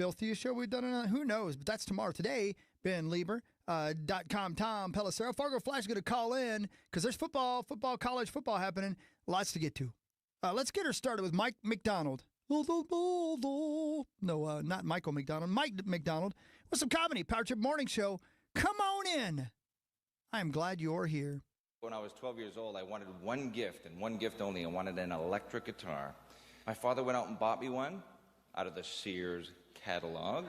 filthiest show we've done on. Who knows? But that's tomorrow. Today, Ben Lieber, .com, Tom Pelissero. Fargo Flash is going to call in because there's football, college football happening. Lots to get to. Let's get her started with Mike McDonald. No, not Michael McDonald. Mike McDonald with some comedy. Power Trip Morning Show. Come on in. I am glad you're here. When I was 12 years old, I wanted one gift, and one gift only. I wanted an electric guitar. My father went out and bought me one out of the Sears catalog,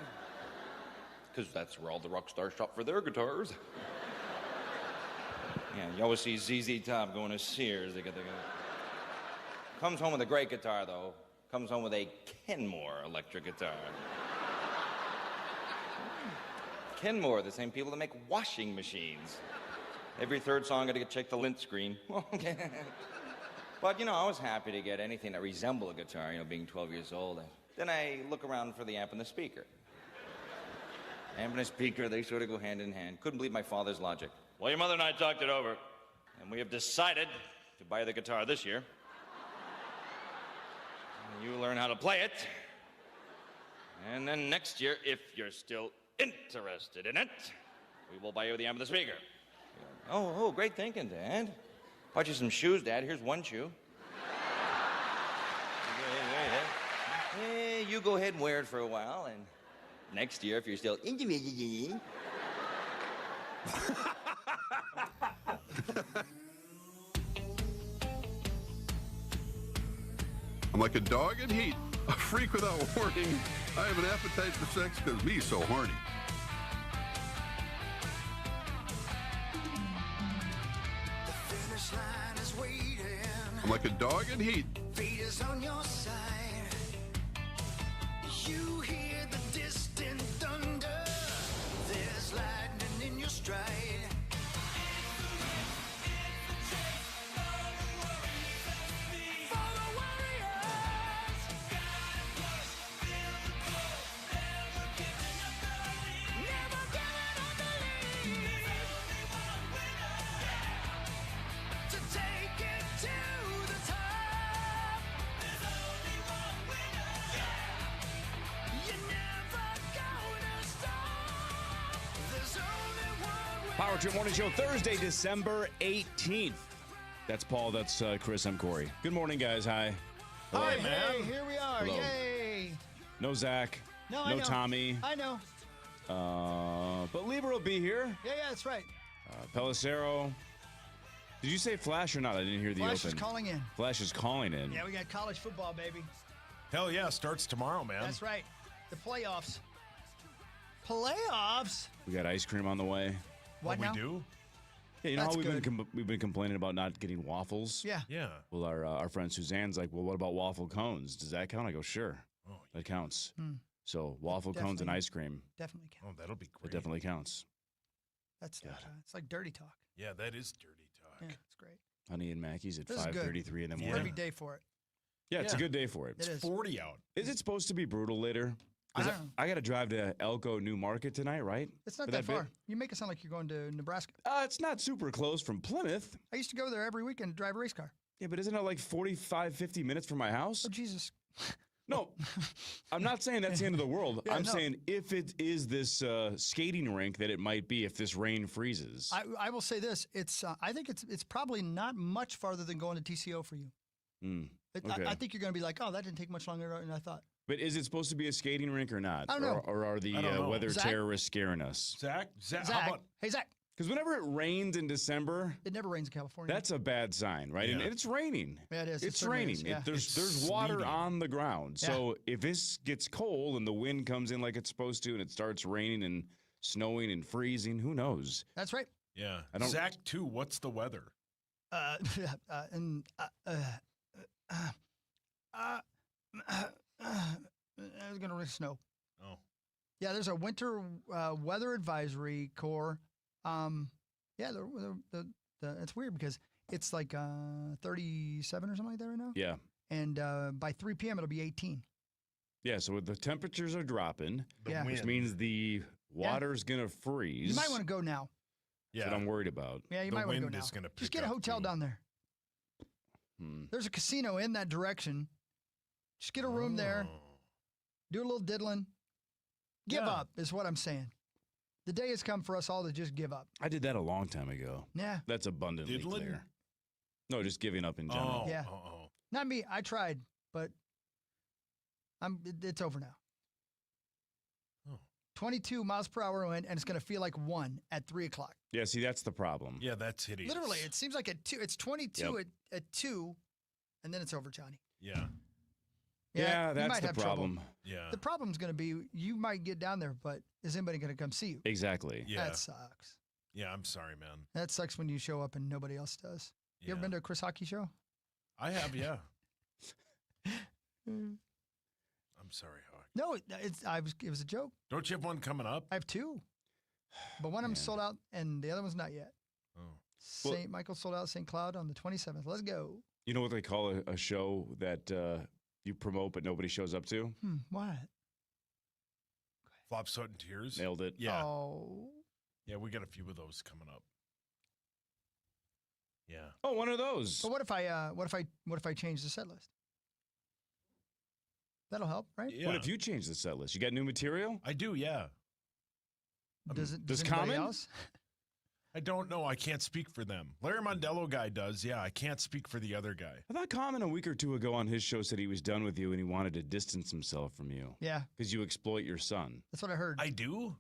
because that's where all the rock stars shop for their guitars. Yeah, you always see ZZ Top going to Sears. Comes home with a great guitar, though. Comes home with a Kenmore electric guitar. Kenmore, the same people that make washing machines. Every third song, I gotta check the lint screen. But, I was happy to get anything that resembled a guitar, being 12 years old. Then I look around for the amp and the speaker. Amp and the speaker, they sort of go hand in hand. Couldn't believe my father's logic. Well, your mother and I talked it over, and we have decided to buy the guitar this year. You learn how to play it. And then next year, if you're still interested in it, we will buy you the amp and the speaker. Oh, great thinking, Dad. Bought you some shoes, Dad. Here's one shoe. Hey, you go ahead and wear it for a while, and next year, if you're still interested. I'm like a dog in heat, a freak without warning. I have an appetite for sex because me so horny. The finish line is waiting. I'm like a dog in heat. Fate is on your side. You hear the distant thunder. There's lightning in your stride. Power Trip Morning Show, Thursday, December 18th. That's Paul. That's Chris. I'm Corey. Good morning, guys. Hi. Hello. Hi, man. Hey, here we are. Hello. Yay. No Zach. No, I know. Tommy. I know. But Lieber will be here. Yeah, that's right. Pelissero. Did you say Flash or not? I didn't hear the Flash open. is calling in. Flash is calling in. Yeah, we got college football, baby. Hell yeah, starts tomorrow, man. That's right. The playoffs. Playoffs? We got ice cream on the way. What now? We do? Yeah, you know That's how good. we've been complaining about not getting waffles? Yeah. Yeah. Well, our friend Suzanne's like, well, what about waffle cones? Does that count? I go, sure. Oh, That counts. Hmm. So waffle cones and Definitely. ice cream, Definitely oh, count. that'll be it great. definitely counts. That's God. it's like dirty talk. Yeah, that is dirty talk. Yeah, it's great. Honey and Mackey's at This is good. 5:33 in the Yeah. morning. Perfect day for it. Yeah, it's a Yeah. good day for it. It is. 40 out. Is it supposed to be brutal later? 'Cause I don't know. I got to drive to Elko New Market tonight, right? It's not For that bit? far. You make it sound like you're going to Nebraska. It's not super close from Plymouth. I used to go there every weekend to drive a race car. Yeah, but isn't it like 45, 50 minutes from my house? Oh, Jesus. No, I'm not saying that's the end of the world. Yeah, I'm no. saying if it is this skating rink that it might be if this rain freezes. I will say this. It's I think it's probably not much farther than going to TCO for you. Okay. I think you're going to be like, oh, that didn't take much longer than I thought. But is it supposed to be a skating rink or not? I don't know. Or are the I don't know. weather Zach? terrorists scaring us? Zach, how Zach. about Hey, Zach. Because whenever it rains in December, It never rains in California. that's a bad sign, right? And Yeah. it's raining. Yeah, it is. It It's certainly raining. is, yeah. There's It's water sleeting. on the ground. Yeah. So if this gets cold and the wind comes in like it's supposed to and it starts raining and snowing and freezing, who knows? That's right. Yeah. I don't- Zach, too, what's the weather? And it's going to really snow. Oh. Yeah, there's a winter weather advisory core. Yeah, it's weird because it's like 37 or something like that right now. Yeah. And by 3 p.m. it'll be 18. Yeah, so the temperatures are dropping, The Yeah. which wind. means the water's going to freeze. You might want to go now. That's yeah. what I'm worried about. Yeah, you The might want to go wind now. is gonna Just pick get a up, hotel too. down there. Hmm. There's a casino in that direction. Just get a room there. Oh. Do a little diddling. Give Yeah. up is what I'm saying. The day has come for us all to just give up. I did that a long time ago. Yeah. That's abundantly Diddling? clear. No, just giving up in general. Oh, Yeah. oh. Not me. I tried, but it's over now. Oh. 22 miles per hour wind, and it's going to feel like 1 at 3 o'clock. Yeah, see, that's the problem. Yeah, that's hideous. Literally, it seems like at 2. It's 22 at 2, and then it's over, Johnny. Yeah, Yeah, you that's might the have trouble. problem. yeah, The problem's going to be you might get down there, but is anybody going to come see you? Exactly. yeah, That sucks. yeah. I'm sorry, man. That sucks when you show up and nobody else does. You ever Yeah. been to a Chris Hockey show? I have, yeah. I'm sorry, Hawk. No, it was a joke. Don't you have one coming up? I have 2, but one of them Man. sold out, and the other one's not yet. Oh, Well- St. Michael sold out St. Cloud on the 27th. Let's go. You know what they call a show that you promote but nobody shows up to? What? Flop, Sweat, and Tears. Nailed it. Yeah, Oh. yeah. We got a few of those coming up. Yeah. Oh, one of those. But what if I change the set list? That'll help, right? Yeah. What if you change the set list? You got new material? I do, yeah. Does it? does Does anybody Common? else? I don't know. I can't speak for them. Larry Mondello guy does. Yeah, I can't speak for the other guy. I thought Common a week or two ago on his show said he was done with you and he wanted to distance himself from you Yeah, because you exploit your son. that's what I heard. I do?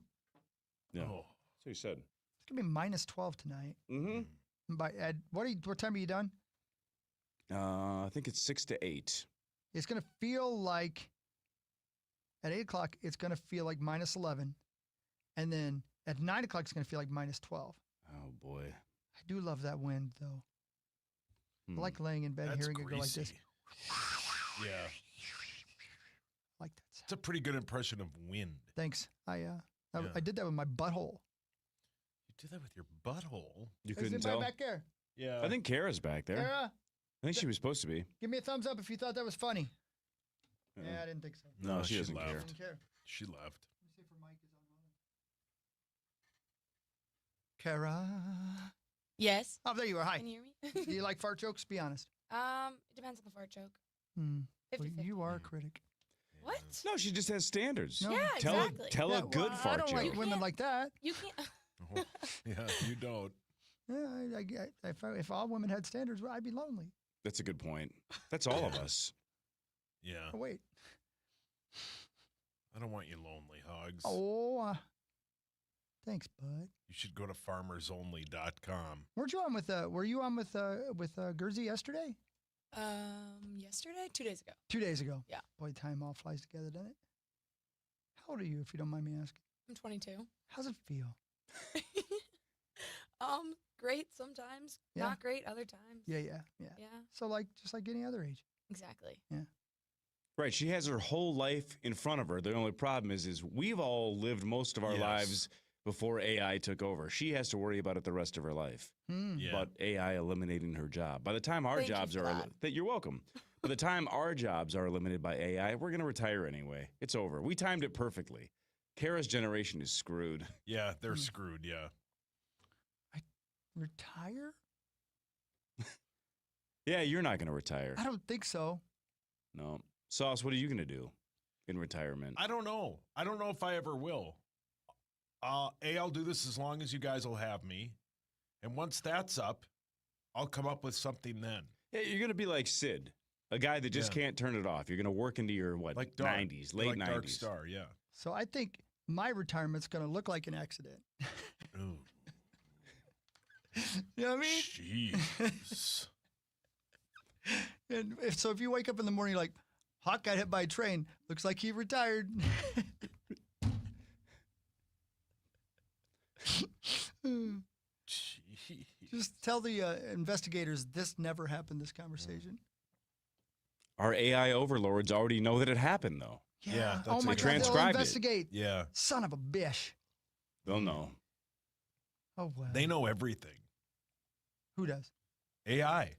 Yeah. Oh. So he said. It's gonna be minus 12 tonight. Mm-hmm. What time are you done? I think it's 6 to 8. It's gonna feel like at 8 o'clock. It's gonna feel like minus 11, and then at 9 o'clock it's gonna feel like minus 12. Oh boy. I do love that wind though. Hmm. I like laying in bed That's hearing it go like this. greasy. Yeah. I like that sound. It's a pretty good impression of wind. Thanks. I Yeah. did that with my butthole. You do that with your butthole? You Is couldn't anybody tell. back there? Yeah. I think Kara's back there. Kara, I think she was supposed to be. give me a thumbs up if you thought that was funny. Uh-uh. Yeah, I didn't think so. No, she doesn't left. care. Didn't care. She left. Let me see if her mic is on. Kara. Yes. Oh, there you are. Hi. Can you hear me? Do you like fart jokes? Be honest. It depends on the fart joke. Hmm. 50 Well, you are a critic. What? No, she just has standards. No. Yeah, Tell exactly. tell Yeah, a good well, fart I don't joke. like women can't- like that. You can't. Oh, yeah, you don't. Yeah, if all women had standards, well, I'd be lonely. That's a good point. That's all of us. Yeah. Oh, wait. I don't want you lonely, Hogs. Oh, thanks, bud. You should go to farmersonly.com. Weren't you on with? Were you on with Gersey yesterday? Yesterday? 2 days ago. 2 days ago. Yeah. Boy, time all flies together, doesn't it? How old are you, if you don't mind me asking? I'm 22. How's it feel? Great sometimes. Yeah. Not great other times. Yeah. Yeah, So just like any other age. exactly. Right. She has her whole life in front of her. The only problem is we've all lived most of our Yes. lives before AI took over. She has to worry about it the rest of her life. Hmm. Yeah. But AI eliminating her job. By the time our Thank you jobs for are that. you're welcome. By the time our jobs are eliminated by AI, we're going to retire anyway. It's over. We timed it perfectly. Kara's generation is screwed. Yeah, they're screwed. Yeah. Retire? Yeah, you're not going to retire. I don't think so. No. Sauce, what are you going to do in retirement? I don't know. I don't know if I ever will. I'll do this as long as you guys will have me. And once that's up, I'll come up with something then. Yeah, you're going to be like Sid, a guy that just Yeah. can't turn it off. You're going to work into your, Like Dark. 90s, late like 90s. Dark Star, yeah. So I think my retirement's going to look like an accident. Ooh. You know what I mean? Jeez. And if you wake up in the morning like, Hawk got hit by a train, looks like he retired. Jeez. Just tell the investigators this never happened, this conversation. Our AI overlords already know that it happened, though. Yeah, Oh that's my it. God, they'll Transcribed it. investigate. Yeah. Son of a bish. They'll know. Oh, well. They know everything. Who does? AI.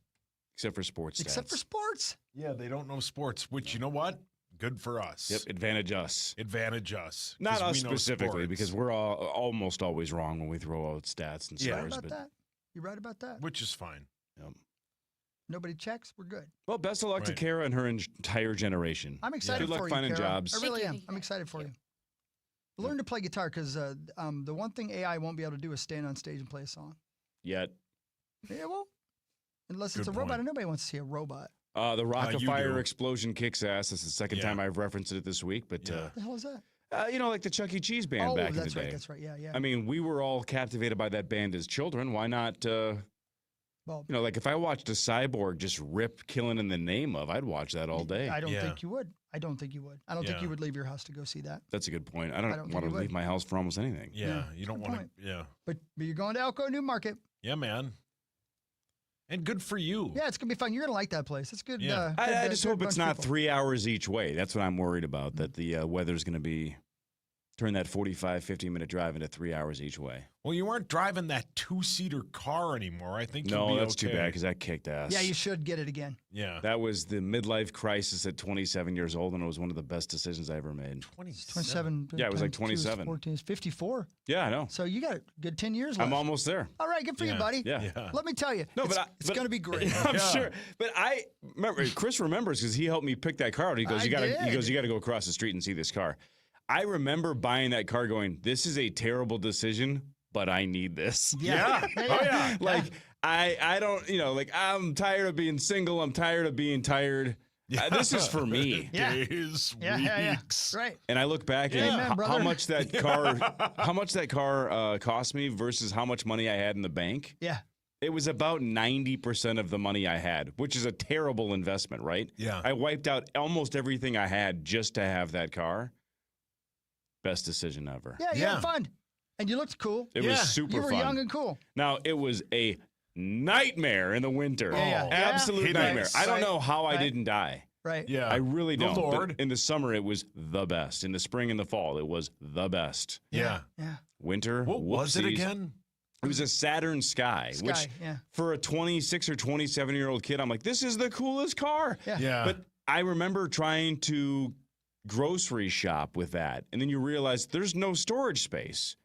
Except for sports stats. Except for sports. Yeah, they don't know sports, which, you know what? Good for us. Yep, advantage us. Advantage us. Not 'cause us we know specifically, sports. because we're almost always wrong when we throw out stats and Yeah. Right stars. about that? You right about that? Which is fine. Yep. Nobody checks. We're good. Well, best of luck to Right. Kara and her entire generation. I'm excited Good luck for you, finding Kara. jobs. I really Thank you, am. thank you, I'm guys. excited for Thank you. Learn to play guitar because the one thing AI won't be able to do is stand on stage and play a song. Yet. Yeah, well, unless it's Good a robot, point. and nobody wants to see a robot. The Rock of you Fire do. explosion kicks ass. It's the second Yeah. time I've referenced it this week. But, Yeah. What the hell is that? you know, like the Chuck E. Cheese band Oh, back in the that's day. right. That's right. Yeah, yeah. I mean, we were all captivated by that band as children. Why not, well, you know, like if I watched a cyborg just rip Killing in the Name of, I'd watch that all day. I don't Yeah. think you would. I don't think you would. I don't think Yeah. you would leave your house to go see that. That's a good point. I don't don't think want you to would. leave my house for almost anything. Yeah, Yeah, you don't good want point. to. Yeah, But you're going to Elko Newmarket. yeah, man. And good for you. Yeah, it's gonna be fun. You're gonna like that place. It's good. Yeah. Good, I just good hope it's bunch of not people. 3 hours each way. That's what I'm worried about, that the weather's going to be turn that 45, 50-minute drive into 3 hours each way. Well, you weren't driving that 2-seater car anymore. I think No, you'll be that's too okay. bad because that kicked ass. Yeah, you should get it again. Yeah. That was the midlife crisis at 27 years old, and it was one of the best decisions I ever made. 27. Yeah, it was like times 2 is 27. 14 is 54. Yeah, I know. So you got a good 10 years left. I'm almost there. All right, good for you, Yeah. buddy. Yeah. Yeah. Let me tell you, No, it's, but it's going to be great. I'm Yeah. sure. But I remember Chris remembers because he helped me pick that car out. He goes, I "You got to." He did. goes, "You got to go across the street and see this car." I remember buying that car, going, "This is a terrible decision, but I need this." Yeah. Oh, yeah. Like I don't, you know, like I'm tired of being single. I'm tired of being tired. This is for me. Yeah. Days, Yeah, yeah, yeah. weeks. Right. And I look back Amen, at how brother. much that car cost me versus how much money I had in the bank. Yeah. It was about 90% of the money I had, which is a terrible investment, right? Yeah. I wiped out almost everything I had just to have that car. Best decision ever. Yeah, you Yeah. had fun. And you looked cool. It Yeah. was super You were fun. young and cool. Now, it was a nightmare in the winter. Yeah, yeah. Absolute Hideous. nightmare. I don't Right. know how I Right. didn't die. Right. Yeah. I really The don't. But Lord. in the summer, it was the best. In the spring and the fall, it was the best. Yeah. Yeah. Winter, What was it whoopsies. again? It was a Saturn Sky, which Sky, yeah. for a 26 or 27-year-old kid, I'm like, this is the coolest car. Yeah. Yeah. But I remember trying to grocery shop with that, and then you realize there's no storage space.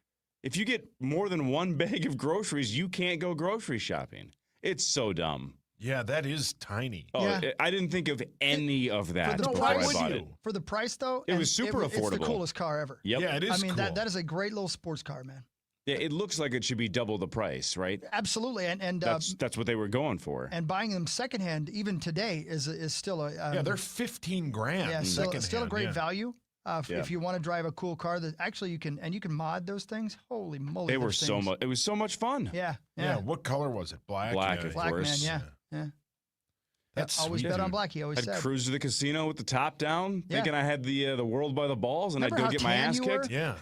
If you get more than one bag of groceries, you can't go grocery shopping. It's so dumb. Yeah, that is tiny. Oh, Yeah. I didn't think of any of that the before why I would bought you? it. For the price, though, It and was super It's the affordable. coolest car ever. Yep. Yeah, it is I mean, cool. that is a great little sports car, man. Yeah, it looks like it should be double the price, right? Absolutely. And That's what they were going for. and buying them secondhand even today is still a yeah, they're 15 grand. yeah, still a secondhand, great yeah. value. Yeah. If you want to drive a cool car that actually you can mod those things. Holy moly! They were those so things. much. It was so much fun. Yeah, Yeah. yeah. What color was it? Black. Black, yeah. of Black course. man, yeah. That's Always sweet, bet on dude. black. He always I'd said. cruise to the casino with the top down, Yeah. thinking I had the world by the balls, and Remember I'd how go get my tan ass you kicked. were? Yeah.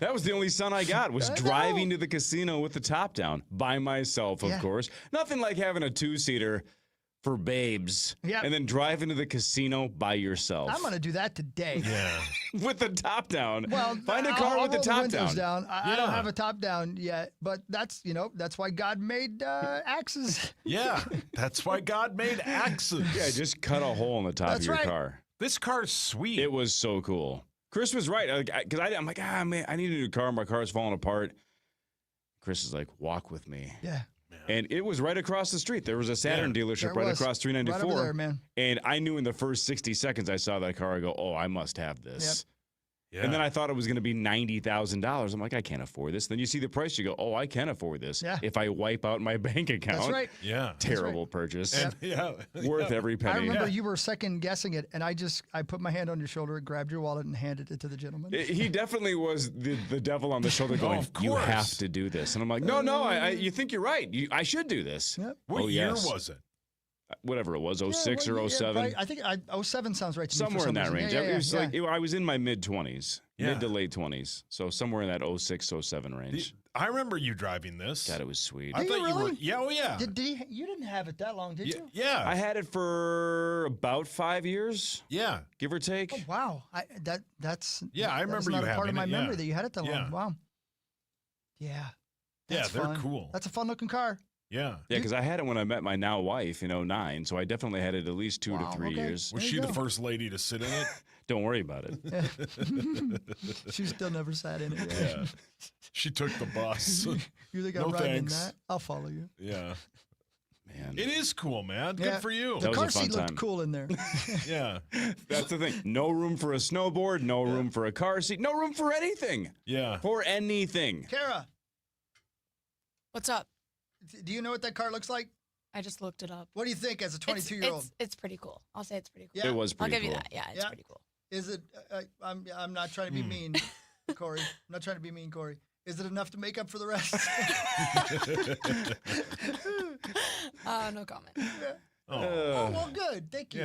That was the only sun I got, was I know. driving to the casino with the top down by myself, of Yeah. course. Nothing like having a two-seater for babes, Yeah. and then driving to the casino by yourself I'm gonna do that today. Yeah. with the top down. Well, Find a car I'll with the roll top windows down. I don't Yeah. have a top down yet, but that's why God made axes. Yeah. That's why God made axes. Yeah, just cut a hole in the top That's of your right. car. This car's sweet. It was so cool. Chris was right, because I'm like, man, I need a new car. My car's falling apart. Chris is like, walk with me. Yeah, And it was right across the street. There was a Saturn dealership there right was. across 394. Right over there, man. And I knew in the first 60 seconds I saw that car, I go, oh, I must have this. yeah. And then I thought it was going to be $90,000. I'm like, I can't afford this. Then you see the price, you go, oh, I can afford this. Yeah. If I wipe out my bank account. That's right. Yeah. Terrible purchase. And, yeah. Worth every I penny. remember you were second guessing it, and I put my hand on your shoulder, grabbed your wallet, and handed it to the gentleman. He definitely was the devil on the shoulder going, of you course. have to do this. And I'm like, no, you think you're right. I should do this. Yep. What Oh, year yes. was it? Whatever it was, Yeah, 06 well, or yeah, 07. right. I think 07 sounds right to me. for Somewhere in some that reason. range. Yeah, It was yeah, like yeah. I was in my mid-20s, Yeah. mid to late 20s. So somewhere in that 06, 07 range. I remember you driving this. God, it was sweet. I Did thought you you were. really? Yeah. Oh, yeah. You didn't have it that long, did you? Yeah. I had it for about 5 years, yeah. give or take. Oh, wow. That's Yeah, I that remember was not you a part of having my it, memory yeah. that you had it that Yeah. long. Wow. Yeah. Yeah, That's they're fun. cool. That's a fun looking car. Yeah. Yeah, because I had it when I met my now wife in 09, so I definitely had it at least 2 Wow, to 3 okay. years. Was There she you the go. first lady to sit in it? Don't worry about it. She still never sat in it. Yeah. She took the bus. You think No I'm riding in thanks. that? I'll follow you. Yeah. Man. It is cool, man. Good Yeah. for you. The was a car fun seat looked time. cool in there. Yeah. That's the thing. No room for a snowboard, no room for a car seat, no room for anything. Yeah. For anything. Kara, What's up? do you know what that car looks like? I just looked it up. What do you think as a It's- 22-year-old? It's pretty cool. I'll say it's pretty cool. Yeah. It was I'll pretty give cool. you that. Yeah, it's Yeah. pretty cool. Is it? I'm not trying to be mean, Corey. I'm not trying to be mean, Corey. Is it enough to make up for the rest? No comment. Oh, well, good. Thank you.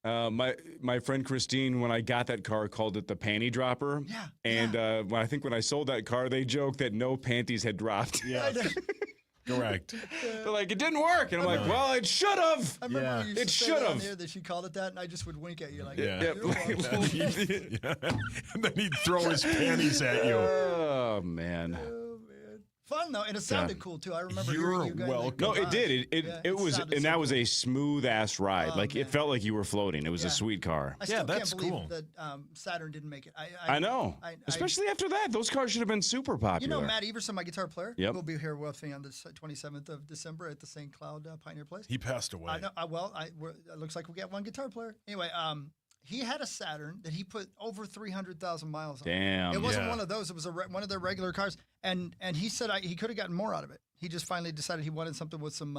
Yeah. My friend Christine, when I got that car, called it the panty dropper. Yeah, And when I sold that car, they joked that no panties had dropped. Yeah. Correct. They're like, it didn't work. And I'm like, well, it should have. I remember Yeah. when you used It to say should that on have. here that she called it that, and I just would wink at you like, Yeah. "You're welcome." Yeah. And then he'd throw his panties at you. Oh, man. Oh, man. Fun though, and it sounded cool too. I remember You're hearing you guys. welcome. Like, No, goodbye. it did. Yeah, It was, sounded and so that was cool. a smooth ass ride. Oh, Like man. it felt like you were floating. It was Yeah. a sweet car. I still Yeah, that's can't believe cool. that Saturn didn't make it. I know. Especially after that, those cars should have been super You popular. know, Matt Everson, my guitar player, Yep. will be here with me on the 27th of December at the St. Cloud Pioneer Place. He passed away. I know. It looks like we got one guitar player. Anyway, he had a Saturn that he put over 300,000 miles on. Damn. It wasn't Yeah. one of those. It was one of their regular cars, and he said he could have gotten more out of it. He just finally decided he wanted something with some,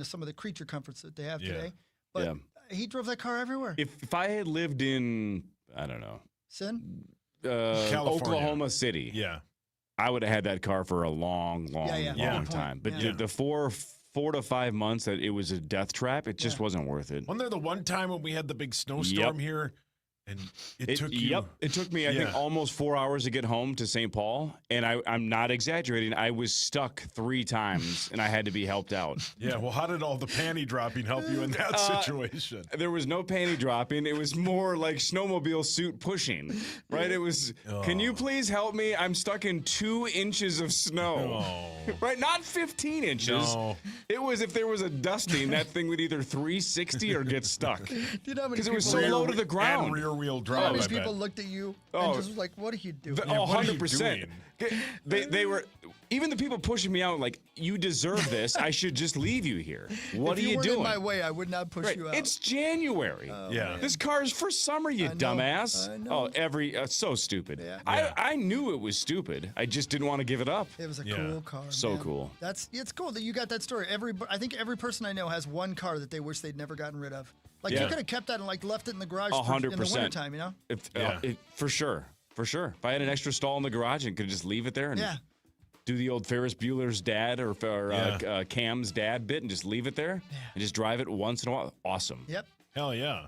some of the creature comforts that they have Yeah. today. But Yeah. he drove that car everywhere. If I had lived in, I don't know, Sin? California. Oklahoma City, Yeah. I would have had that car for a long, Yeah. long Good time. point. But Yeah. the 4 to 5 months that it was a death trap, it just wasn't worth it. Wasn't there the one time when we had the big snowstorm here, and it took you? Yep. It took me, I think, Yeah. almost 4 hours to get home to St. Paul. And I'm not exaggerating. I was stuck 3 times and I had to be helped out. Yeah. Well, how did all the panty dropping help you in that situation? There was no panty dropping. It was more like snowmobile suit pushing, right? It was, can you please help me? I'm stuck in 2 inches of snow, Oh. right? Not 15 inches. No. It was, if there was a dusting, that thing would either 360 or get stuck. Do you know how many Because it was people- so low to the And ground. rear-wheel How drive. many I bet. people looked at you Oh. and just was like, "What are you doing?" Oh, what are you 100%. They were, even the people pushing me out, like, you deserve this. I should just leave you here. What if are you weren't doing? in my way, I would not push Right. you out. It's January. Yeah. This car is for summer, you I know. dumbass. I know. Oh, so stupid. Yeah. Yeah. I knew it was stupid. I just didn't want to give it up. It was a Yeah. cool car. So man. cool. It's cool that you got that story. I think every person I know has one car that they wish they'd never gotten rid of. Like you Yeah. could have kept that and like left it in the garage in the 100%. wintertime, you know? If, for sure. For sure. If I had an extra stall in the garage and could just leave it there and Yeah. do the old Ferris Bueller's dad or Yeah. Cam's dad bit and just leave it there and just drive it once in a while. Awesome. Yep. Hell yeah.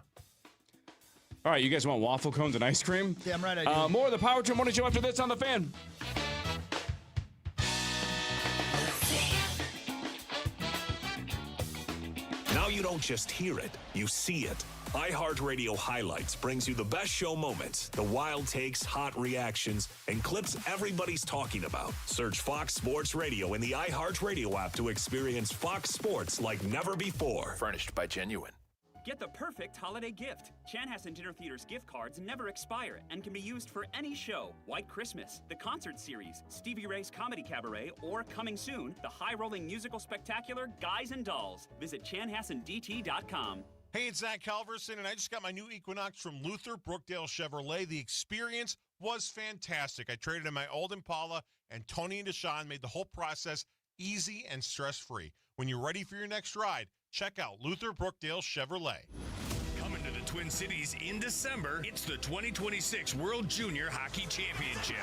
All right, you guys want waffle cones and ice cream? Damn right I do. More of the Power Trip Morning Show after this on The Fan. Now you don't just hear it, you see it. iHeartRadio Highlights brings you the best show moments, the wild takes, hot reactions, and clips everybody's talking about. Search Fox Sports Radio in the iHeartRadio app to experience Fox Sports like never before. Furnished by Genuine. Get the perfect holiday gift. Chanhassen Dinner Theater's gift cards never expire and can be used for any show. White Christmas, the concert series, Stevie Ray's Comedy Cabaret, or coming soon, the high-rolling musical spectacular Guys and Dolls. Visit chanhassendt.com. Hey, it's Zach Calverson, and I just got my new Equinox from Luther Brookdale Chevrolet. The experience was fantastic. I traded in my old Impala, and Tony and Deshaun made the whole process easy and stress-free. When you're ready for your next ride, check out Luther Brookdale Chevrolet. Coming to the Twin Cities in December, it's the 2026 World Junior Hockey Championship.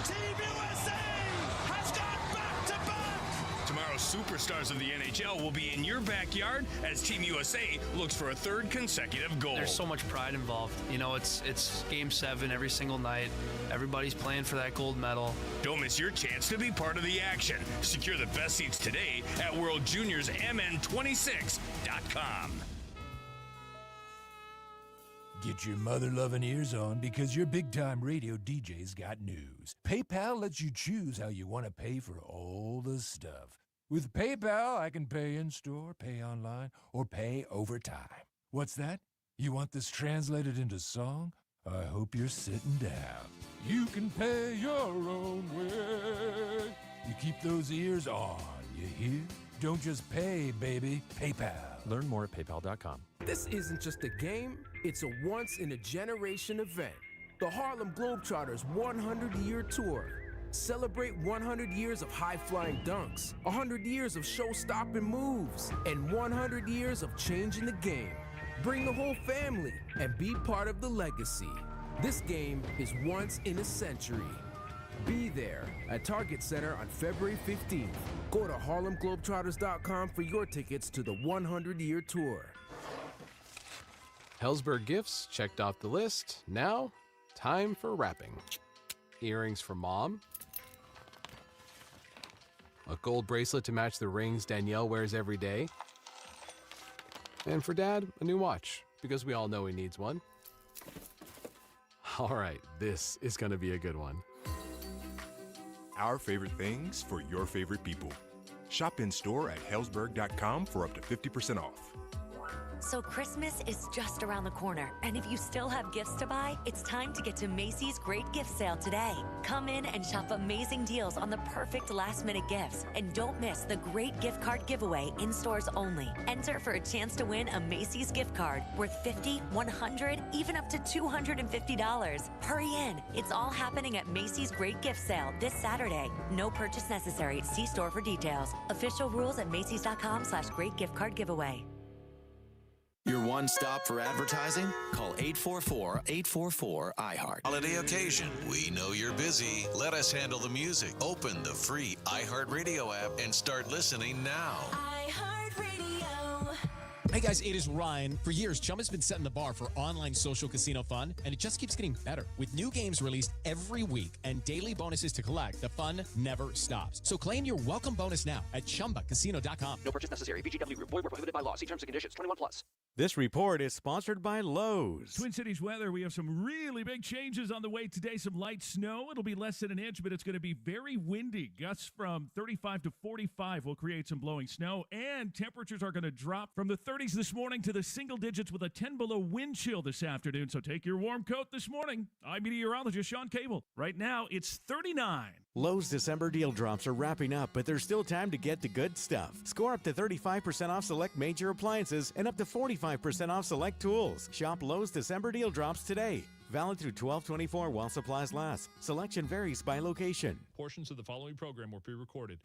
Team USA has gone back-to-back. Tomorrow's superstars of the NHL will be in your backyard as Team USA looks for a 3rd consecutive goal. There's so much pride involved. You know, it's Game 7 every single night. Everybody's playing for that gold medal. Don't miss your chance to be part of the action. Secure the best seats today at WorldJuniorsMN26.com. Get your mother-loving ears on because your big-time radio DJ's got news. PayPal lets you choose how you want to pay for all the stuff. With PayPal, I can pay in-store, pay online, or pay over time. What's that? You want this translated into song? I hope you're sitting down. You can pay your own way. You keep those ears on. You hear? Don't just pay, baby. PayPal. Learn more at paypal.com. This isn't just a game, it's a once-in-a-generation event. The Harlem Globetrotters 100-year tour. Celebrate 100 years of high-flying dunks, 100 years of show-stopping moves, and 100 years of changing the game. Bring the whole family and be part of the legacy. This game is once in a century. Be there at Target Center on February 15th. Go to HarlemGlobetrotters.com for your tickets to the 100-year tour. Hellsberg gifts checked off the list. Now, time for wrapping. Earrings for mom. A gold bracelet to match the rings Danielle wears every day. And for dad, a new watch, because we all know he needs one. All right, this is going to be a good one. Our favorite things for your favorite people. Shop in store at Hellsberg.com for up to 50% off. So Christmas is just around the corner, and if you still have gifts to buy, it's time to get to Macy's Great Gift Sale today. Come in and shop amazing deals on the perfect last-minute gifts, and don't miss the Great Gift Card Giveaway in stores only. Enter for a chance to win a Macy's gift card worth $50, $100, even up to $250. Hurry in. It's all happening at Macy's Great Gift Sale this Saturday. No purchase necessary. See store for details. Official rules at Macys.com/Great Gift Card Giveaway. Your one stop for advertising? Call 844-844-iHeart. Holiday occasion. We know you're busy. Let us handle the music. Open the free iHeartRadio app and start listening now. Hey guys, it is Ryan. For years, Chum has been setting the bar for online social casino fun, and it just keeps getting better. With new games released every week and daily bonuses to collect, the fun never stops. So claim your welcome bonus now at ChumbaCasino.com. No purchase necessary. VGW Group. Void where prohibited by law. See terms and conditions. 21+. This report is sponsored by Lowe's. Twin Cities weather, we have some really big changes on the way today. Some light snow. It'll be less than an inch, but it's going to be very windy. Gusts from 35 to 45 will create some blowing snow, and temperatures are going to drop from the 30s this morning to the single digits with a 10 below wind chill this afternoon. So take your warm coat this morning. I'm meteorologist Sean Cable. Right now, it's 39. Lowe's December deal drops are wrapping up, but there's still time to get the good stuff. Score up to 35% off select major appliances and up to 45% off select tools. Shop Lowe's December deal drops today. Valid through 12/24 while supplies last. Selection varies by location. Portions of the following program were pre-recorded.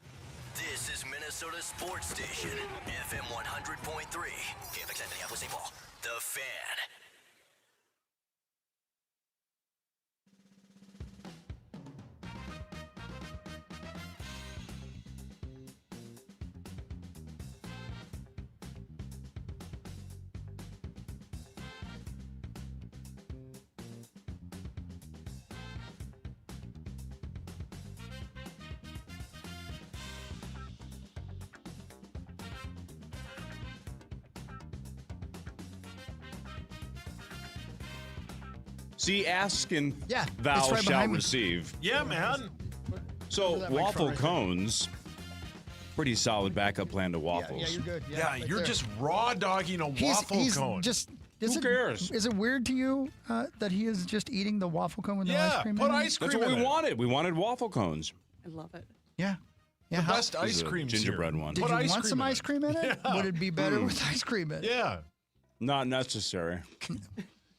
This is Minnesota Sports Station, FM 100.3, KFXN Minneapolis, St. Paul, The Fan. See, ask and Yeah, thou it's right shalt behind me. receive. Yeah, man. So that waffle microphone right there. cones, pretty solid backup plan to waffles. Yeah, you're good. Yeah, right you're there. just raw dogging a waffle he's cone. Just, Who cares? Is it weird to you that he is just eating the waffle cone with no ice cream? put in it? ice cream That's what in we it. wanted. We wanted waffle cones. I love it. Yeah. The Yeah. best This ice is a cream gingerbread one. Did Put you ice want cream some in ice it. cream in it? Yeah. Would it be better with ice cream in it? Yeah. Not necessary.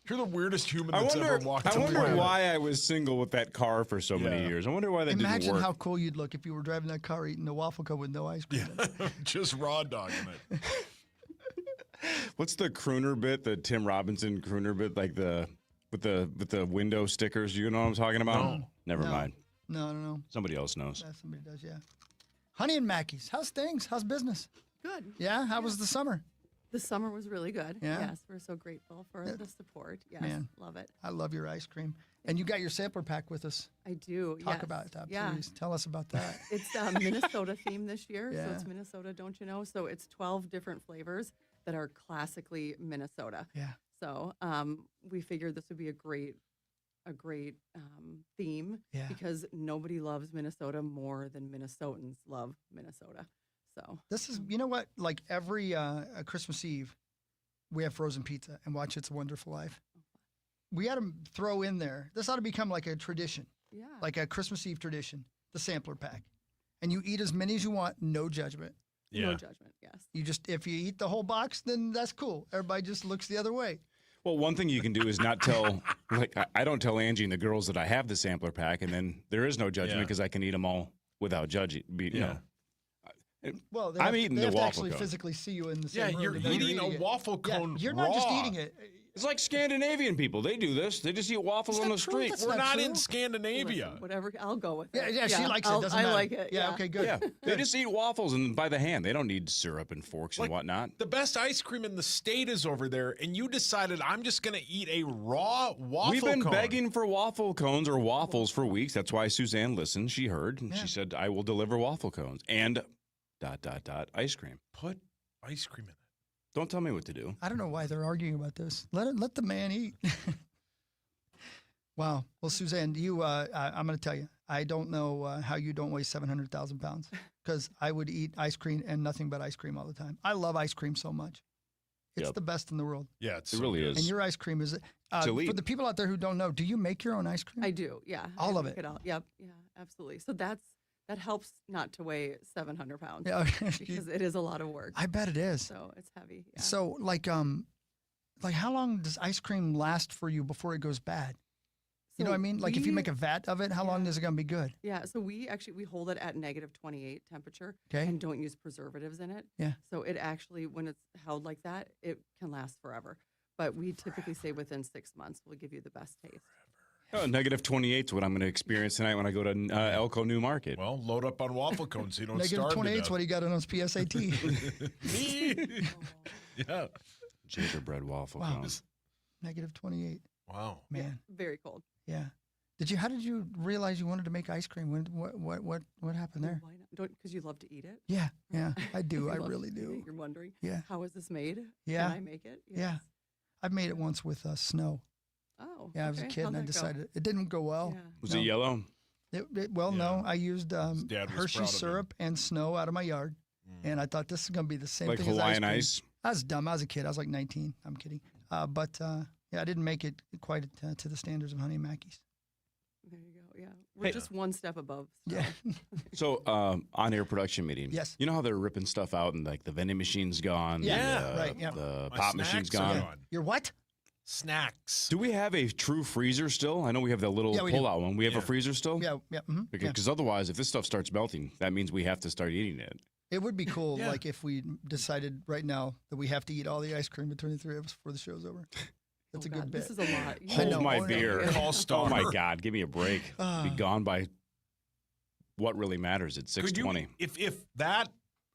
You're the weirdest human I that's wonder. ever walked I the wonder planet. why I was single with that car for so many Yeah. years. I wonder why that Imagine didn't work. how cool you'd look if you were driving that car eating the waffle cone with no ice cream in it. Just raw dogging it. What's the crooner bit? The Tim Robinson crooner bit, like with the window stickers. You know what I'm talking about? No. Never No. mind. No. Somebody else knows. Yeah, somebody does, yeah. Honey and Mackey's, how's things? How's business? Good. Yeah, how was the summer? The summer was really good. Yeah? Yes, we're so grateful for Yeah. the support. Yes, Man. love it. I love your ice cream. And you got your sampler pack with us. I do. Talk yes. about that, Yeah. please. Tell us about that. It's Minnesota themed this year. So Yeah. it's Minnesota, don't you know? So it's 12 different flavors that are classically Minnesota. Yeah. So we figured this would be a great theme Yeah. because nobody loves Minnesota more than Minnesotans love Minnesota. So This is, you know what? Like every Christmas Eve, we have frozen pizza and watch It's a Wonderful Life. We got to throw in there. This ought to become like a tradition, yeah. like a Christmas Eve tradition, the sampler pack. and you eat as many as you want, no judgment. No judgment, yes. You just, if you eat the whole box, then that's cool. Everybody just looks the other way. Well, one thing you can do is not tell, like, I don't tell Angie and the girls that I have the sampler pack, and then there is no judgment because I can eat them all without judging. You know. Well, they I'm have, eating they the have to waffle actually cone. physically see you in the same Yeah, room. you're and then eating a it. waffle cone You're not just raw. eating it. It's like Scandinavian people. They do this. They just eat waffles on the street. We're not in Scandinavia. Listen, whatever, I'll go with Yeah, it. yeah, she likes it. Doesn't I matter. like it. Yeah, okay, good. Yeah, they just eat waffles and by the hand. They don't need syrup and forks and whatnot. The best ice cream in the state is over there, and you decided I'm just going to eat a raw waffle We've been cone. begging for waffle cones or waffles for weeks. That's why Suzanne listened. She heard, and she said, I will deliver waffle cones and ... ice cream. Put ice cream in it. Don't tell me what to do. I don't know why they're arguing about this. Let the man eat. Wow. Well, Suzanne, you, I'm going to tell you, I don't know how you don't weigh 700,000 pounds because I would eat ice cream and nothing but ice cream all the time. I love ice cream so much. It's the best in the world. Yeah, it really is. And your ice cream is, for the people out there who don't know, do you make your own ice cream? I do, yeah. All I of make it? all. Yep, yeah, absolutely. So that helps not to weigh 700 pounds Yeah. because it is a lot of work. I bet it is. So it's heavy. Yeah. So like how long does ice cream last for you before it goes bad? You know what I mean? Like if you make a vat of it, how long is it going to be good? Yeah, so we hold it at -28 temperature Okay. and don't use preservatives in it. Yeah. So it actually, when it's held like that, it can last forever. But we typically say within 6 months will give you the best taste. Oh, -28 is what I'm going to experience tonight when I go to Elko New Market. Well, load up on waffle cones so you don't Negative starve 28 to is what he got on his PSAT. Yeah. Gingerbread waffle Wow. cones. -28. Wow. Man. Very cold. Yeah. How did you realize you wanted to make ice cream? What happened there? Why not? Don't, because you love to eat it? Yeah, yeah, I do. You I love really to eat do. it. You're wondering, Yeah. how is this made? Yeah. Can I make it? Yeah. I've made it once with snow. Oh, Yeah, I was a okay. kid and I How'd that go? decided it didn't go well. Yeah. Was it yellow? No, I used dad was proud Hershey of him. syrup and snow out of my yard. And I thought this is going to be the same Like thing Hawaiian as ice? I was dumb. I was a kid. I was like 19. I'm kidding. But I didn't make it quite to the standards of Honey and Mackey's. There you go. Yeah. We're just one step above. So. Yeah. So, on-air production meeting. Yes. You know how they're ripping stuff out and like the vending machine's gone? Yeah, right, yeah. The My pop machine's snacks are gone. gone. Your what? Snacks. Do we have a true freezer still? I know we have that little Yeah, we do. pull-out one. We have a freezer still? Yeah, yeah. Mhm, yeah. Because otherwise, if this stuff starts melting, that means we have to start eating it. It would be cool, Yeah. like if we decided right now that we have to eat all the ice cream between the three of us before the show's over. That's Oh, a good God, bet. This is a lot. You Hold know, my oh, no. beer. Call Oh Star. my God, give me a break. Be gone by what really matters at Could you, 6:20. if that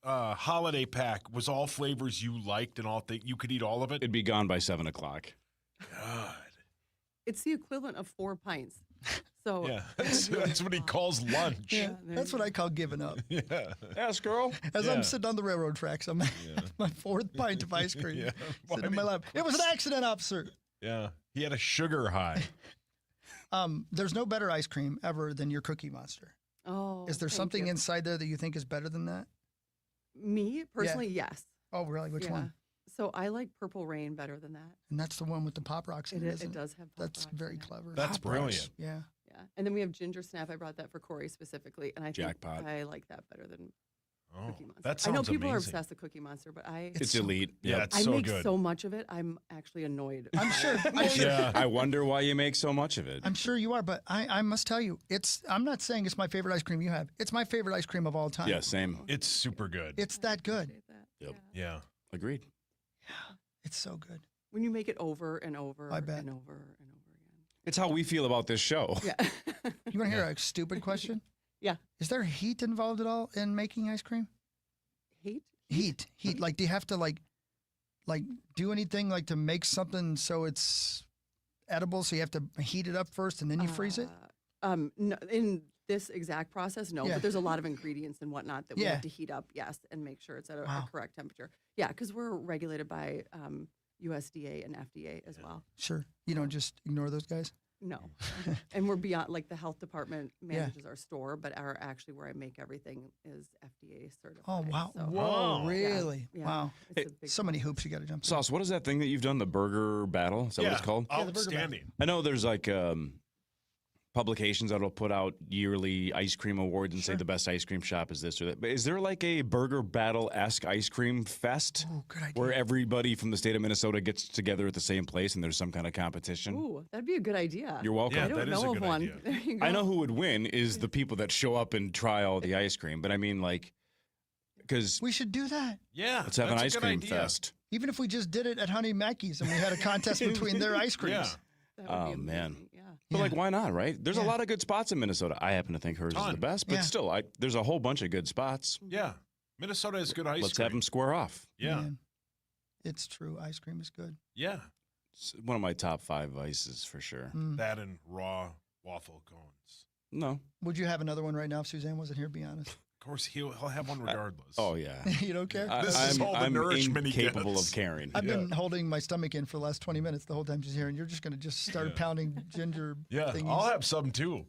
holiday pack was all flavors you liked and all things, you could eat all of it? It'd be gone by 7 o'clock. God. It's the equivalent of 4 pints. So Yeah, that's what he calls lunch. Yeah, that's what I call giving up. Yeah. Yes, girl. As Yeah. I'm sitting on the railroad tracks, I'm at my 4th pint of ice cream Yeah. sitting in my lap. It was an accident, officer. Yeah. He had a sugar high. There's no better ice cream ever than your Cookie Monster. Oh, Is there thank something you. inside there that you think is better than that? Me personally, yes. Oh, really? Which Yeah. one? So I like Purple Rain better than that. And that's the one with the Pop Rocks in it, It isn't does have. Pop That's Rocks very in it. clever. That's Pop Rocks. brilliant. Yeah. Yeah, and then we have Ginger Snap. I brought that for Corey specifically, and I think Jackpot. I like that better than Oh, Cookie Monster. that I know sounds people are amazing. obsessed with Cookie Monster, but It's elite. Yeah, Yep. it's I so make good. so much of it. I'm actually annoyed. I'm sure. Yeah. I wonder why you make so much of it. I'm sure you are, but I must tell you, I'm not saying it's my favorite ice cream you have. It's my favorite ice cream of all time. Yeah, same. It's super good. It's that good. Appreciate that. Yep. Yeah. Agreed. It's so good. When you make it over and over I bet. and over and over again. It's how we feel about this show. Yeah. You want to hear a stupid question? Yeah. Is there heat involved at all in making ice cream? Hate? Heat. Like, do you have to like do anything like to make something so it's edible? So you have to heat it up first and then you freeze it? No, in this exact process, no. Yeah. But there's a lot of ingredients and whatnot that we Yeah. have to heat up, yes, and make sure it's at a Wow. correct temperature. Yeah, because we're regulated by USDA and FDA as well. Sure. You don't just ignore those guys. No. And we're beyond, like, the health department Yeah. manages our store, but actually where I make everything is FDA certified. Oh wow! so- Whoa! Yeah, Really? yeah, Wow! it's a big So many hoops you got to jump through. Sauce, what is that thing that you've done? The burger battle? Is that what it's called? Yeah, the burger Outstanding. I know there's like publications that'll put out yearly ice cream awards and say the best ice cream shop is this or that. But is there like a Burger Battle-esque ice cream fest where everybody from the state of Minnesota gets together at the same place and there's some kind of competition? Ooh, that'd be a good idea. You're welcome. I don't know of one. There you go. I know who would win is the people that show up and try all the ice cream. But I mean, like, because we should do that. Yeah, let's have an that's a ice good cream idea. fest. Even if we just did it at Honey Mackey's and we had a contest between their ice creams. Oh man. But like, why not, right? There's a lot of good spots in Minnesota. I happen to think hers is the best, but still, there's a whole bunch of good spots. Yeah. Minnesota has good ice cream. Let's have them square off. Yeah. Man, it's true. Ice cream is good. Yeah. It's one of my top 5 vices for sure. That and raw waffle cones. No. Would you have another one right now if Suzanne wasn't here? Be honest. Of course, he'll have one regardless. Oh, yeah. You don't care? I'm incapable of caring. I've been holding my stomach in for the last 20 minutes the whole time she's here, and you're just going to start pounding ginger thingies. I'll have some too.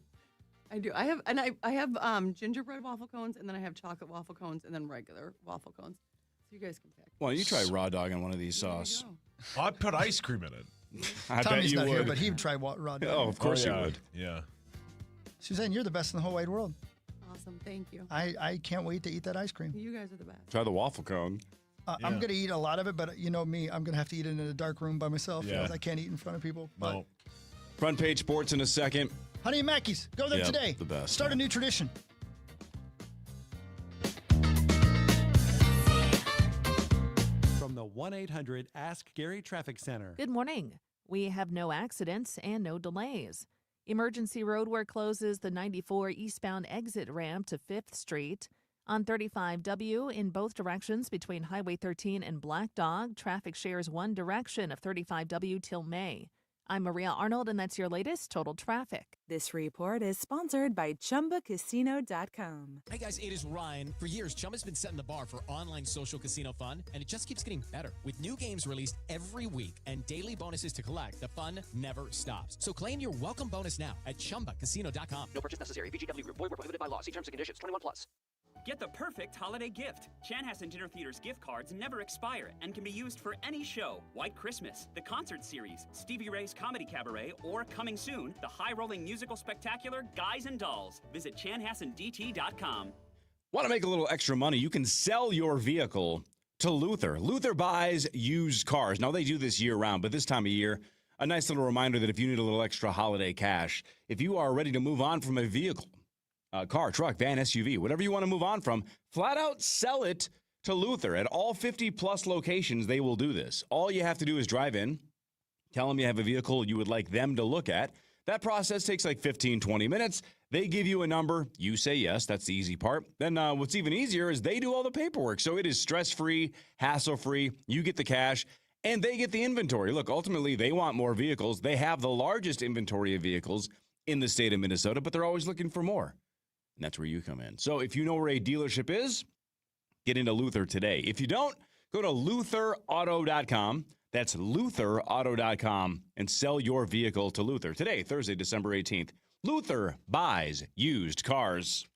I do. I have gingerbread waffle cones, and then I have chocolate waffle cones, and then regular waffle cones. So you guys can pick. Why don't you try raw dog on one of these sauce? Well, I'd put ice cream in it. I Tommy's bet you not would. here, but he would try raw dog. Oh, of course you would. Yeah. Suzanne, you're the best in the whole wide world. Awesome. Thank you. I can't wait to eat that ice cream. You guys are the best. Try the waffle cone. I'm going to eat a lot of it, but you know me, I'm going to have to eat it in a dark room by myself because I can't eat in front of people. But Front page sports in a second. Honey Mackey's, go there today. The best. Start a new tradition. From the 1-800-ASK-GARY Traffic Center. Good morning. We have no accidents and no delays. Emergency road work closes the 94 eastbound exit ramp to 5th Street. On 35W in both directions between Highway 13 and Black Dog, traffic shares one direction of 35W till May. I'm Maria Arnold, and that's your latest Total Traffic. This report is sponsored by ChumbaCasino.com. Hey guys, it is Ryan. For years, Chumba's been setting the bar for online social casino fun, and it just keeps getting better. With new games released every week and daily bonuses to collect, the fun never stops. So claim your welcome bonus now at ChumbaCasino.com. No purchase necessary. VGW Group. Void where prohibited by law. See terms and conditions. 21+. Get the perfect holiday gift. Chanhassen Dinner Theater's gift cards never expire and can be used for any show. White Christmas, the concert series, Stevie Ray's Comedy Cabaret, or coming soon, the high-rolling musical spectacular Guys and Dolls. Visit chanhassendt.com. Want to make a little extra money? You can sell your vehicle to Luther. Luther buys used cars. Now, they do this year-round, but this time of year, a nice little reminder that if you need a little extra holiday cash, if you are ready to move on from a vehicle, car, truck, van, SUV, whatever you want to move on from, flat out sell it to Luther. At all 50-plus locations, they will do this. All you have to do is drive in, tell them you have a vehicle you would like them to look at. That process takes like 15, 20 minutes. They give you a number. You say yes. That's the easy part. Then what's even easier is they do all the paperwork. So it is stress-free, hassle-free. You get the cash, and they get the inventory. Look, ultimately, they want more vehicles. They have the largest inventory of vehicles in the state of Minnesota, but they're always looking for more. And that's where you come in. So if you know where a dealership is, get into Luther today. If you don't, go to lutherauto.com. That's lutherauto.com and sell your vehicle to Luther. Today, Thursday, December 18th, Luther buys used cars.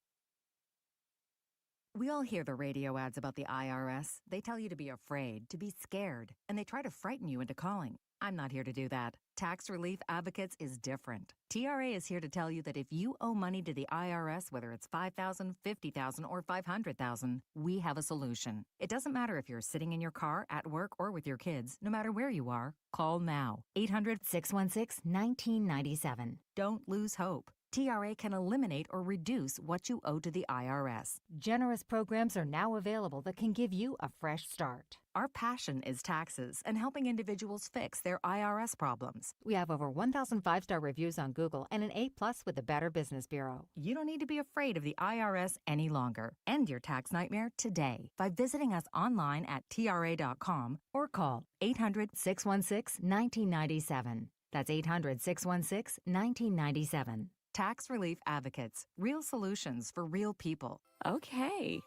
We all hear the radio ads about the IRS. They tell you to be afraid, to be scared, and they try to frighten you into calling. I'm not here to do that. Tax Relief Advocates is different. TRA is here to tell you that if you owe money to the IRS, whether it's $5,000, $50,000, or $500,000, we have a solution. It doesn't matter if you're sitting in your car, at work, or with your kids. No matter where you are, call now. 800-616-1997. Don't lose hope. TRA can eliminate or reduce what you owe to the IRS. Generous programs are now available that can give you a fresh start. Our passion is taxes and helping individuals fix their IRS problems. We have over 1,000 five-star reviews on Google and an A+ with the Better Business Bureau. You don't need to be afraid of the IRS any longer. End your tax nightmare today by visiting us online at TRA.com or call 800-616-1997. That's 800-616-1997. Tax Relief Advocates. Real solutions for real people. Okay.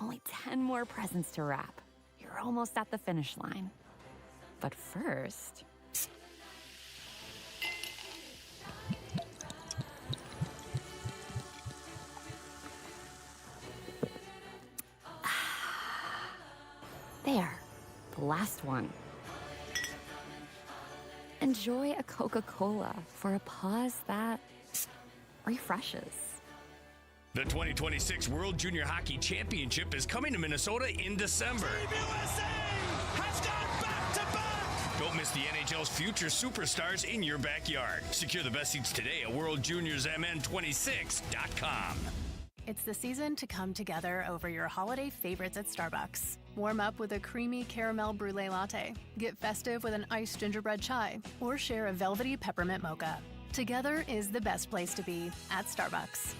Only 10 more presents to wrap. You're almost at the finish line. But first... There. The last one. Enjoy a Coca-Cola for a pause that refreshes. The 2026 World Junior Hockey Championship is coming to Minnesota in December. Team USA has gone back-to-back! Don't miss the NHL's future superstars in your backyard. Secure the best seats today at WorldJuniorsMN26.com. It's the season to come together over your holiday favorites at Starbucks. Warm up with a creamy caramel brulee latte, get festive with an iced gingerbread chai, or share a velvety peppermint mocha. Together is the best place to be at Starbucks.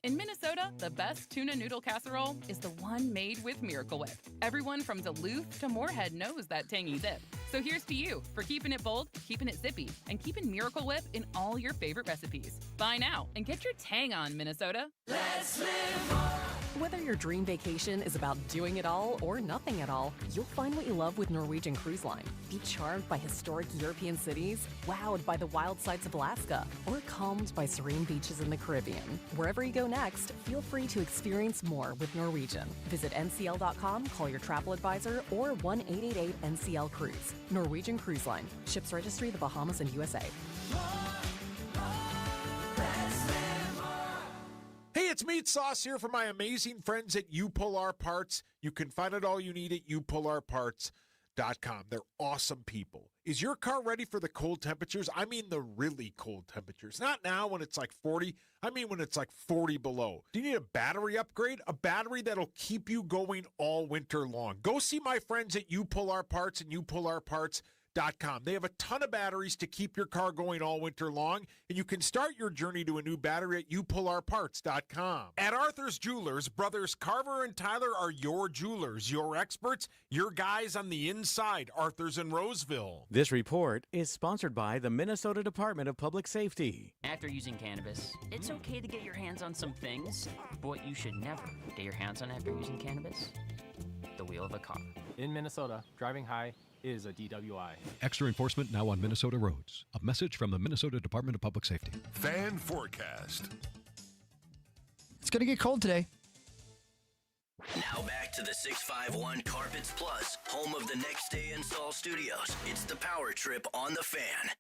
In Minnesota, the best tuna noodle casserole is the one made with Miracle Whip. Everyone from Duluth to Moorhead knows that tangy zip. So here's to you for keeping it bold, keeping it zippy, and keeping Miracle Whip in all your favorite recipes. Buy now and get your tang on, Minnesota. Let's live more. Whether your dream vacation is about doing it all or nothing at all, you'll find what you love with Norwegian Cruise Line. Be charmed by historic European cities, wowed by the wild sights of Alaska, or calmed by serene beaches in the Caribbean. Wherever you go next, feel free to experience more with Norwegian. Visit ncl.com, call your travel advisor, or 1-888-NCL-CRUISE. Norwegian Cruise Line. Ships Registry, the Bahamas and USA. Hey, it's Meat Sauce here for my amazing friends at U Pull Our Parts. You can find it all you need at upullourparts.com. They're awesome people. Is your car ready for the cold temperatures? I mean the really cold temperatures. Not now when it's like 40. I mean when it's like 40 below. Do you need a battery upgrade? A battery that'll keep you going all winter long. Go see my friends at U Pull Our Parts and upullourparts.com. They have a ton of batteries to keep your car going all winter long, and you can start your journey to a new battery at upullourparts.com. At Arthur's Jewelers, brothers Carver and Tyler are your jewelers, your experts, your guys on the inside. Arthur's in Roseville. This report is sponsored by the Minnesota Department of Public Safety. After using cannabis, it's okay to get your hands on some things, but what you should never get your hands on after using cannabis? The wheel of a car. In Minnesota, driving high is a DWI. Extra enforcement now on Minnesota roads. A message from the Minnesota Department of Public Safety. Fan forecast. It's going to get cold today. Now back to the 651 Carpets Plus, home of the Next Day Install Studios. It's the Power Trip on the Fan.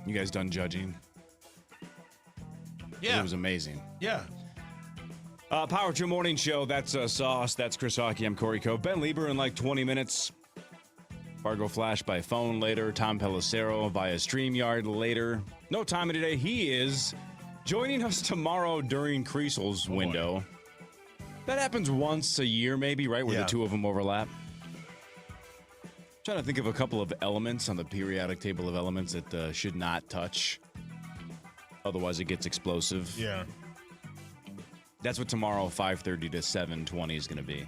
You guys done judging? Yeah. It was amazing. Yeah. Power Trip Morning Show. That's Sauce. That's Chris Hockey. I'm Corey Coe. Ben Lieber in like 20 minutes. Fargo Flash by phone later. Tom Pelissero via StreamYard later. No time today. He is joining us tomorrow during Creasel's window. That happens once a year maybe, right? Where the two of them overlap. Trying to think of a couple of elements on the periodic table of elements that should not touch. Otherwise, it gets explosive. Yeah. That's what tomorrow, 5:30 to 7:20 is going to be.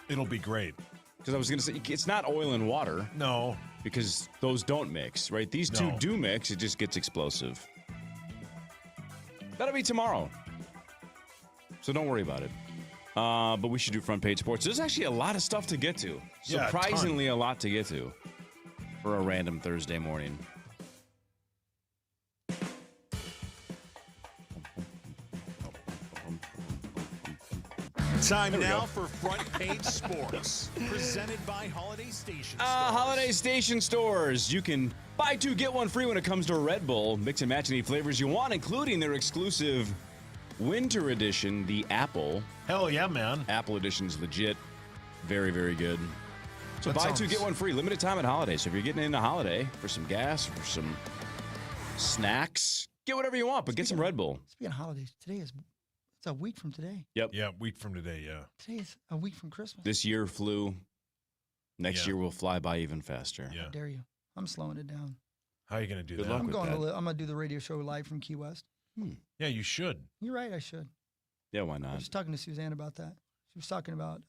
It'll be great. Because I was going to say, it's not oil and water. No. Because those don't mix, right? These two do mix. It just gets explosive. That'll be tomorrow. So don't worry about it. But we should do front page sports. There's actually a lot of stuff to get to. Yeah, Surprisingly, a lot to get to for a random Thursday morning. Time now for Front Page Sports, presented by Holiday Station Stores. Holiday Station Stores. You can buy two, get one free when it comes to Red Bull. Mix and match any flavors you want, including their exclusive Winter Edition, the Apple. Hell yeah, man. Apple Edition is legit. Very, very good. So That buy sounds- two, get one free. Limited time at holiday. So if you're getting into holiday for some gas, for some snacks, get whatever you want, but get some Red Bull. Speaking of holidays, it's a week from today. Yep. Yeah, week from today, yeah. Today is a week from Christmas. This year flew. Next year will fly by even faster. Yeah. How dare you? I'm slowing it down. How are you going to do Good that? luck I'm with going. that. I'm going to do the radio show live from Key West. Yeah, you should. You're right. I should. Yeah, why I not? was talking to Suzanne about that. She was talking about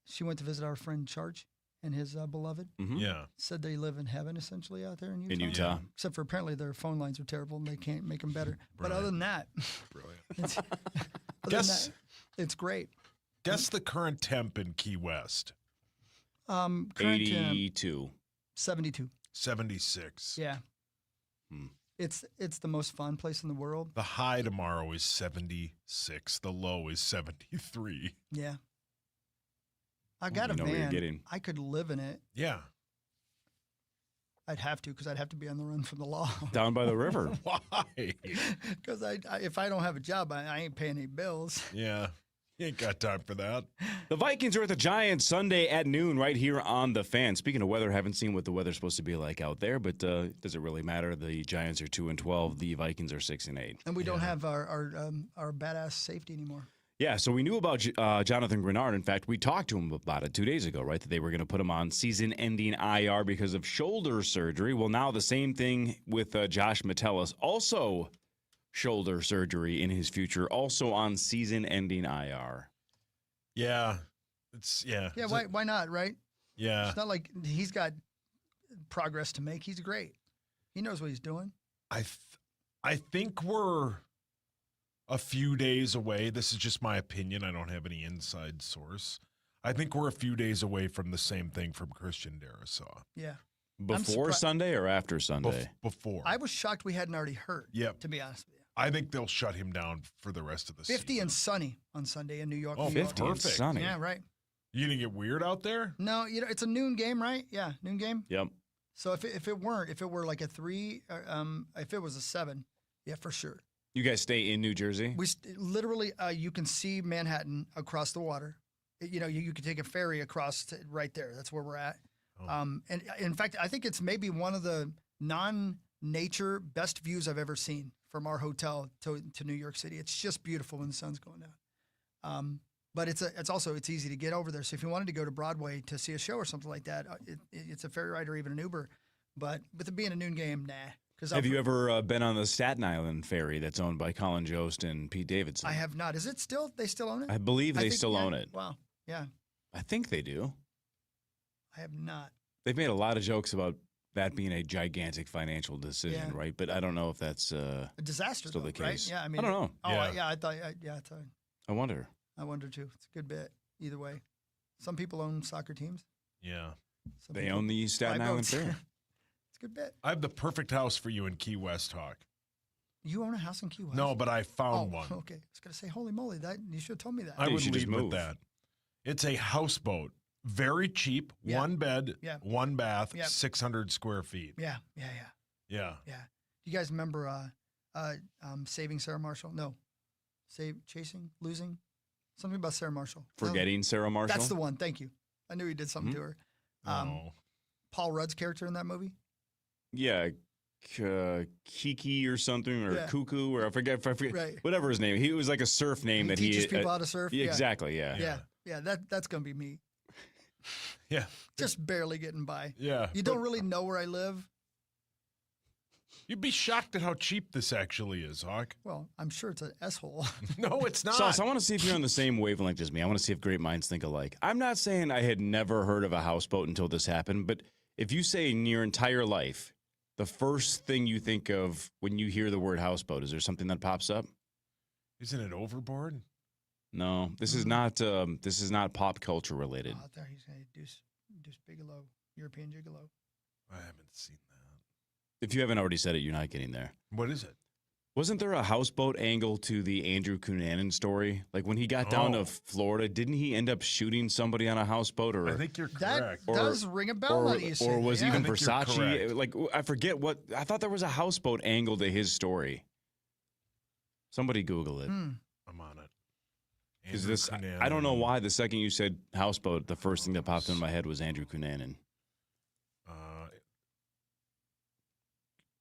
she went to visit our friend Charge and his beloved. Mhm. Yeah. Said they live in heaven essentially out there in Utah. In Utah. Except for apparently their phone lines are terrible and they can't make them better. But other than that, Brilliant. other than that, it's great. Guess the current temp in Key West. Current 82. 72. 76. Yeah. It's the most fun place in the world. The high tomorrow is 76. The low is 73. Yeah. I got a you know what you're van. getting. I could live in it. Yeah. I'd have to because I'd have to be on the run from the law. Down by the river. Why? Because if I don't have a job, I ain't paying any bills. Yeah. You ain't got time for that. The Vikings are at the Giants Sunday at noon right here on The Fan. Speaking of weather, haven't seen what the weather's supposed to be like out there, but does it really matter? The Giants are 2-12. The Vikings are 6-8. And we don't have our badass safety anymore. Yeah, so we knew about Jonathan Grenard. In fact, we talked to him about it 2 days ago, right? That they were going to put him on season-ending IR because of shoulder surgery. Well, now the same thing with Josh Metellus. Also shoulder surgery in his future, also on season-ending IR. Yeah. Yeah, why not, right? Yeah. It's not like he's got progress to make. He's great. He knows what he's doing. I think we're a few days away. This is just my opinion. I don't have any inside source. I think we're a few days away from the same thing from Christian Darrisaw. Yeah. Before Sunday or after Sunday? Before. I was shocked we hadn't already heard, to be honest with you. I think they'll shut him down for the rest of the 50 season. and sunny on Sunday in New York. Oh, New York. 50 and sunny. Yeah, right. You gonna get weird out there? No, it's a noon game, right? Yeah, noon game. Yep. So if it were like a 3, if it was a 7, yeah, for sure. You guys stay in New Jersey? We literally, you can see Manhattan across the water. You can take a ferry across to right there. That's where we're at. Oh. And in fact, I think it's maybe one of the non-nature best views I've ever seen from our hotel to New York City. It's just beautiful when the sun's going down. But it's easy to get over there. So if you wanted to go to Broadway to see a show or something like that, it's a ferry ride or even an Uber. But with it being a noon game, nah. Have you ever been on the Staten Island ferry that's owned by Colin Jost and Pete Davidson? I have not. Is it still? They still own it? I believe they still own it. Wow. Yeah. I think they do. I have not. They've made a lot of jokes about that being a gigantic financial decision, right? But I don't know if that's a disaster. Still though, the case. Right? Yeah. I mean, I don't know. Oh, yeah. I thought. I wonder. I wonder too. It's a good bit. Either way, some people own soccer teams. Yeah. They own the Staten Island ferry. It's a good bit. I have the perfect house for you in Key West, Hawk. You own a house in Key West? No, but I found one. Okay. I was going to say, holy moly, that you should have told me that. I would lead with that. It's a houseboat. Very cheap. Yeah. One bed, Yeah. one bath, Yeah. 600 square feet. Yeah. Yeah. You guys remember Saving Sarah Marshall? No. Chasing? Losing? Something about Sarah Marshall. Forgetting Sarah Marshall? That's the one. Thank you. I knew he did something to her. Paul Rudd's character in that movie? Yeah. Kiki or something, or Cuckoo, or I forget Right. whatever his name. He was like a surf name that teaches he people how to surf. Yeah, exactly. Yeah. Yeah. That's gonna be me. Yeah. Just barely getting by. Yeah. You don't really know where I live. You'd be shocked at how cheap this actually is, Hawk. Well, I'm sure it's an S-hole. No, it's not. Sauce, I want to see if you're on the same wavelength as me. I want to see if great minds think alike. I'm not saying I had never heard of a houseboat until this happened, but if you say in your entire life, the first thing you think of when you hear the word houseboat, is there something that pops up? Isn't it Overboard? No, this is not. This is not pop culture related. Out there, he's going to Deuce Bigelow, European Gigolo. I haven't seen that. If you haven't already said it, you're not getting there. What is it? Wasn't there a houseboat angle to the Andrew Cunanan story? Like when he got down to Florida, didn't he end up shooting somebody on a houseboat? Or I think you're correct. That does ring a bell. Now that you say or was it. even I think you're Versace? correct. Like I forget what. I thought there was a houseboat angle to his story. Somebody Google it. I'm on it. Is this? I don't know why. The second you said houseboat, the first thing that popped in my head was Andrew Cunanan.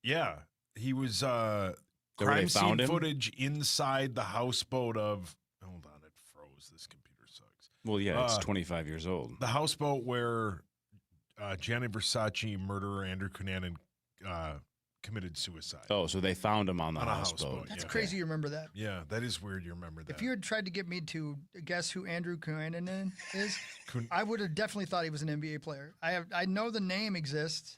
Yeah, he was where crime they found scene him? footage inside the houseboat of. Hold on, it froze. This computer sucks. Well, yeah, it's 25 years old. The houseboat where Gianni Versace murderer Andrew Cunanan committed suicide. Oh, so they found him on the houseboat. That's crazy. You remember that? Yeah, that is weird. You remember that? If you had tried to get me to guess who Andrew Cunanan is, I would have definitely thought he was an NBA player. I know the name exists.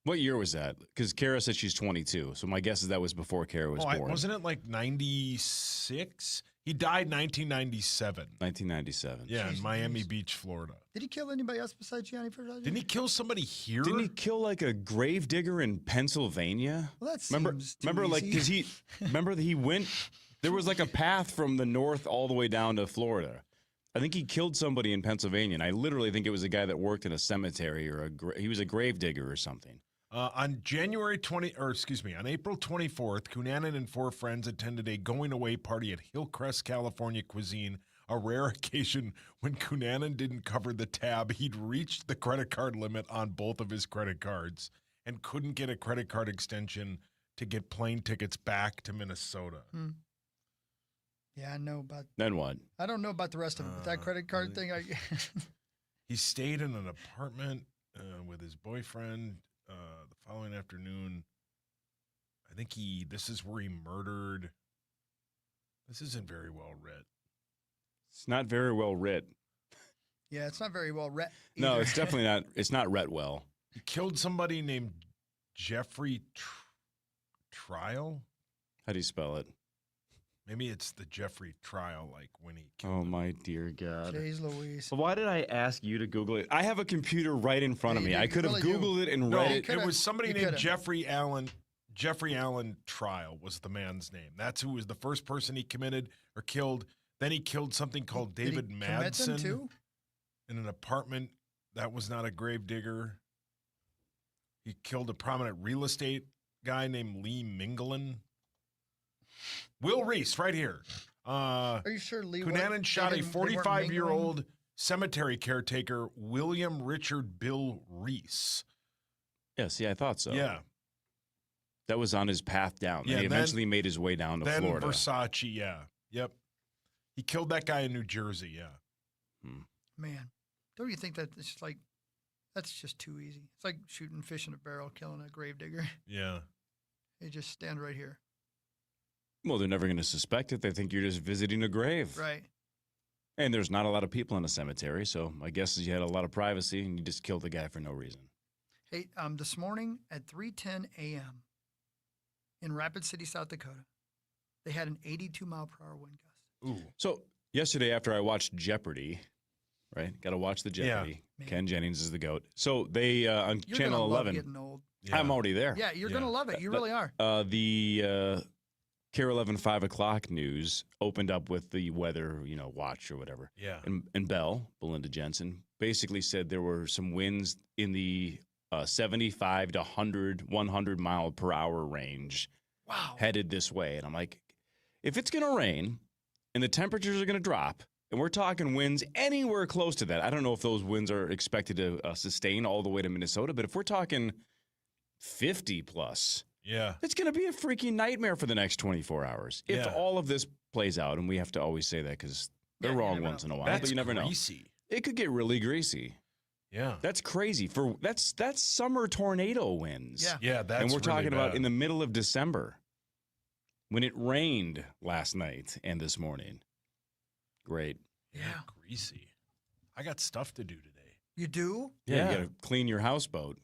What year was that? Because Kara said she's 22, so my guess is that was before Kara was born. Wasn't it like 96? He died 1997. 1997. Yeah, in Jeez Miami Louise. Beach, Florida. Did he kill anybody else besides Gianni Versace? Didn't he kill somebody here? Didn't he kill like a grave digger in Pennsylvania? Well, that remember, seems too like, easy. because he, remember that he went, there was like a path from the north all the way down to Florida. I think he killed somebody in Pennsylvania, and I literally think it was a guy that worked in a cemetery or he was a grave digger or something. On April 24th, Cunanan and 4 friends attended a going-away party at Hillcrest, California Cuisine, a rare occasion when Cunanan didn't cover the tab. He'd reached the credit card limit on both of his credit cards and couldn't get a credit card extension to get plane tickets back to Minnesota. Yeah, I know about. Then what? I don't know about the rest of it, but that credit card thing. He stayed in an apartment with his boyfriend the following afternoon. I think this is where he murdered. This isn't very well writ. It's not very well writ. Yeah, it's not very well read. No, it's definitely not. It's not read well. He killed somebody named Jeffrey Trial. How do you spell it? Maybe it's the Jeffrey Trial, like when he killed Oh, my dear God. Jeez Louise. Well, why did I ask you to Google it? I have a computer right in front of me. you I could have really do. Googled it and No, read it. it was somebody you named coulda. Jeffrey Allen. Jeffrey Allen Trial was the man's name. That's who was the first person he committed or killed. Then he killed something called Did he David commit them Madsen too? in an apartment. That was not a grave digger. He killed a prominent real estate guy named Lee Minglin. Will Reese, right here. Are you sure Lee? Cunanan shot a they weren't 45-year-old cemetery caretaker, William Richard Bill Reese. Yeah, see, I thought so. Yeah. That was on his path down. Yeah, he then- eventually made his way down to Then Florida. Versace, yeah. Yep. He killed that guy in New Jersey, yeah. Man, don't you think that it's just like that's just too easy? It's like shooting fish in a barrel, killing a gravedigger. Yeah. They just stand right here, Well, they're never going to suspect it. They think you're just visiting a grave. right? And there's not a lot of people in a cemetery, so my guess is you had a lot of privacy and you just killed the guy for no reason. Hey, this morning at 3:10 a.m. in Rapid City, South Dakota, they had an 82-mile-per-hour wind gust. Ooh. So yesterday after I watched Jeopardy, right? Got to watch the Jeopardy. Man. Ken Jennings is the GOAT. So they, on You're Channel gonna 11. love getting old. I'm already there. Yeah, you're gonna love it. You really are. The KARE 11 5 o'clock news opened up with the weather, watch or whatever. Yeah. And Belinda Jensen, basically said there were some winds in the 75 to 100 mile per hour range. Wow. Headed this way. And I'm like, if it's going to rain and the temperatures are going to drop, and we're talking winds anywhere close to that, I don't know if those winds are expected to sustain all the way to Minnesota, but if we're talking 50 plus, Yeah. it's going to be a freaking nightmare for the next 24 hours. If Yeah. all of this plays out, and we have to always say that because they're wrong once in a while, That's but you never greasy. know. It could get really greasy. Yeah. That's crazy. That's summer tornado winds. Yeah. Yeah, that's and we're talking really about bad. in the middle of December when it rained last night and this morning. Great. Yeah. Greasy. I got stuff to do today. You do? Yeah. You got to clean your houseboat.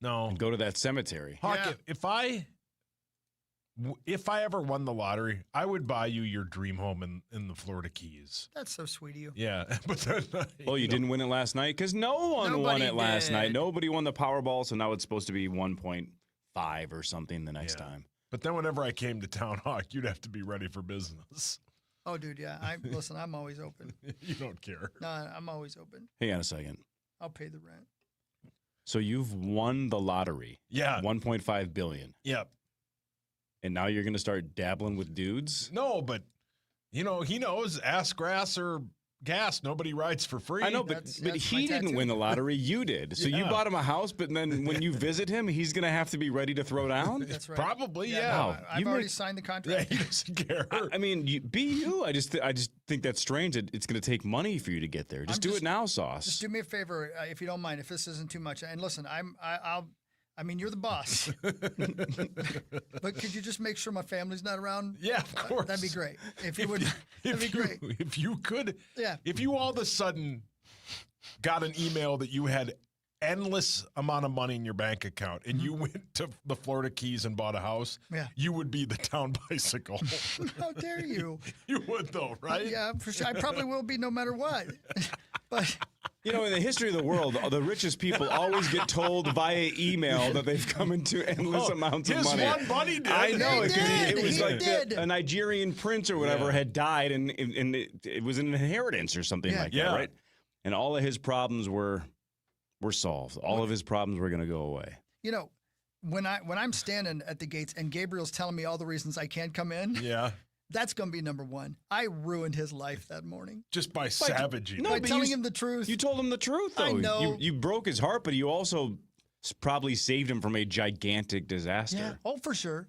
No. And go to that cemetery. Hawk, Yeah. if I ever won the lottery, I would buy you your dream home in the Florida Keys. That's so sweet of you. Yeah. But then, Oh, you didn't win it last night? Because no one won Nobody it last did. night. Nobody won the Powerball, so now it's supposed to be 1.5 or something the next time. But then whenever I came to town, Hawk, you'd have to be ready for business. Oh, dude, yeah. Listen, I'm always open. You don't care. No, I'm always open. Hang on a second. I'll pay the rent. So you've won the lottery. Yeah. 1.5 billion. Yep. And now you're going to start dabbling with dudes? No, but, he knows ass grass or gas. Nobody rides for free. I know, but he didn't win the lottery. You did. So you Yeah. bought him a house, but then when you visit him, he's going to have to be ready to throw down? That's right. Probably, yeah. No, Wow. I've You already make- signed the Yeah, contract. he doesn't care. I mean, be you. I just think that's strange that it's going to take money for you to get there. Just do it now, Sauce. Just do me a favor, if you don't mind, if this isn't too much. And listen, I mean, you're the boss. But could you just make sure my family's not around? Yeah, of course. That'd be great. If you would, that'd be great. If you could, Yeah. if you all of a sudden got an email that you had endless amount of money in your bank account and you went to the Florida Keys and bought a house, you would be the town bicycle. How dare you? You would, though, right? Yeah, for sure. I probably will be no matter what. But you know, in the history of the world, the richest people always get told via email that they've come into endless amounts of money. One buddy did. I know. It was He like did. a Nigerian prince or whatever had died, and it was an inheritance or something like that, right? And all of his problems were solved. All of his problems were going to go away. You know, when I'm standing at the gates and Gabriel's telling me all the reasons I can't come in, that's going to be number one. I ruined his life that morning. Just by savaging. By telling him the truth. You told him the truth, though. I know. You broke his heart, but you also probably saved him from a gigantic disaster. Yeah. Oh, for sure.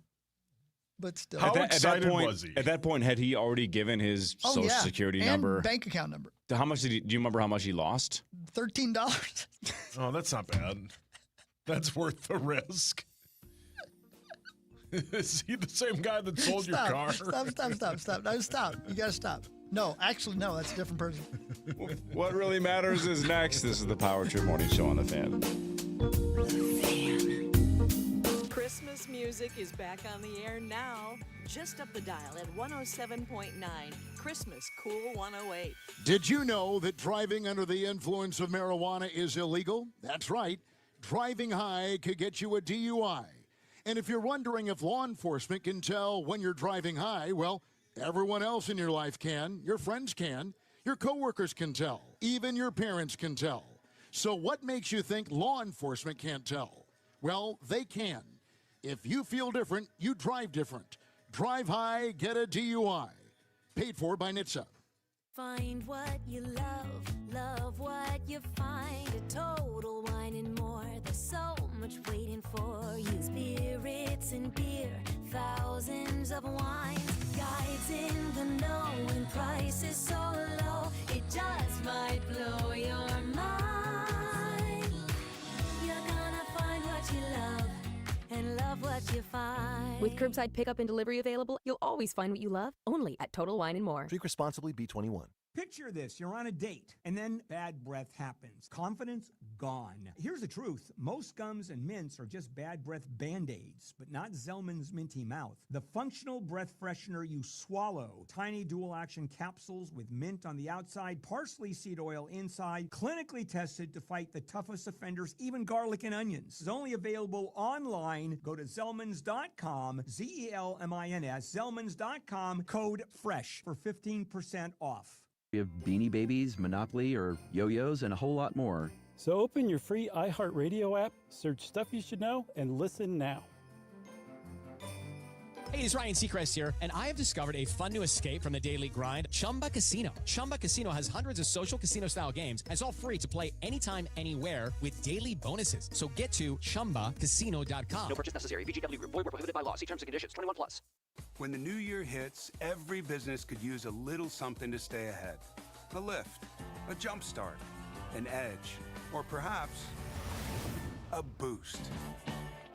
But still. How excited was he? At that point, had he already given his social security number? And bank account number. How much do you remember how much he lost? $13. Oh, that's not bad. That's worth the risk. Is he the same guy that sold your car? Stop. No, stop. You got to stop. No, actually, no, that's a different person. What really matters is next. This is the Power Trip Morning Show on The Fan. Christmas music is back on the air now. Just up the dial at 107.9. Christmas Cool 108. Did you know that driving under the influence of marijuana is illegal? That's right. Driving high could get you a DUI. And if you're wondering if law enforcement can tell when you're driving high, well, everyone else in your life can. Your friends can. Your coworkers can tell. Even your parents can tell. So what makes you think law enforcement can't tell? Well, they can. If you feel different, you drive different. Drive high, get a DUI. Paid for by NHTSA. Find what you love what you find. A Total Wine and More. There's so much waiting for you. Spirits and beer, thousands of wines. Guides in the know and prices so low. It just might blow your mind. You're gonna find what you love and love what you find. With curbside pickup and delivery available, you'll always find what you love, only at Total Wine & More. Drink responsibly, B21. Picture this, you're on a date, and then bad breath happens. Confidence gone. Here's the truth. Most gums and mints are just bad breath Band-Aids, but not Zellman's Minty Mouth. The functional breath freshener you swallow. Tiny dual-action capsules with mint on the outside, parsley seed oil inside, clinically tested to fight the toughest offenders, even garlic and onions. It's only available online. Go to Zellmans.com, Z-E-L-M-I-N-S, Zellmans.com, code FRESH for 15% off. We have Beanie Babies, Monopoly, or Yo-Yos, and a whole lot more. So open your free iHeartRadio app, search Stuff You Should Know, and listen now. Hey, it's Ryan Seacrest here, and I have discovered a fun new escape from the daily grind, Chumba Casino. Chumba Casino has hundreds of social casino-style games, and it's all free to play anytime, anywhere with daily bonuses. So get to ChumbaCasino.com. No purchase necessary. VGW Group. Void where prohibited by law. See terms and conditions. 21 plus. When the new year hits, every business could use a little something to stay ahead. A lift, a jump start, an edge, or perhaps a boost.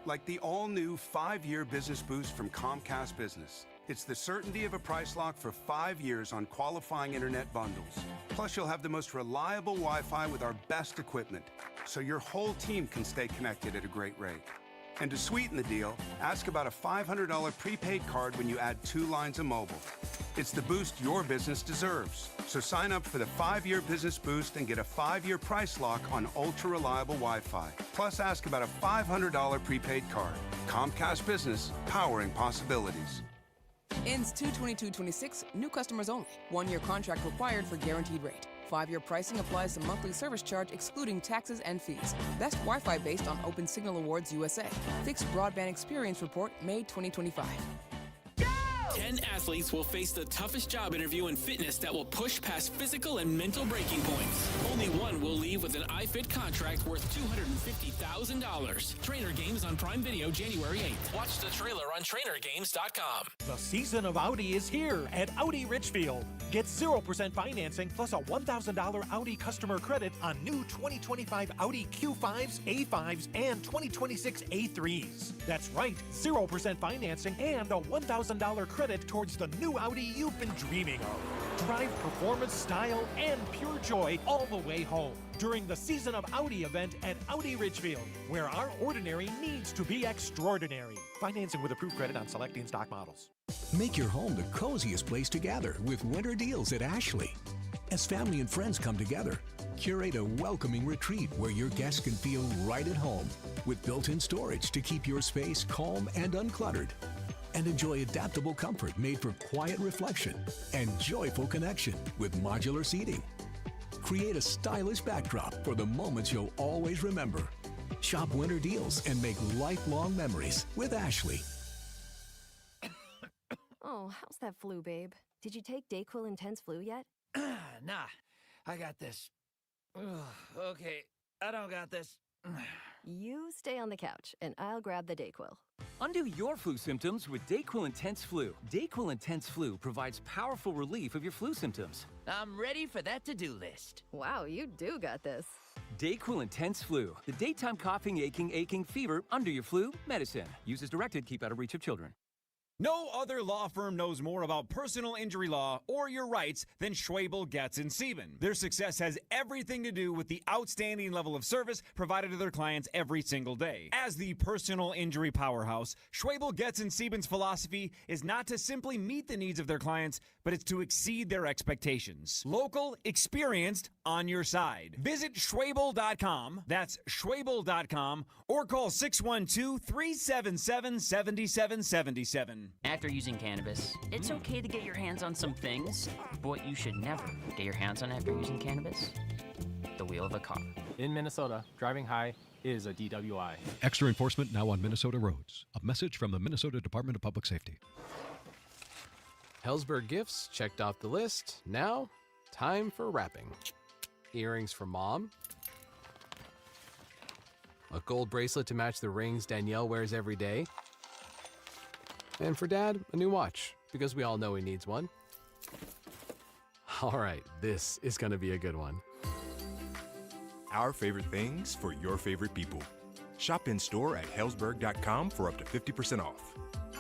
Like the all-new 5-year business boost from Comcast Business. It's the certainty of a price lock for 5 years on qualifying internet bundles. Plus, you'll have the most reliable Wi-Fi with our best equipment, so your whole team can stay connected at a great rate. And to sweeten the deal, ask about a $500 prepaid card when you add 2 lines of mobile. It's the boost your business deserves. So sign up for the 5-year business boost and get a 5-year price lock on ultra-reliable Wi-Fi. Plus, ask about a $500 prepaid card. Comcast Business, powering possibilities. Ends 2/22/26, new customers only. 1-year contract required for guaranteed rate. 5-year pricing applies to monthly service charge excluding taxes and fees. Best Wi-Fi based on Open Signal Awards USA. Fixed Broadband Experience Report, May 2025. 10 athletes will face the toughest job interview in fitness that will push past physical and mental breaking points. Only one will leave with an iFit contract worth $250,000. Trainer Games on Prime Video January 8th. Watch the trailer on TrainerGames.com. The season of Audi is here at Audi Richfield. Get 0% financing plus a $1,000 Audi customer credit on new 2025 Audi Q5s, A5s, and 2026 A3s. That's right, 0% financing and a $1,000 credit towards the new Audi you've been dreaming of. Drive performance, style, and pure joy all the way home during the Season of Audi event at Audi Ridgefield, where our ordinary needs to be extraordinary. Financing with approved credit on select in-stock models. Make your home the coziest place to gather with winter deals at Ashley. As family and friends come together, curate a welcoming retreat where your guests can feel right at home with built-in storage to keep your space calm and uncluttered. And enjoy adaptable comfort made for quiet reflection and joyful connection with modular seating. Create a stylish backdrop for the moments you'll always remember. Shop winter deals and make lifelong memories with Ashley. Oh, how's that flu, babe? Did you take DayQuil Intense Flu yet? Nah, I got this. Ugh, okay, I don't got this. You stay on the couch, and I'll grab the DayQuil. Undo your flu symptoms with DayQuil Intense Flu. DayQuil Intense Flu provides powerful relief of your flu symptoms. I'm ready for that to-do list. Wow, you do got this. DayQuil Intense Flu. The daytime coughing, aching, fever, under your flu, medicine. Use as directed, keep out of reach of children. No other law firm knows more about personal injury law or your rights than Schwabel, Getz & Sieben. Their success has everything to do with the outstanding level of service provided to their clients every single day. As the personal injury powerhouse, Schwabel, Getz & Sieben's philosophy is not to simply meet the needs of their clients, but it's to exceed their expectations. Local, experienced, on your side. Visit Schwabel.com, that's Schwabel.com, or call 612-377-7777. After using cannabis, it's okay to get your hands on some things, but what you should never get your hands on after using cannabis? The wheel of a car. In Minnesota, driving high is a DWI. Extra enforcement now on Minnesota roads. A message from the Minnesota Department of Public Safety. Helzberg gifts checked off the list. Now, time for wrapping. Earrings for mom. A gold bracelet to match the rings Danielle wears every day. And for dad, a new watch, because we all know he needs one. All right, this is gonna be a good one. Our favorite things for your favorite people. Shop in store at Helzberg.com for up to 50% off.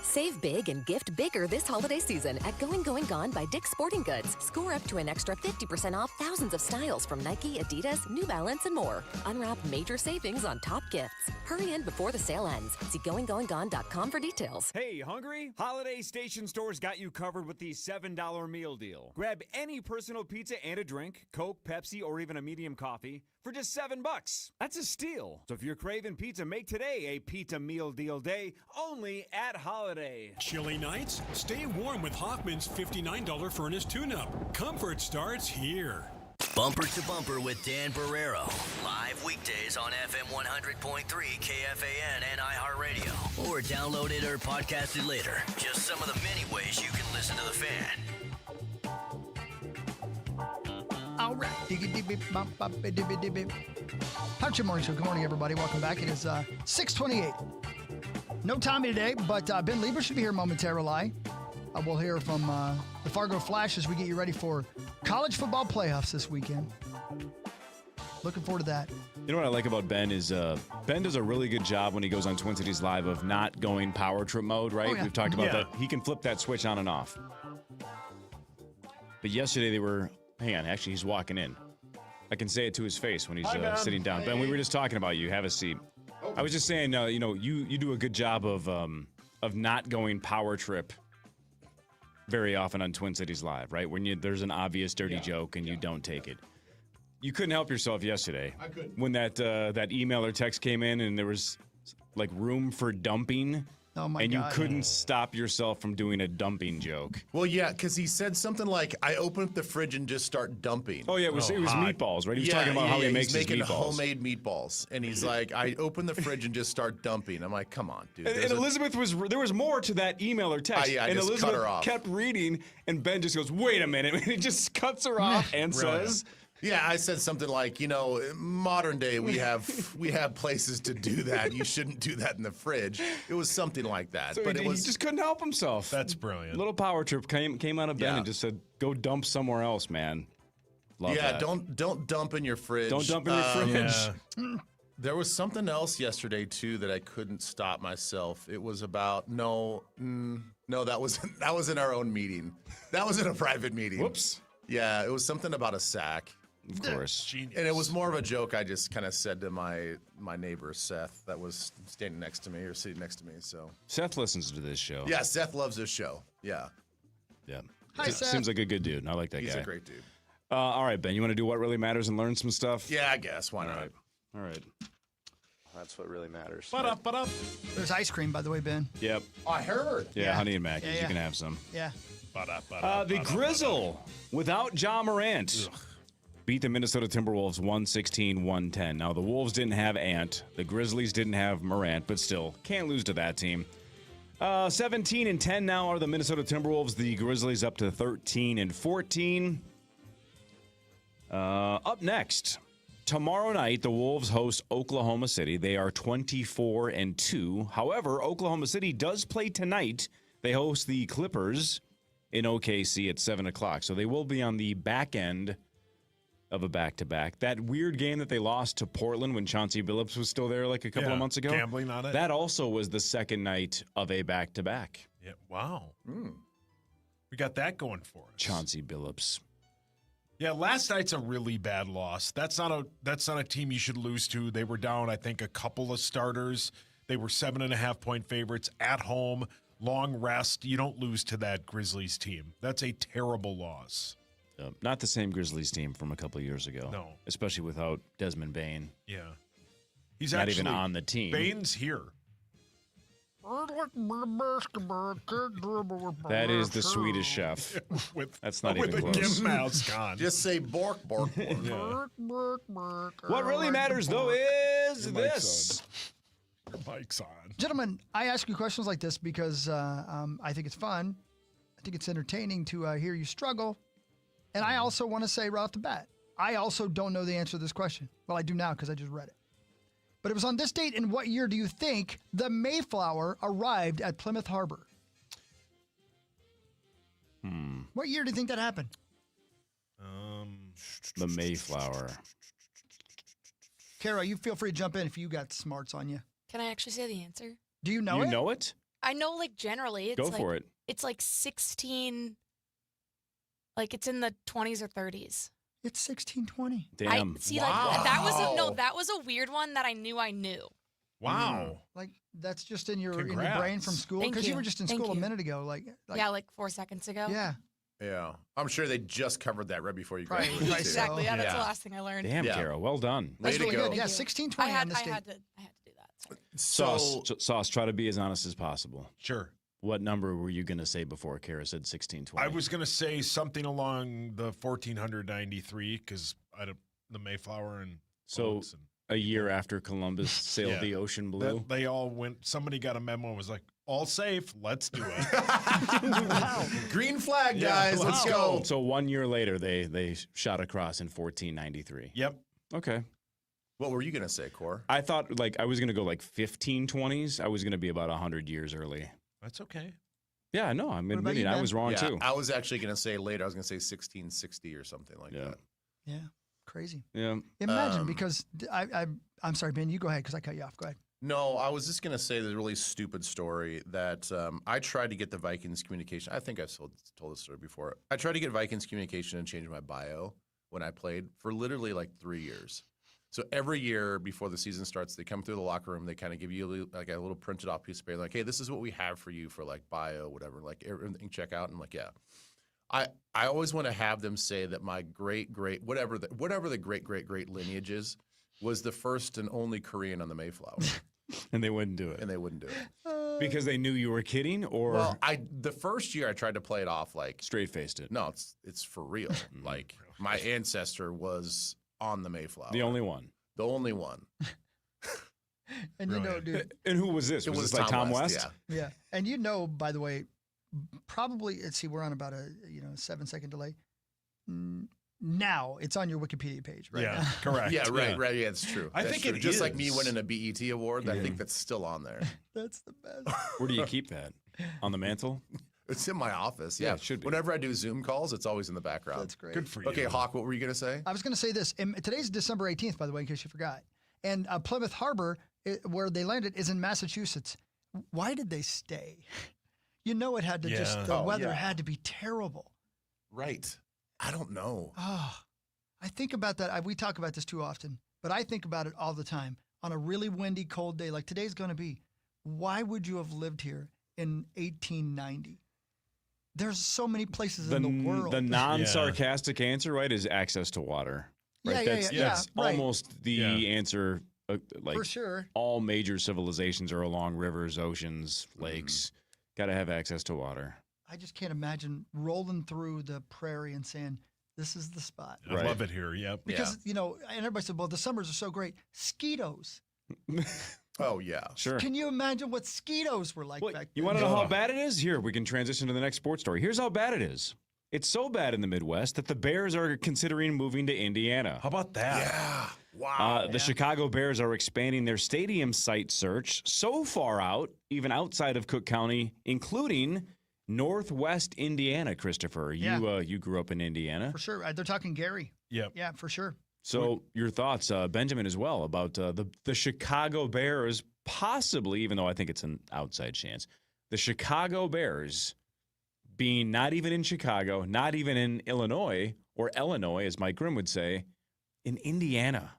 Save big and gift bigger this holiday season at Going Gone by Dick's Sporting Goods. Score up to an extra 50% off thousands of styles from Nike, Adidas, New Balance, and more. Unwrap major savings on top gifts. Hurry in before the sale ends. See goinggone.com for details. Hey, hungry? Holiday Station Stores got you covered with the $7 meal deal. Grab any personal pizza and a drink, Coke, Pepsi, or even a medium coffee for just $7. That's a steal. So if you're craving pizza, make today a pizza meal deal day only at Holiday. Chilly nights? Stay warm with Hoffman's $59 furnace tune-up. Comfort starts here. Bumper to Bumper with Dan Barrero. Live weekdays on FM 100.3 KFAN and iHeartRadio. Or download it or podcast it later. Just some of the many ways you can listen to the Fan. All right. Punch Morning Show. Good morning, everybody. Welcome back. It is 6:28. No Tommy today, but Ben Lieber should be here momentarily. We'll hear from the Fargo Flash as we get you ready for college football playoffs this weekend. Looking forward to that. You know what I like about Ben is Ben does a really good job when he goes on Twin Cities Live of not going power trip mode, right? Oh, yeah. We've talked about that. He can flip that switch on and off. But yesterday they were... Hang on, actually, he's walking in. I can say it to his face when he's sitting down. Ben, we were just talking about you. Have a seat. I was just saying, you do a good job of not going power trip very often on Twin Cities Live, right? When there's an obvious dirty joke and you don't take it. You couldn't help yourself yesterday. I couldn't. When that email or text came in and there was like room for dumping. Oh my and you God. couldn't stop yourself from doing a dumping joke. Well, yeah, because he said something like, I open up the fridge and just start dumping. Oh, yeah, it was meatballs, right? He was talking about how he makes his making meatballs. homemade meatballs. And he's like, I open the fridge and just start dumping. I'm like, come on, dude. And Elizabeth there was more to that email or text. I and just Elizabeth cut her off. kept reading, and Ben just goes, wait a minute. And he just cuts her off and says... Yeah, I said something like, modern day we have places to do that. You shouldn't do that in the fridge. It was something like that. So but he just couldn't help himself. That's brilliant. Little power trip came out of Ben and just said, go dump somewhere else, man. Love that. Don't dump in your fridge. Don't dump in your fridge. Yeah. There was something else yesterday too that I couldn't stop myself. It was about no, that was in our own meeting. That was in a private meeting. Whoops. Yeah, it was something about a sack. Of course. Genius. And it was more of a joke I just kind of said to my neighbor, Seth, that was standing next to me or sitting next to me. So Seth listens to this show. yeah, Seth loves this show. Yeah. Yeah. Hi, Seth. Seems like a good dude. I like that He's guy. a great dude. All right, Ben, you want to do what really matters and learn some stuff? Yeah, I guess. Why not? All right. That's what really matters. Ba-da-ba-da. There's ice cream, by the way, Ben. Yep. I heard. Yeah, honey and Mac. Yeah, You yeah. can have some. Yeah. The Grizzle, without Ja Morant, beat the Minnesota Timberwolves 116-110. Now, the Wolves didn't have Ant. The Grizzlies didn't have Morant, but still, can't lose to that team. 17-10 now are the Minnesota Timberwolves. The Grizzlies up to 13-14. Up next, tomorrow night, the Wolves host Oklahoma City. They are 24-2. However, Oklahoma City does play tonight. They host the Clippers in OKC at 7 o'clock. So they will be on the back end of a back-to-back. That weird game that they lost to Portland when Chauncey Billups was still there like a couple of months ago. Gambling on it. That also was the second night of a back-to-back. Yeah. Wow. We got that going for us. Chauncey Billups. Yeah, last night's a really bad loss. That's not a team you should lose to. They were down, I think, a couple of starters. They were 7.5-point favorites at home. Long rest. You don't lose to that Grizzlies team. That's a terrible loss. Not the same Grizzlies team from a couple of years ago. No. Especially without Desmond Bane. Yeah. He's not actually even on the team. Bane's here. That is the Swedish chef. That's not even with close. the gimp mask on. Just say bork, bork, bork. What really matters, though, is Your this. Mike's on. Gentlemen, I ask you questions like this because I think it's fun. I think it's entertaining to hear you struggle. And I also want to say right off the bat, I also don't know the answer to this question. Well, I do now because I just read it. But it was on this date. In what year do you think the Mayflower arrived at Plymouth Harbor? What year do you think that happened? The Mayflower. Kara, you feel free to jump in if you got smarts on you. Can I actually say the answer? Do you know You it? know it? I know, like, generally. It's Go like, for it. It's like 16, like, it's in the 20s or 30s. It's 1620. Damn. See, like, that was a weird one that I knew. Wow. Like, that's just in your brain Congrats. from school? Thank Because you you. were just in Thank school a you. minute ago. Like Yeah, like 4 seconds ago. Yeah. Yeah. I'm sure they just covered that right before you Right, graduated. right, too. Exactly. Yeah, that's the last thing I learned. Damn, Yeah. Carol. Well done. Way That's to really go. good. Yeah, Thank you. 1620 on this date. I had to do that. Sauce, try to be as honest as possible. Sure. What number were you going to say before Kara said 1620? I was going to say something along the 1493 because the Mayflower and So boats and a year after Columbus sailed Yeah. the ocean blue. they all went. Somebody got a memo and was like, "All safe. Let's do it." Green flag, Yeah, guys. Let's go. So 1 year later, they shot across in 1493. Yep. Okay. What were you going to say, Core? I thought I was going to go like 1520s. I was going to be about 100 years early. That's okay. Yeah, no, I'm about admitting you, I Ben? was wrong Yeah, too. I was actually going to say later. I was going to say 1660 or something like that. Yeah. Crazy. Yeah. Imagine, because I'm sorry, Ben, you go ahead because I cut you off. Go ahead. No, I was just going to say the really stupid story that I tried to get the Vikings communication. I think I've told this story before. I tried to get Vikings communication and change my bio when I played for literally like 3 years. So every year before the season starts, they come through the locker room. They kind of give you like a little printed off piece of paper, like, "Hey, this is what we have for you for like bio, whatever, like everything check out." And I'm like, "Yeah." I always want to have them say that my great whatever the great lineage is was the first and only Korean on the Mayflower. And they wouldn't do it. And they wouldn't do it. Because they knew you were kidding, or Well, the first year I tried to play it off like straight-faced it. No, it's for real. Like my ancestor was on the Mayflower. The only one. The only one. And you know, dude. And who was this? It Was was this like Tom West? Yeah. Yeah. And you know, by the way, probably, let's see, we're on about a 7-second delay. Now it's on your Wikipedia page, right? Yeah, now. correct. Yeah, right. Yeah, it's true. I That's think true. it just like me is. winning a BET award. I think that's still on there. That's the best. Where do you keep that? On the mantle? It's in my office. Yeah, Yeah, it should be. Whenever I do Zoom calls, it's always in the background. That's great. Good for you. Okay, Hawk, what were you gonna say? I was going to say this. Today's December 18th, by the way, in case you forgot. And Plymouth Harbor, where they landed, is in Massachusetts. Why did they stay? You know, it had to the Oh, weather yeah. had to be terrible. Right. I don't know. Oh, I think about that. We talk about this too often, but I think about it all the time. On a really windy, cold day like today's going to be, why would you have lived here in 1890? There's so many places in the world. The non-sarcastic answer, right, is access to water. Right? That's right. almost the answer. Like For sure. All major civilizations are along rivers, oceans, lakes. Got to have access to water. I just can't imagine rolling through the prairie and saying, this is the spot. I love it here. Yep. Because, and everybody said, well, the summers are so great. Skeetos. Oh, yeah. Sure. Can you imagine what Skeetos were like back then? You want to know how bad it is? Here, we can transition to the next sports story. Here's how bad it is. It's so bad in the Midwest that the Bears are considering moving to Indiana. How about that? Yeah. Wow. The Chicago Bears are expanding their stadium site search so far out, even outside of Cook County, including Northwest Indiana, Christopher. You grew up in Indiana. For sure. They're talking Gary. Yep. Yeah, for sure. So your thoughts, Benjamin, as well, about the Chicago Bears possibly, even though I think it's an outside chance, the Chicago Bears being not even in Chicago, not even in Illinois, or Illinois, as Mike Grimm would say, in Indiana.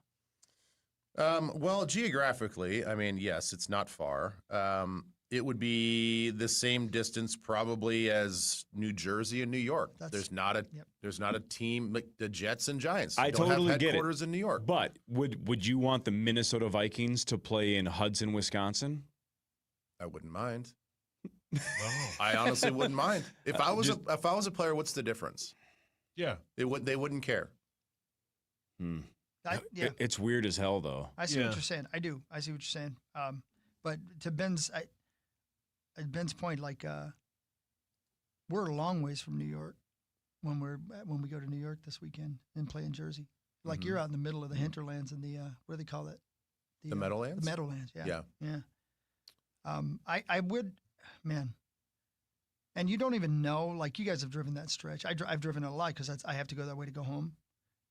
Well, geographically, I mean, yes, it's not far. It would be the same distance probably as New Jersey and New York. There's not a team like the Jets and Giants. I don't totally have get it. headquarters in New York. But would you want the Minnesota Vikings to play in Hudson, Wisconsin? I wouldn't mind. I honestly wouldn't mind. If I was a player, what's the difference? Yeah, they wouldn't care. It's weird as hell, though. I see what you're saying. I do. I see what you're saying. But to Ben's point, like we're a long ways from New York when we go to New York this weekend and play in Jersey. Like you're out in the middle of the hinterlands and the what do they call it? The Meadowlands. The Meadowlands. Yeah. I would, man. And you don't even know. Like you guys have driven that stretch. I've driven it a lot because I have to go that way to go home.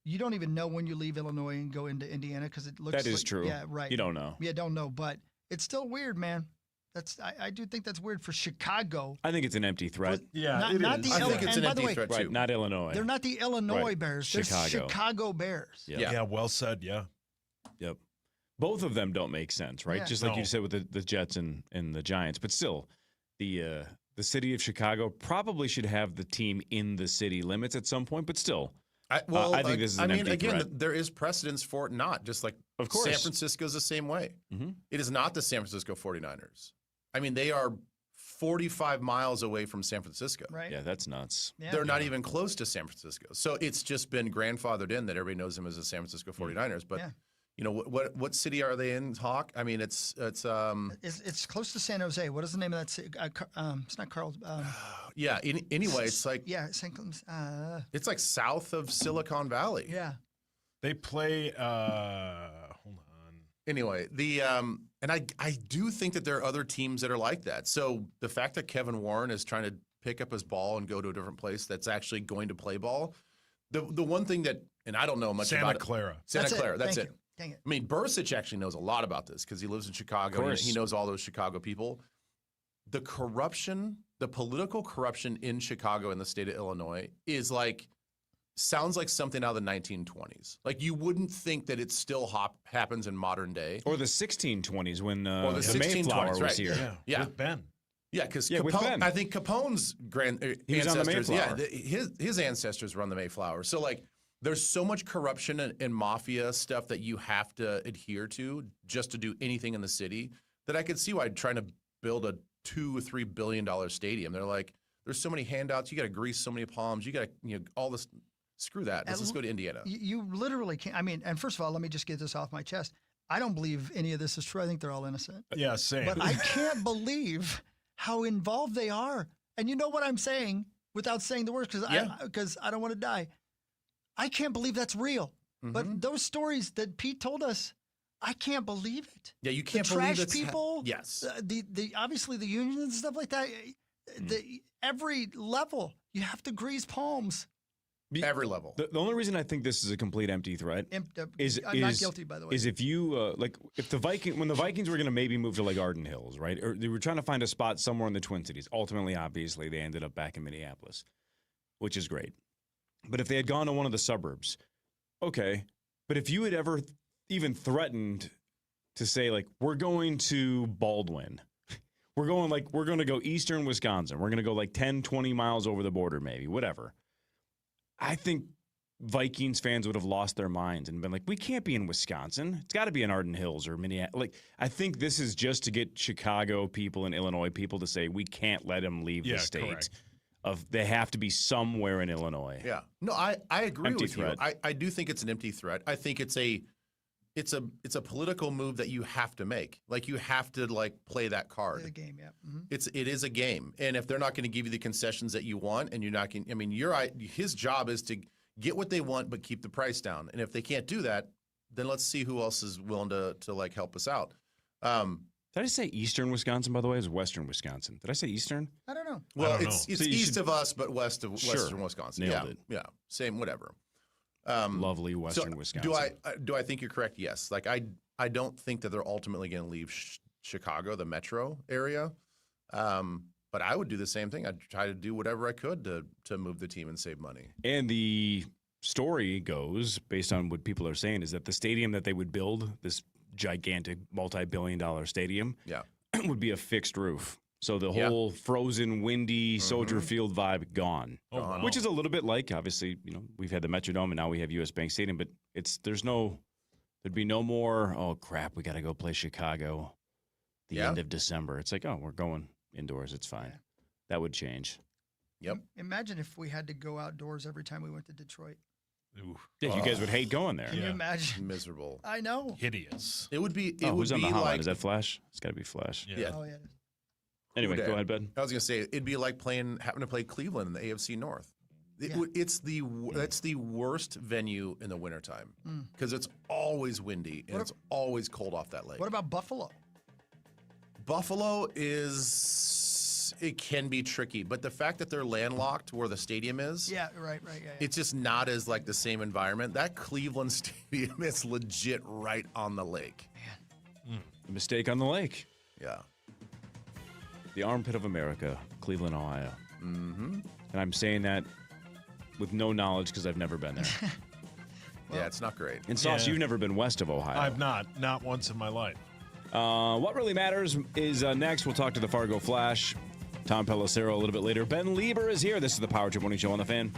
You don't even know when you leave Illinois and go into Indiana because it looks. That is true. Yeah, right. You don't know. Yeah, don't know, but it's still weird, man. I do think that's weird for Chicago. I think it's an empty threat. I think it's an empty threat too. Right, not Illinois. They're not the Illinois Bears. They're Chicago Bears. Yeah, well said. Yeah. Yep. Both of them don't make sense, right? Yeah. Just like you said with the Jets and the Giants. But still, the city of Chicago probably should have the team in the city limits at some point. But still, I think this is an empty threat. There is precedence for it not. Just like of course. San Francisco's the same way. Mm-hmm. It is not the San Francisco 49ers. I mean, they are 45 miles away from San Francisco. Right. Yeah, that's nuts. Yeah. They're not even close to San Francisco. So it's just been grandfathered in that everybody knows them as the San Francisco 49ers. But what city are they in, Hawk? I mean, it's close to San Jose. What is the name of that city? It's not Carl. Yeah. Anyway, it's like St. Clemens. It's like south of Silicon Valley. Yeah. They play. Hold on. Anyway, and I do think that there are other teams that are like that. So the fact that Kevin Warren is trying to pick up his ball and go to a different place that's actually going to play ball. The one thing that, and I don't know much about it. Santa Clara. That's it. Dang it. I mean, Bursic actually knows a lot about this because he lives in Chicago. And he knows all those Chicago people. The corruption, the political corruption in Chicago and the state of Illinois is sounds like something out of the 1920s. Like you wouldn't think that it still happens in modern day. Or the 1620s when the the Mayflower was here. Yeah. With Ben. Yeah, because with Ben. I think Capone's he was on the Mayflower. His ancestors were on the Mayflower. So there's so much corruption and mafia stuff that you have to adhere to just to do anything in the city that I could see why trying to build a $2 or $3 billion stadium. They're like, there's so many handouts. You got to grease so many palms. You got to all this. Screw that. Let's just go to Indiana. You literally can't. I mean, and first of all, let me just get this off my chest. I don't believe any of this is true. I think they're all innocent. Yeah, same. But I can't believe how involved they are. And you know what I'm saying without saying the words because I don't want to die. I can't believe that's real. Mm-hmm. But those stories that Pete told us, I can't believe it. Yeah, you can't the believe trash people. Yes. The obviously the unions and stuff like that. Every level you have to grease palms. Every level. The only reason I think this is a complete empty threat is I'm not guilty, by the way. Is if you when the Vikings were going to maybe move to Arden Hills, right? Or they were trying to find a spot somewhere in the Twin Cities. Ultimately, obviously, they ended up back in Minneapolis, which is great. But if they had gone to one of the suburbs, okay. But if you had ever even threatened to say, like, we're going to Baldwin, we're going to go eastern Wisconsin, we're going to go like 10, 20 miles over the border, maybe, whatever. I think Vikings fans would have lost their minds and been like, we can't be in Wisconsin. It's got to be in Arden Hills or Minneapolis. Like, I think this is just to get Chicago people and Illinois people to say, we can't let them leave the state. Correct. They have to be somewhere in Illinois. Yeah. No, I agree Empty with threat. you. I do think it's an empty threat. I think it's a political move that you have to make. Like, you have to play that card. The game, yeah. Mm-hmm. It is a game. And if they're not going to give you the concessions that you want and you're not going, I mean, his job is to get what they want but keep the price down. And if they can't do that, then let's see who else is willing to help us out. Did I say eastern Wisconsin, by the way? It's western Wisconsin. Did I say eastern? I don't know. Well, it's east of us, but west of western Wisconsin. Nailed it. Yeah. Same, whatever. Lovely western Wisconsin. Do I think you're correct? Yes. Like, I don't think that they're ultimately going to leave Chicago, the metro area. But I would do the same thing. I'd try to do whatever I could to move the team and save money. And the story goes, based on what people are saying, is that the stadium that they would build, this gigantic multi-billion-dollar stadium, would be a fixed roof. So the whole frozen, windy Soldier Field vibe gone. Oh, wow. Which is a little bit like, obviously, we've had the Metrodome and now we have US Bank Stadium, but there'd be no more, oh crap, we got to go play Chicago the end of December. It's like, oh, we're going indoors. It's fine. Yeah. That would change. Yep. Imagine if we had to go outdoors every time we went to Detroit. Yeah, you guys would hate going there. Can you imagine? Miserable. I know. Hideous. It would be. Who's on the hotline? Is that Flash? It's got to be Flash. Yeah. Oh, yeah. Anyway, go ahead, Ben. I was going to say, it'd be like having to play Cleveland in the AFC North. That's the worst venue in the wintertime because it's always windy and it's always cold off that lake. What about Buffalo? Buffalo it can be tricky, but the fact that they're landlocked where the stadium is, right, it's just not as the same environment. That Cleveland stadium is legit right on the lake. Man, mistake on the lake. Yeah, the armpit of America, Cleveland, Ohio. Mm-hmm. And I'm saying that with no knowledge because I've never been there. Yeah, it's not great. And Sauce, you've never been west of Ohio. I've not once in my life. What really matters is next. We'll talk to the Fargo Flash. Tom Pelissero a little bit later. Ben Lieber is here. This is the Power Trip Morning Show on the Fan.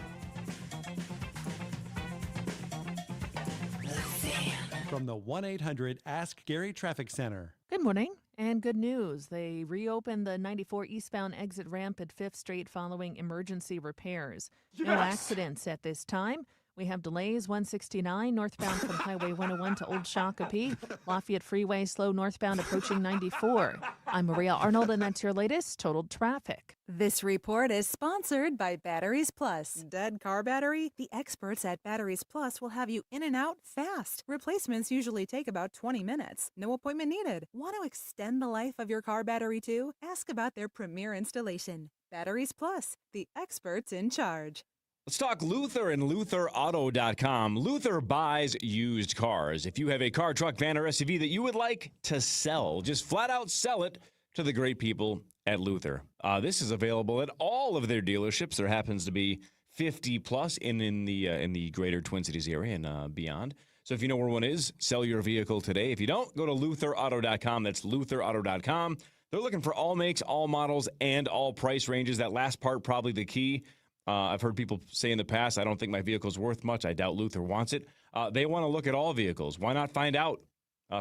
From the 1-800-ASK-GARY Traffic Center. Good morning and good news. They reopened the 94 eastbound exit ramp at 5th Street following emergency repairs. No accidents at this time. We have delays 169 northbound from Highway 101 to Old Shakopee. Lafayette Freeway slow northbound approaching 94. I'm Maria Arnold, and that's your latest totaled traffic. This report is sponsored by Batteries Plus. Dead car battery? The experts at Batteries Plus will have you in and out fast. Replacements usually take about 20 minutes. No appointment needed. Want to extend the life of your car battery too? Ask about their premier installation. Batteries Plus, the experts in charge. Let's talk Luther and LutherAuto.com. Luther buys used cars. If you have a car, truck, van, or SUV that you would like to sell, just flat out sell it to the great people at Luther. This is available at all of their dealerships. There happens to be 50 plus in the greater Twin Cities area and beyond. So if you know where one is, sell your vehicle today. If you don't, go to LutherAuto.com. That's LutherAuto.com. They're looking for all makes, all models, and all price ranges. That last part probably the key. I've heard people say in the past, I don't think my vehicle's worth much. I doubt Luther wants it. They want to look at all vehicles. Why not find out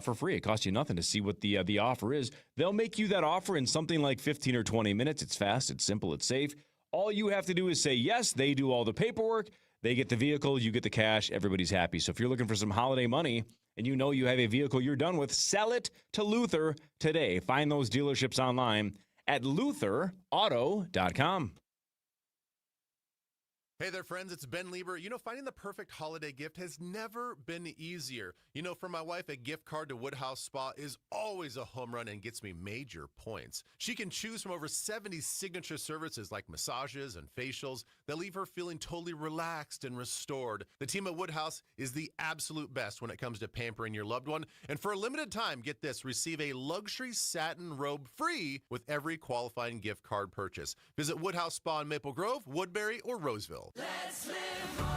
for free? It costs you nothing to see what the offer is. They'll make you that offer in something like 15 or 20 minutes. It's fast, it's simple, it's safe. All you have to do is say yes. They do all the paperwork. They get the vehicle. You get the cash. Everybody's happy. So if you're looking for some holiday money and you know you have a vehicle you're done with, sell it to Luther today. Find those dealerships online at LutherAuto.com. Hey there, friends. It's Ben Lieber. Finding the perfect holiday gift has never been easier. For my wife, a gift card to Woodhouse Spa is always a home run and gets me major points. She can choose from over 70 signature services like massages and facials that leave her feeling totally relaxed and restored. The team at Woodhouse is the absolute best when it comes to pampering your loved one. And for a limited time, get this, receive a luxury satin robe free with every qualifying gift card purchase. Visit Woodhouse Spa in Maple Grove, Woodbury, or Roseville. Travel.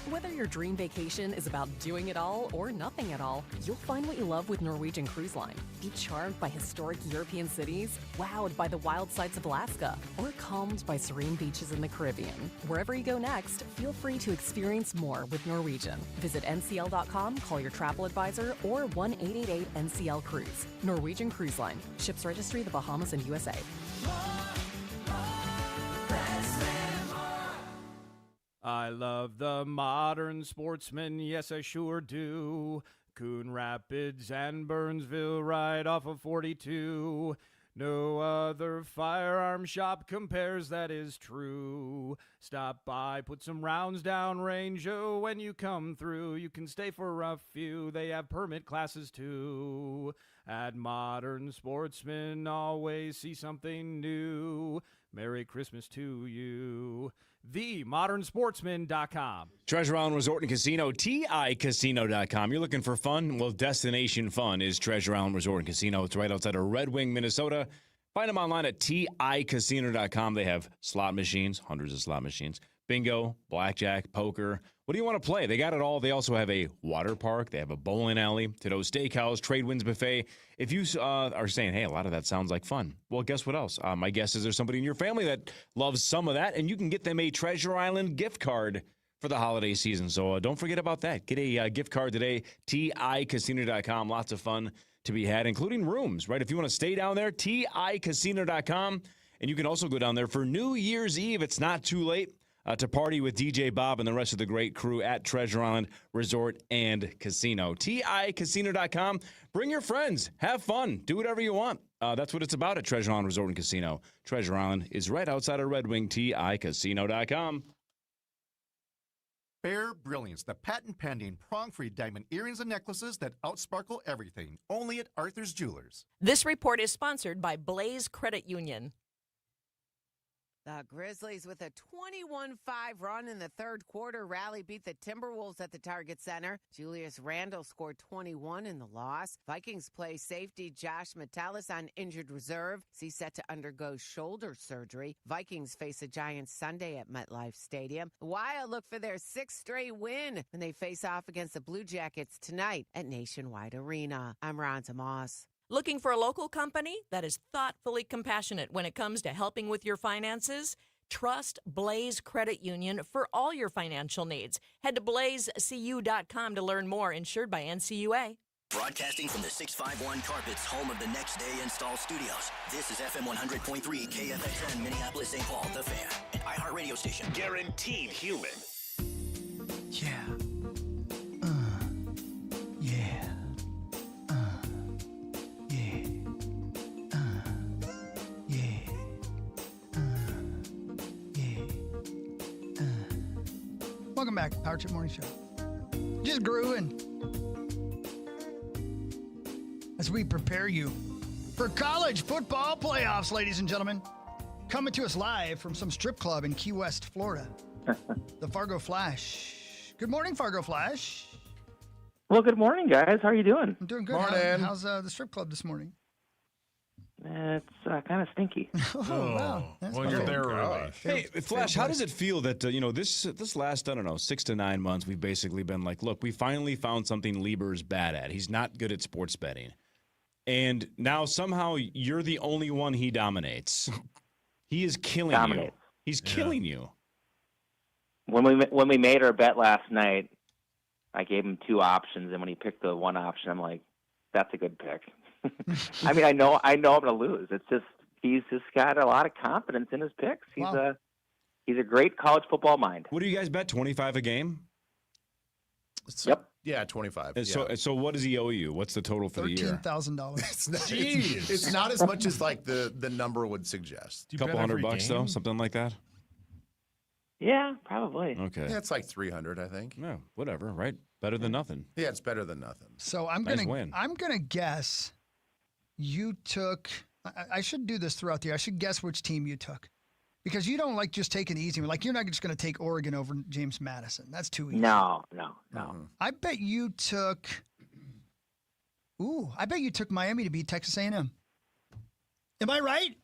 Whether your dream vacation is about doing it all or nothing at all, you'll find what you love with Norwegian Cruise Line. Be charmed by historic European cities, wowed by the wild sights of Alaska, or calmed by serene beaches in the Caribbean. Wherever you go next, feel free to experience more with Norwegian. Visit ncl.com, call your travel advisor, or 1-888-NCL-CRUISE. Norwegian Cruise Line. Ships registry the Bahamas and USA. I love the modern sportsman, yes I sure do. Coon Rapids and Burnsville right off of 42. No other firearm shop compares, that is true. Stop by, put some rounds down range, oh, when you come through. You can stay for a few, they have permit classes too. At Modern Sportsman, always see something new. Merry Christmas to you. TheModernSportsman.com. Treasure Island Resort and Casino, TICasino.com. You're looking for fun? Well, Destination Fun is Treasure Island Resort and Casino. It's right outside of Red Wing, Minnesota. Find them online at TICasino.com. They have slot machines, hundreds of slot machines, bingo, blackjack, poker. What do you want to play? They got it all. They also have a water park. They have a bowling alley, Tito's Steakhouse, Trade Winds Buffet. If you are saying, hey, a lot of that sounds like fun, well, guess what else? My guess is there's somebody in your family that loves some of that, and you can get them a Treasure Island gift card for the holiday season. So don't forget about that. Get a gift card today, TICasino.com. Lots of fun to be had, including rooms, right? If you want to stay down there, TICasino.com. And you can also go down there for New Year's Eve. It's not too late to party with DJ Bob and the rest of the great crew at Treasure Island Resort and Casino. TICasino.com. Bring your friends. Have fun. Do whatever you want. That's what it's about at Treasure Island Resort and Casino. Treasure Island is right outside of Red Wing. TICasino.com. Bare Brilliance, the patent-pending prong-free diamond earrings and necklaces that outsparkle everything. Only at Arthur's Jewelers. This report is sponsored by Blaze Credit Union. The Grizzlies with a 21-5 run in the third quarter rally beat the Timberwolves at the Target Center. Julius Randle scored 21 in the loss. Vikings play safety Josh Metellus on injured reserve. He's set to undergo shoulder surgery. Vikings face the Giants Sunday at MetLife Stadium. The Wild look for their sixth straight win when they face off against the Blue Jackets tonight at Nationwide Arena. I'm Ronta Moss. Looking for a local company that is thoughtfully compassionate when it comes to helping with your finances? Trust Blaze Credit Union for all your financial needs. Head to blazecu.com to learn more. Insured by NCUA. Broadcasting from the 651 Carpets, home of the Next Day Install Studios. This is FM 100.3 KFXN, Minneapolis, St. Paul, The Fan, an iHeartRadio station. Guaranteed human. Yeah. Welcome back, Power Trip Morning Show. Just grew in as we prepare you for college football playoffs, ladies and gentlemen. Coming to us live from some strip club in Key West, Florida. The Fargo Flash. Good morning, Fargo Flash. Well, good morning, guys. How are you doing? I'm doing good. Morning. How's the strip club this morning? It's kind of stinky. Oh, wow. That's well, you're there early. Hey, Flash, how does it feel that, this last, 6 to 9 months, we've basically been like, look, we finally found something Lieber's bad at. He's not good at sports betting. And now somehow you're the only one he dominates. He is killing you. He's killing you. When we made our bet last night, I gave him two options, and when he picked the one option, I'm like, that's a good pick. I mean, I know I'm going to lose. It's just he's just got a lot of confidence in his picks. He's a great college football mind. What do you guys bet? 25 a game? Yep. Yeah, 25. So what does he owe you? What's the total for the year? $13,000. It's not as much as like the number would suggest. A couple $100 though, something like that. Yeah, probably. Okay. Yeah, it's like 300, I think. No, whatever, right? Better than nothing. Yeah, it's better than nothing. So I'm Nice gonna win. I'm gonna guess you took. I should do this throughout the year. I should guess which team you took, because you don't like just taking it easy. Like you're not just gonna take Oregon over James Madison. That's too easy. No. I bet you took. I bet you took Miami to beat Texas A&M. Am I right?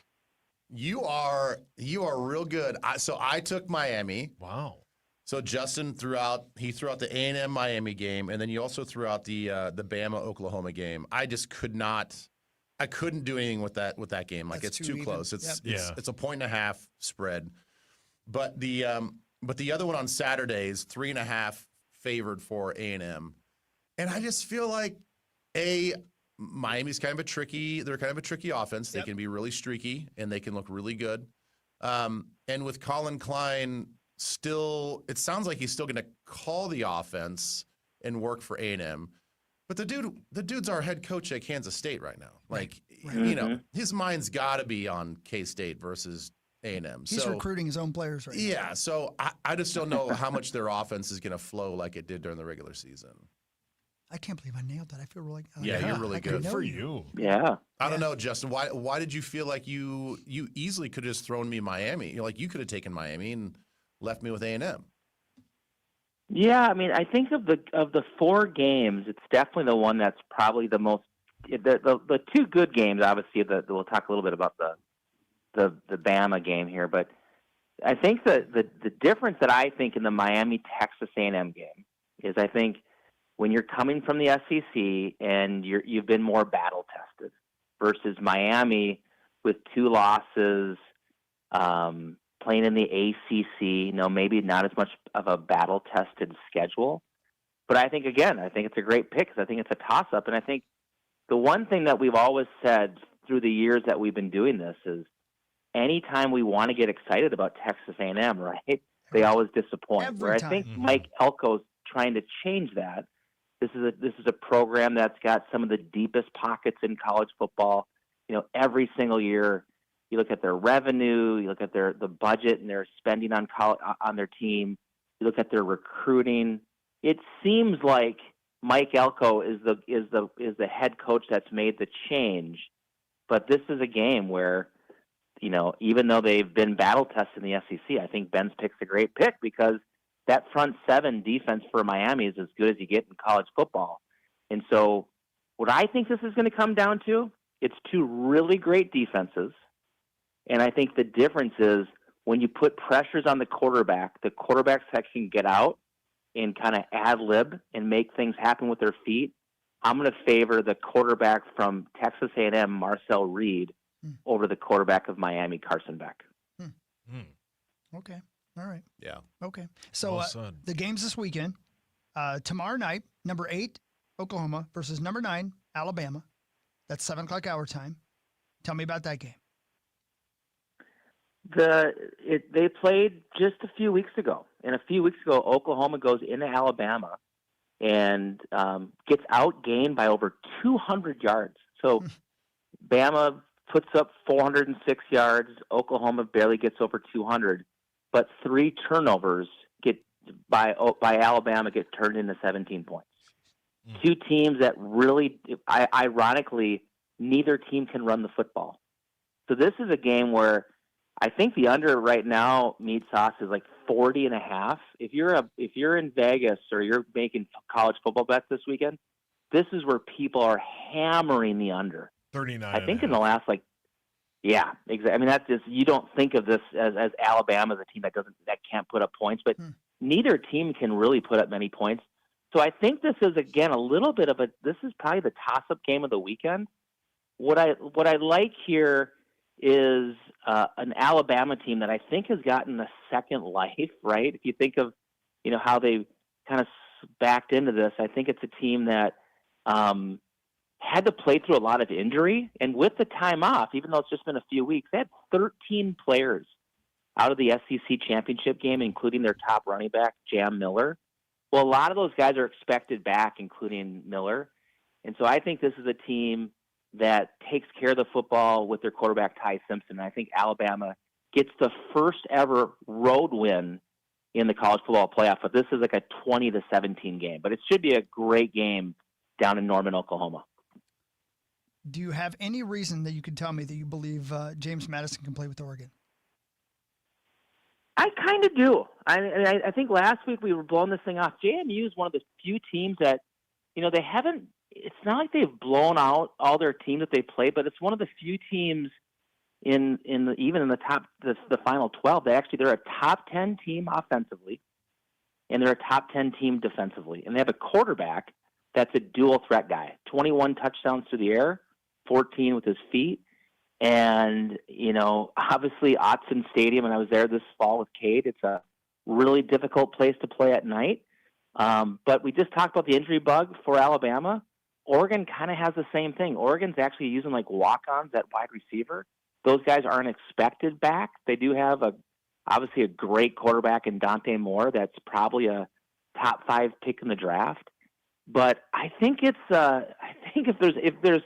You are real good. So I took Miami. Wow. So Justin threw out the A&M Miami game, and then you also threw out the Bama Oklahoma game. I just couldn't do anything with that game. Like, it's too close. It's 1.5 spread. But the other one on Saturday is 3.5 favored for A&M. And I just feel like Miami's kind of a tricky offense. They can be really streaky and they can look really good. And with Colin Klein it sounds like he's still going to call the offense and work for A&M. But the dude's our head coach at Kansas State right now. Like, his mind's got to be on K-State versus A&M. He's recruiting his own players right now. Yeah, so I just don't know how much their offense is going to flow like it did during the regular season. I can't believe I nailed that. I feel really you're really good. For you. Yeah. I don't know, Justin. Why did you feel like you easily could have just thrown me Miami? You could have taken Miami and left me with A&M. Yeah, I mean, I think of the 4 games, it's definitely the one that's probably the most. The 2 good games, obviously, we'll talk a little bit about the Bama game here, but I think the difference that I think in the Miami Texas A&M game is I think when you're coming from the SEC and you've been more battle tested versus Miami with 2 losses. Playing in the ACC, maybe not as much of a battle-tested schedule. But I think it's a great pick because I think it's a toss-up. And I think the one thing that we've always said through the years that we've been doing this is anytime we want to get excited about Texas A&M, right, they always disappoint. I think Mike Elko's trying to change that. This is a program that's got some of the deepest pockets in college football. Every single year, you look at their revenue, you look at the budget and their spending on their team, you look at their recruiting. It seems like Mike Elko is the head coach that's made the change. But this is a game where, even though they've been battle tested in the SEC, I think Ben's pick's a great pick because that front 7 defense for Miami is as good as you get in college football. And so what I think this is going to come down to, it's 2 really great defenses. And I think the difference is when you put pressures on the quarterbacks that can get out and kind of ad-lib and make things happen with their feet. I'm going to favor the quarterback from Texas A&M, Marcel Reed, over the quarterback of Miami, Carson Beck. Okay. All right. Yeah. Okay. So the games this weekend, tomorrow night, number 8, Oklahoma versus number 9, Alabama. That's 7 o'clock our time. Tell me about that game. They played just a few weeks ago. And a few weeks ago, Oklahoma goes into Alabama and gets outgained by over 200 yards. So Bama puts up 406 yards. Oklahoma barely gets over 200. But 3 turnovers by Alabama get turned into 17 points. 2 teams that really, ironically, neither team can run the football. So this is a game where I think the under right now, meat sauce, is like 40.5. If you're in Vegas or you're making college football bets this weekend, this is where people are hammering the under. 39. I think in the last yeah, exactly. I mean, that's just, you don't think of this as Alabama as a team that can't put up points, but neither team can really put up many points. So I think this is again a little bit of this is probably the toss-up game of the weekend. What I like here is an Alabama team that I think has gotten a second life, right? If you think of, how they kind of backed into this, I think it's a team that had to play through a lot of injury. And with the time off, even though it's just been a few weeks, they had 13 players out of the SEC championship game, including their top running back, Jam Miller. Well, a lot of those guys are expected back, including Miller. And so I think this is a team that takes care of the football with their quarterback, Ty Simpson. And I think Alabama gets the first ever road win in the college football playoff. But this is like a 20-17 game. But it should be a great game down in Norman, Oklahoma. Do you have any reason that you can tell me that you believe James Madison can play with Oregon? I kind of do. I think last week we were blowing this thing off. JMU is one of the few teams that, they haven't. It's not like they've blown out all their teams that they play, but it's one of the few teams even in the top, the final 12. They're a top 10 team offensively. and they're a top 10 team defensively. And they have a quarterback that's a dual threat guy, 21 touchdowns through the air, 14 with his feet. And, obviously Autzen Stadium, and I was there this fall with Cade, it's a really difficult place to play at night. But we just talked about the injury bug for Alabama. Oregon kind of has the same thing. Oregon's actually using like walk-ons at wide receiver. Those guys aren't expected back. They do have obviously a great quarterback in Dante Moore. That's probably a top 5 pick in the draft. But I think if there's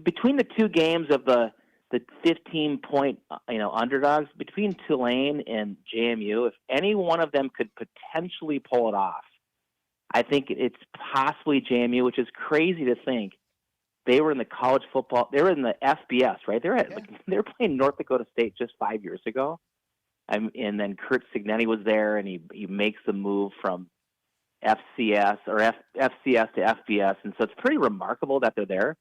between the two games of the 15-point underdogs, between Tulane and JMU, if any one of them could potentially pull it off, I think it's possibly JMU, which is crazy to think. They were in the college football. They were in the FBS, right? They were playing North Dakota State just 5 years ago, and then Curt Cignetti was there, and he makes the move from FCS or FCS to FBS, and so it's pretty remarkable that they're there.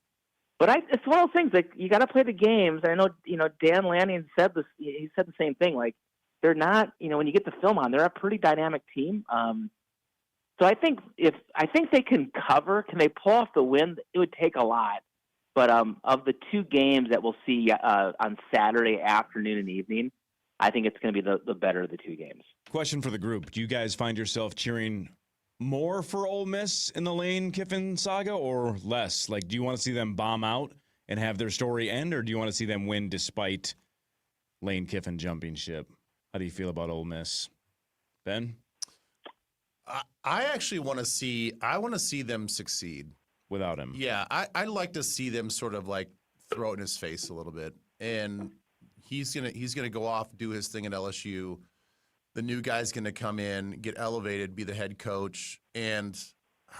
But it's one of those things, like, you got to play the games. I know, Dan Lanning said this. He said the same thing. Like, they're not, when you get the film on, they're a pretty dynamic team. So I think they can cover. Can they pull off the win? It would take a lot. But of the two games that we'll see on Saturday afternoon and evening, I think it's going to be the better of the two games. Question for the group: do you guys find yourself cheering more for Ole Miss in the Lane Kiffin saga, or less? Like, do you want to see them bomb out and have their story end, or do you want to see them win despite Lane Kiffin jumping ship? How do you feel about Ole Miss, Ben? I actually want to see. I want to see them succeed without him. Yeah, I'd like to see them sort of like throw it in his face a little bit, and he's gonna go off, do his thing at LSU. The new guy's gonna come in, get elevated, be the head coach, and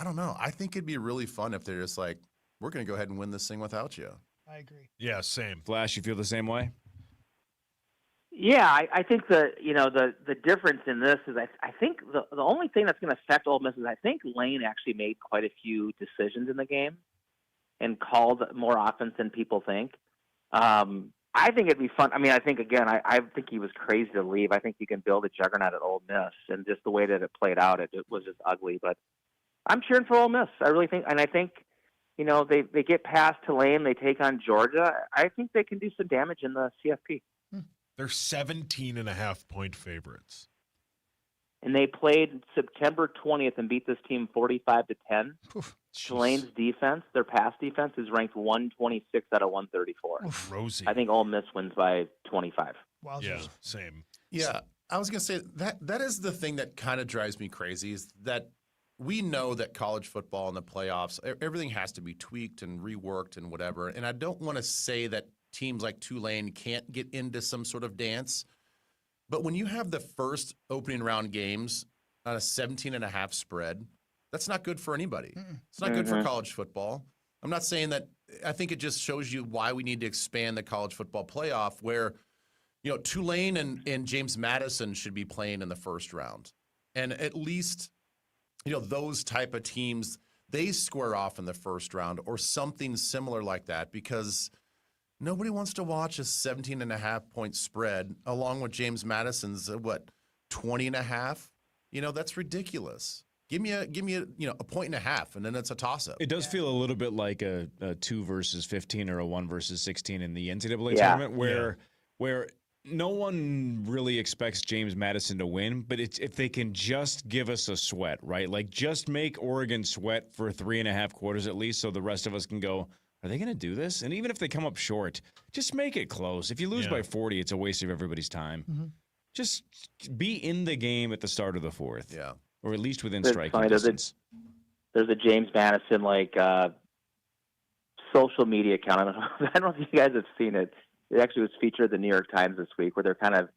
I don't know. I think it'd be really fun if they're just like, we're gonna go ahead and win this thing without you. I agree. Yeah, same. Flash, you feel the same way? Yeah, I think the difference in this is I think the only thing that's going to affect Ole Miss is I think Lane actually made quite a few decisions in the game and called more offense than people think. I think it'd be fun. I mean, I think, again, I think he was crazy to leave. I think you can build a juggernaut at Ole Miss, and just the way that it played out, it was just ugly. But I'm cheering for Ole Miss. I really think, and I think, they get past Tulane, they take on Georgia. I think they can do some damage in the CFP. They're 17.5-point favorites. And they played September 20th and beat this team 45-10. Tulane's defense, their pass defense, is ranked 126 out of 134. Rosie. I think Ole Miss wins by 25. Wow. Yeah, same. Yeah, I was going to say that is the thing that kind of drives me crazy, is that we know that college football and the playoffs, everything has to be tweaked and reworked and whatever. And I don't want to say that teams like Tulane can't get into some sort of dance. But when you have the first opening round games on a 17.5 spread, that's not good for anybody. It's not good for college football. I'm not saying that. I think it just shows you why we need to expand the college football playoff, where, Tulane and James Madison should be playing in the first round. And at least, those type of teams, they square off in the first round or something similar like that, because nobody wants to watch a 17.5-point spread along with James Madison's 20.5. That's ridiculous. Give me a 1.5, and then it's a toss-up. It does feel a little bit like a 2 versus 15 or a 1 versus 16 in the NCAA tournament, where no one really expects James Madison to win, but it's if they can just give us a sweat, right? Like, just make Oregon sweat for 3.5 quarters at least, so the rest of us can go, are they going to do this? And even if they come up short, just make it close. If you lose by 40, it's a waste of everybody's time. Mm-hmm. Just be in the game at the start of the fourth. Yeah. Or at least within It's striking funny, distance. There's a James Madison, social media account. I don't know if you guys have seen it. It actually was featured in the New York Times this week, where they're kind of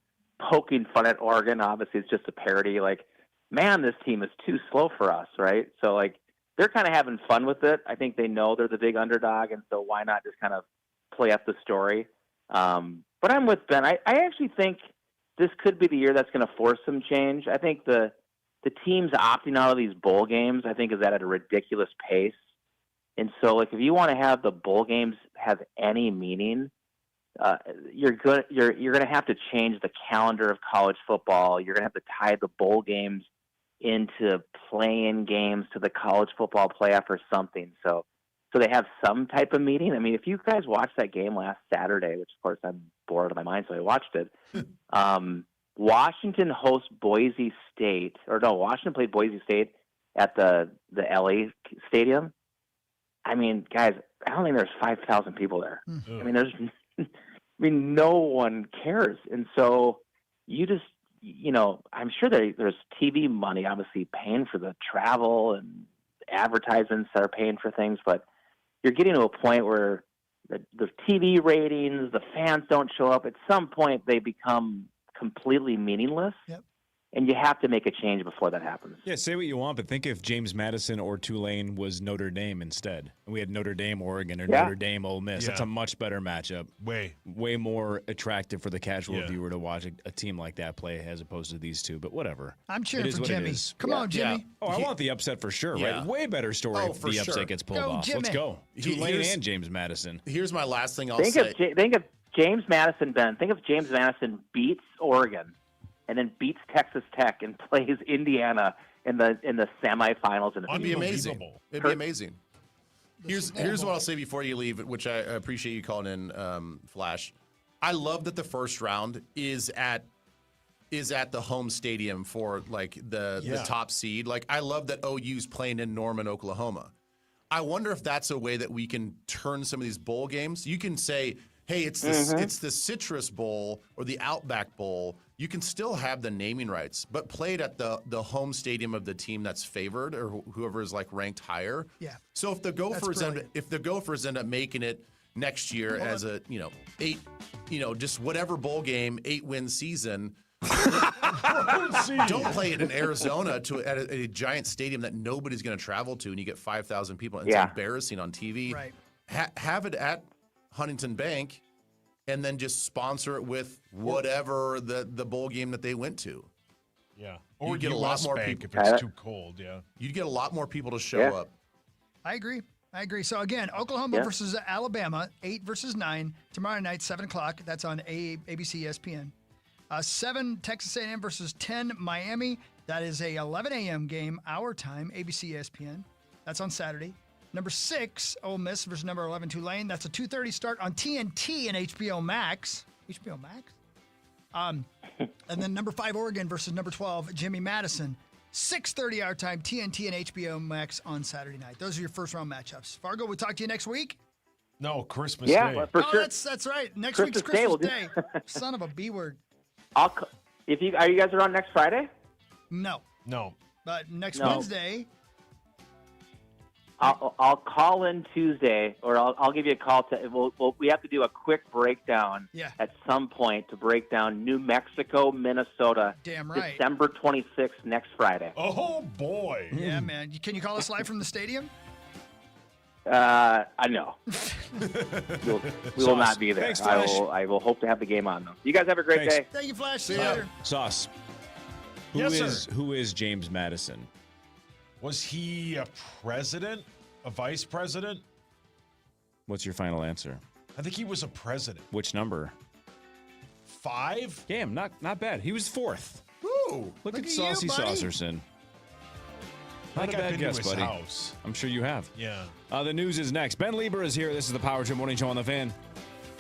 poking fun at Oregon. Obviously, it's just a parody. Like, man, this team is too slow for us, right? So, they're kind of having fun with it. I think they know they're the big underdog, and so why not just kind of play up the story? But I'm with Ben. I actually think this could be the year that's going to force some change. I think the teams opting out of these bowl games, I think, is at a ridiculous pace. And so, if you want to have the bowl games have any meaning, you're going to have to change the calendar of college football. You're going to have to tie the bowl games into playing games to the college football playoff or something. So they have some type of meeting. I mean, if you guys watched that game last Saturday, which of course I'm bored out of my mind, so I watched it. Washington hosts Boise State, Washington played Boise State at the LA stadium. I mean, guys, I don't think there's 5,000 people there. I mean, no one cares. And so you just, I'm sure there's TV money, obviously, paying for the travel and advertisements that are paying for things, but you're getting to a point where the TV ratings, the fans don't show up. At some point, they become completely meaningless. Yep. And you have to make a change before that happens. Yeah, say what you want, but think if James Madison or Tulane was Notre Dame instead. And we had Notre Dame, Oregon, or Notre Dame, Ole Miss. Yeah. That's a much better matchup. Way more attractive for the casual viewer to watch a team like that play as opposed to these two. But whatever. I'm cheering It is for what Jimmy. it is. Come on, Jimmy. Oh, I want the upset for sure, right? Way better story if for the upset sure. gets pulled Go, off. Jimmy. Let's go. Tulane Here's- and James Madison. Here's my last thing I'll Think say. of James Madison, Ben. Think if James Madison beats Oregon and then beats Texas Tech and plays Indiana in the semifinals. It'd be amazing. It'd be amazing. Here's what I'll say before you leave, which I appreciate you calling in, Flash. I love that the first round is at the home stadium for like the top seed. Like I love that OU's playing in Norman, Oklahoma. I wonder if that's a way that we can turn some of these bowl games. You can say, hey, it's the Citrus Bowl or the Outback Bowl. You can still have the naming rights, but play it at the home stadium of the team that's favored or whoever is like ranked higher. Yeah. So if the Gophers end up making it next year as a just whatever bowl game, 8-win season. Don't play it in Arizona at a giant stadium that nobody's going to travel to, and you get 5,000 people. It's embarrassing on TV. Right. Have it at Huntington Bank, and then just sponsor it with whatever the bowl game that they went to. Yeah, or you get a lot more people if it's too cold. Yeah, you'd get a lot more people to show up. I agree. So again, Oklahoma versus Alabama, 8 versus 9 tomorrow night, 7:00. That's on ABC ESPN. 7 Texas A&M versus 10 Miami. That is a 11 a.m. game, our time, ABC ESPN. That's on Saturday. Number 6, Ole Miss versus number 11 Tulane. That's a 2:30 start on TNT and HBO Max. HBO Max? And then number 5 Oregon versus number 12 Jimmy Madison. 6:30 our time, TNT and HBO Max on Saturday night. Those are your first round matchups. Fargo, we'll talk to you next week. No, Christmas Day. For sure. That's right. Next Christmas week's Day, Christmas we'll Day. Son of a B word. Are you guys around next Friday? No. No. But next No. Wednesday. I'll call in Tuesday, or I'll give you a call. We have to do a quick breakdown at some point to break down New Mexico, Minnesota. Damn right. December 26th, next Friday. Oh, boy. Yeah, man. Can you call us live from the stadium? I know. We will not be there. Thanks, Flash. I will hope to have the game on, though. You guys have a great day. Thank you, Flash. See you later. Sauce. Who is James Madison? Was he a president? A vice president? What's your final answer? I think he was a president. Which number? 5? Damn, not bad. He was 4th. Ooh, Look at you, Saucy buddy. Saucerson. I Not think a I've bad been to guess, his buddy. house. I'm sure you have. Yeah. The news is next. Ben Lieber is here. This is the Power Trip Morning Show on the Fan.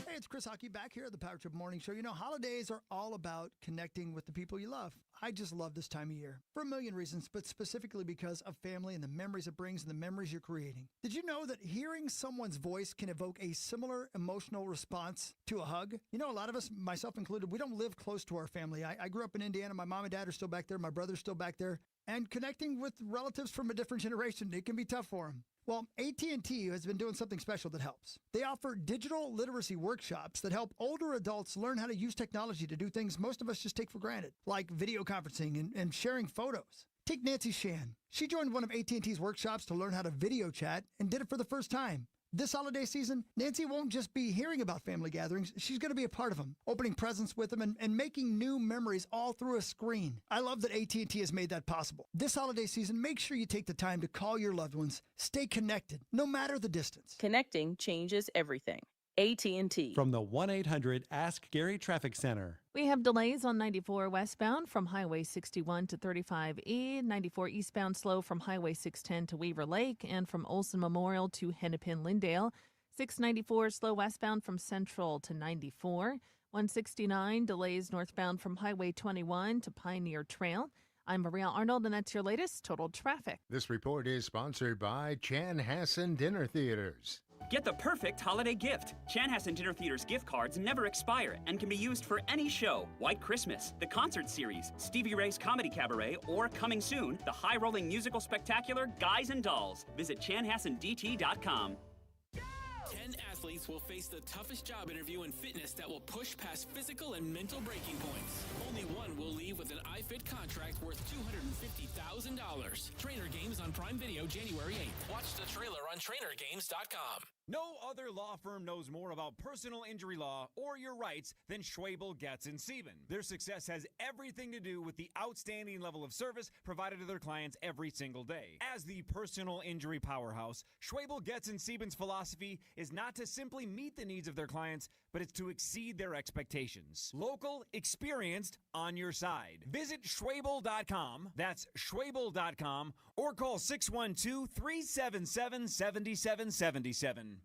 Hey, it's Chris Hockey back here at the Power Trip Morning Show. You know, holidays are all about connecting with the people you love. I just love this time of year for a million reasons, but specifically because of family and the memories it brings and the memories you're creating. Did you know that hearing someone's voice can evoke a similar emotional response to a hug? You know, a lot of us, myself included, we don't live close to our family. I grew up in Indiana. My mom and dad are still back there. My brother's still back there. And connecting with relatives from a different generation, it can be tough for them. Well, AT&T has been doing something special that helps. They offer digital literacy workshops that help older adults learn how to use technology to do things most of us just take for granted, like video conferencing and sharing photos. Take Nancy Shan. She joined one of AT&T's workshops to learn how to video chat and did it for the first time. This holiday season, Nancy won't just be hearing about family gatherings, she's going to be a part of them, opening presents with them and making new memories all through a screen. I love that AT&T has made that possible. This holiday season, make sure you take the time to call your loved ones. Stay connected, no matter the distance. Connecting changes everything. AT&T. From the 1-800-ASK-GARY Traffic Center. We have delays on 94 westbound from Highway 61 to 35E, 94 eastbound slow from Highway 610 to Weaver Lake, and from Olson Memorial to Hennepin Lindale. 694 slow westbound from Central to 94. 169 delays northbound from Highway 21 to Pioneer Trail. I'm Maria Arnold, and that's your latest Total Traffic. This report is sponsored by Chanhassen Dinner Theaters. Get the perfect holiday gift. Chanhassen Dinner Theater's gift cards never expire and can be used for any show. White Christmas, the concert series, Stevie Ray's Comedy Cabaret, or coming soon, the high-rolling musical spectacular Guys and Dolls. Visit chanhassendt.com. 10 athletes will face the toughest job interview in fitness that will push past physical and mental breaking points. Only one will leave with an iFit contract worth $250,000. Trainer Games on Prime Video January 8th. Watch the trailer on trainergames.com. No other law firm knows more about personal injury law or your rights than Schwabel, Getz & Sieben. Their success has everything to do with the outstanding level of service provided to their clients every single day. As the personal injury powerhouse, Schwabel, Getz & Sieben's philosophy is not to simply meet the needs of their clients, but it's to exceed their expectations. Local, experienced, on your side. Visit Schwabel.com, that's Schwabel.com, or call 612-377-7777.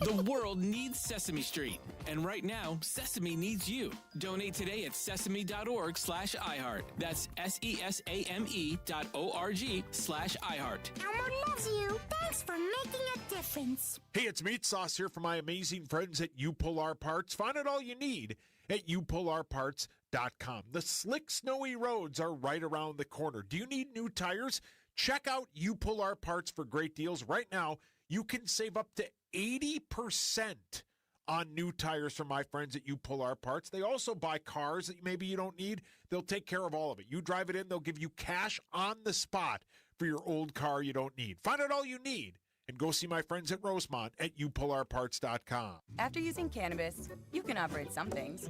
The world needs Sesame Street. And right now, Sesame needs you. Donate today at sesame.org/iHeart. That's SESAME.org/iHeart. Elmo loves you. Thanks for making a difference. Hey, it's Meat Sauce here for my amazing friends at You Pull Our Parts. Find out all you need at youpullourparts.com. The slick, snowy roads are right around the corner. Do you need new tires? Check out You Pull Our Parts for great deals. Right now, you can save up to 80% on new tires from my friends at You Pull Our Parts. They also buy cars that maybe you don't need. They'll take care of all of it. You drive it in, they'll give you cash on the spot for your old car you don't need. Find out all you need and go see my friends at Rosemont at youpullourparts.com. After using cannabis, you can operate some things.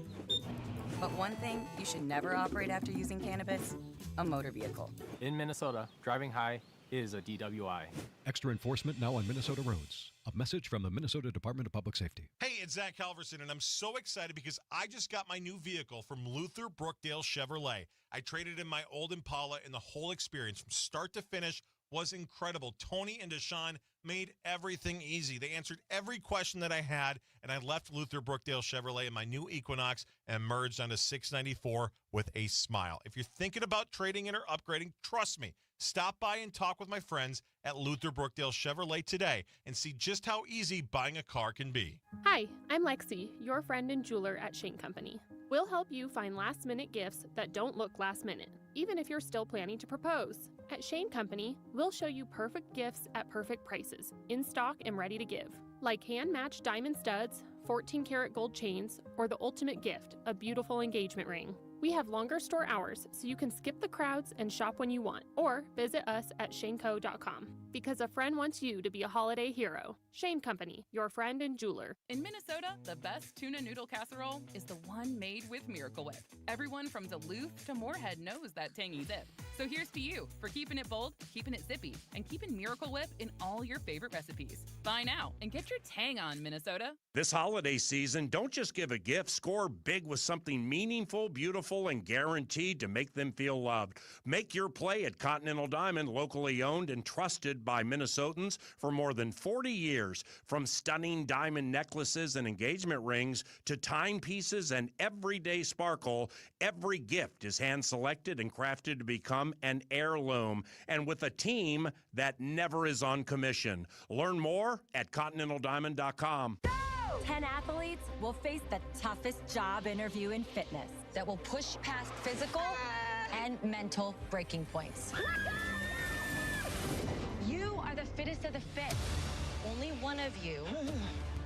But one thing you should never operate after using cannabis, a motor vehicle. In Minnesota, driving high is a DWI. Extra enforcement now on Minnesota roads. A message from the Minnesota Department of Public Safety. Hey, it's Zach Halverson, and I'm so excited because I just got my new vehicle from Luther Brookdale Chevrolet. I traded in my old Impala, and the whole experience from start to finish was incredible. Tony and Deshaun made everything easy. They answered every question that I had, and I left Luther Brookdale Chevrolet in my new Equinox and merged onto 694 with a smile. If you're thinking about trading in or upgrading, trust me. Stop by and talk with my friends at Luther Brookdale Chevrolet today and see just how easy buying a car can be. Hi, I'm Lexi, your friend and jeweler at Shane Company. We'll help you find last-minute gifts that don't look last-minute, even if you're still planning to propose. At Shane Company, we'll show you perfect gifts at perfect prices, in stock and ready to give. Like hand-matched diamond studs, 14-karat gold chains, or the ultimate gift, a beautiful engagement ring. We have longer store hours, so you can skip the crowds and shop when you want, or visit us at shaneco.com. Because a friend wants you to be a holiday hero. Shane Company, your friend and jeweler. In Minnesota, the best tuna noodle casserole is the one made with Miracle Whip. Everyone from Duluth to Moorhead knows that tangy zip. So here's to you for keeping it bold, keeping it zippy, and keeping Miracle Whip in all your favorite recipes. Buy now and get your tang on, Minnesota. This holiday season, don't just give a gift. Score big with something meaningful, beautiful, and guaranteed to make them feel loved. Make your play at Continental Diamond, locally owned and trusted by Minnesotans for more than 40 years. From stunning diamond necklaces and engagement rings to timepieces and everyday sparkle, every gift is hand-selected and crafted to become an heirloom. And with a team that never is on commission. Learn more at ContinentalDiamond.com. 10 athletes will face the toughest job interview in fitness that will push past physical and mental breaking points. You are the fittest of the fit. Only one of you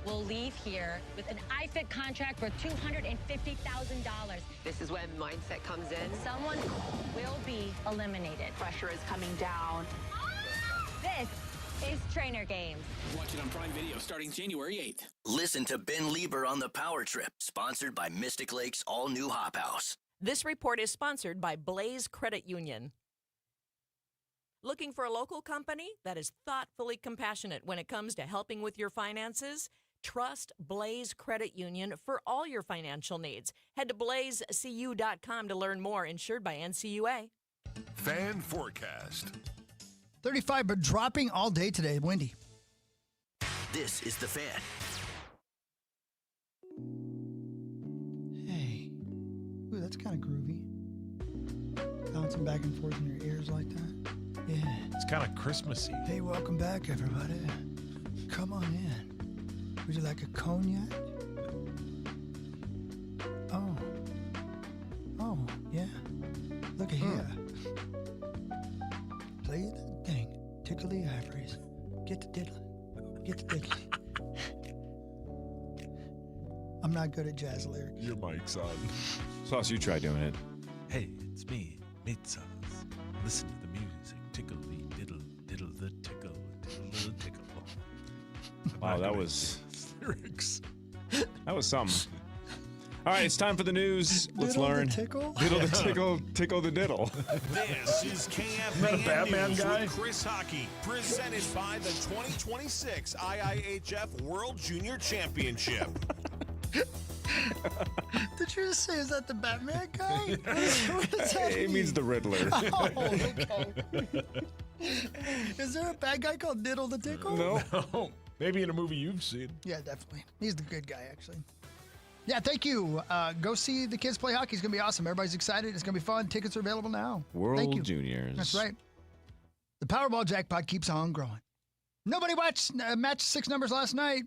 will leave here with an iFit contract worth $250,000. This is when mindset comes in. Someone will be eliminated. Pressure is coming down. This is Trainer Games. Watch it on Prime Video starting January 8th. Listen to Ben Lieber on The Power Trip, sponsored by Mystic Lake's all-new Hop House. This report is sponsored by Blaze Credit Union. Looking for a local company that is thoughtfully compassionate when it comes to helping with your finances? Trust Blaze Credit Union for all your financial needs. Head to blazecu.com to learn more. Insured by NCUA. Fan forecast. 35, but dropping all day today. Windy. This is The Fan. Hey. Ooh, that's kind of groovy. Bouncing back and forth in your ears like that. Yeah. It's kind of Christmassy. Hey, welcome back, everybody. Come on in. Would you like a cognac? Oh. Oh, yeah. Look at here. Play the thing. Tickle the ivories. Get the diddling. Get the diddling. I'm not good at jazz lyrics. Your mic's on. Sauce, you try doing it. Hey, it's me, Mid-Sauce. Listen to the music. Tickle the diddle, diddle the tickle, diddle the tickle. Wow, that was lyrics. That was something. All right, it's time for the news. Let's Diddle the learn. tickle? Diddle the tickle, tickle the diddle. This is KFAN Not a Batman News guy? with Chris Hockey, presented by the 2026 IIHF World Junior Championship. Did you just say, is that the Batman guy? What does that It means the Riddler. Oh, okay. Is there a bad guy called Diddle the Tickle? No. Maybe in a movie you've seen. Yeah, definitely. He's the good guy, actually. Yeah, thank you. Go see the kids play hockey. It's going to be awesome. Everybody's excited. It's going to be fun. Tickets are available now. Thank you. World Juniors. That's right. The Powerball jackpot keeps on growing. Nobody watched matched 6 numbers last night.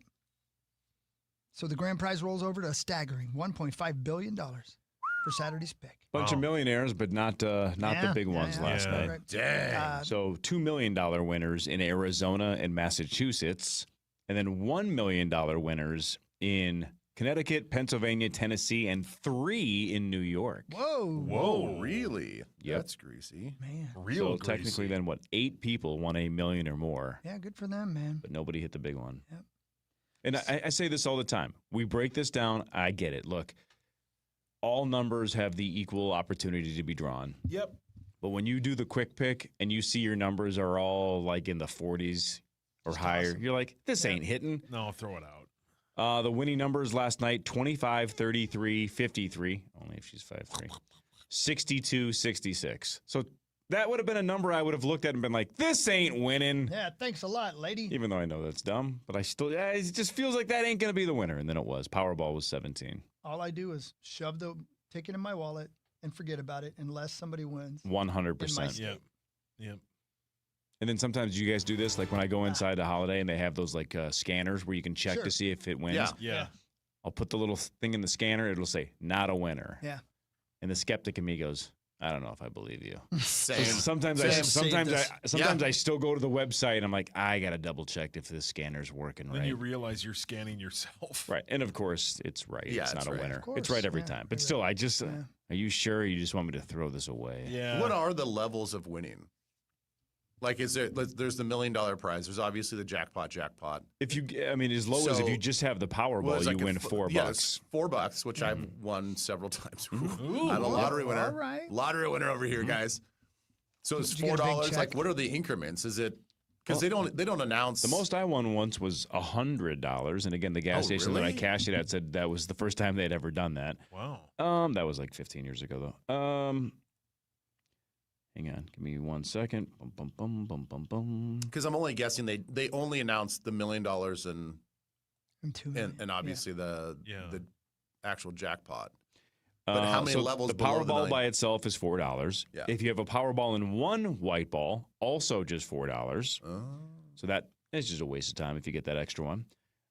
So the grand prize rolls over to a staggering $1.5 billion for Saturday's pick. Bunch of millionaires, but not the big ones last night. Right. Dang. So $2 million winners in Arizona and Massachusetts, and then $1 million winners in Connecticut, Pennsylvania, Tennessee, and 3 in New York. Whoa. Really? Yep. That's greasy. Man. So technically then, 8 people won $1 million or more, Yeah, good for them, man. but nobody hit the big one. Yep. And I say this all the time. We break this down. I get it. Look, all numbers have the equal opportunity to be drawn. Yep. But when you do the quick pick and you see your numbers are all like in the 40s or higher, you're like, this ain't hitting. No, throw it out. The winning numbers last night, 25, 33, 53. Only if she's 5'3". 62, 66. So that would have been a number I would have looked at and been like, this ain't winning. Yeah, thanks a lot, lady. Even though I know that's dumb, but I still, it just feels like that ain't going to be the winner. And then it was. Powerball was 17. All I do is shove the ticket in my wallet and forget about it unless somebody wins. 100%. Yep. Yep. And then sometimes you guys do this, like when I go inside the Holiday and they have those like scanners where you can check Sure. to see if it wins. Yeah. I'll put the little thing in the scanner. It'll say, not a winner. Yeah. And the skeptic in me goes, I don't know if I believe you. Same. Sometimes I still go to the website and I'm like, I got to double check if this scanner's working Then right. you realize you're scanning yourself. Right. And of course, it's right. Yeah, it's not it's a right. winner. Of course, It's right every yeah, time. But right. still, I just, are you sure or you just want me to throw this away? Yeah. What are the levels of winning? Like, there's the $1 million prize. There's obviously the jackpot. If you, I mean, as low as if you just have the Powerball, it's you like win $4. Yeah, it's $4, which I've won several times. I'm a lottery winner. all right. Lottery winner over here, guys. So it's Did you get a big $4. check? Like, what are the increments? Is it because they don't announce The most I won once was $100, and again, the gas station that I really? cashed it at said that was the first time they'd ever done that. Wow. That was like 15 years ago, though. Hang on, give me 1 second. Bum, bum, bum, bum, bum, bum. Because I'm only guessing they only announced the $1 million And obviously the actual jackpot. But But how many so levels The below the Powerball million? by itself is $4. Yeah. If you have a Powerball and 1 white ball, also just $4. So that is just a waste of time if you get that extra one.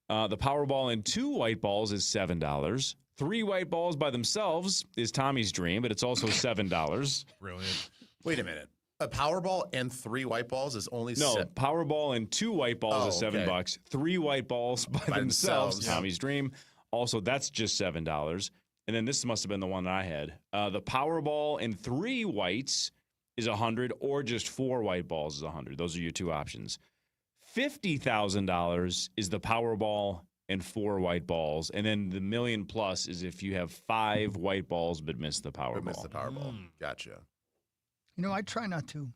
The Powerball and 2 white balls is $7. 3 white balls by themselves is Tommy's dream, but it's also $7. Brilliant. Wait a minute. A Powerball and 3 white balls is only No, Powerball and 2 white balls is Oh, okay. $7. 3 white balls by themselves, Tommy's dream. Also, that's just $7. And then this must have been the one that I had. The Powerball and 3 whites is $100, or just 4 white balls is $100. Those are your 2 options. $50,000 is the Powerball and 4 white balls, and then the $1 million plus is if you have 5 white balls but miss the Powerball. Miss the Powerball. Gotcha. You know, I try not to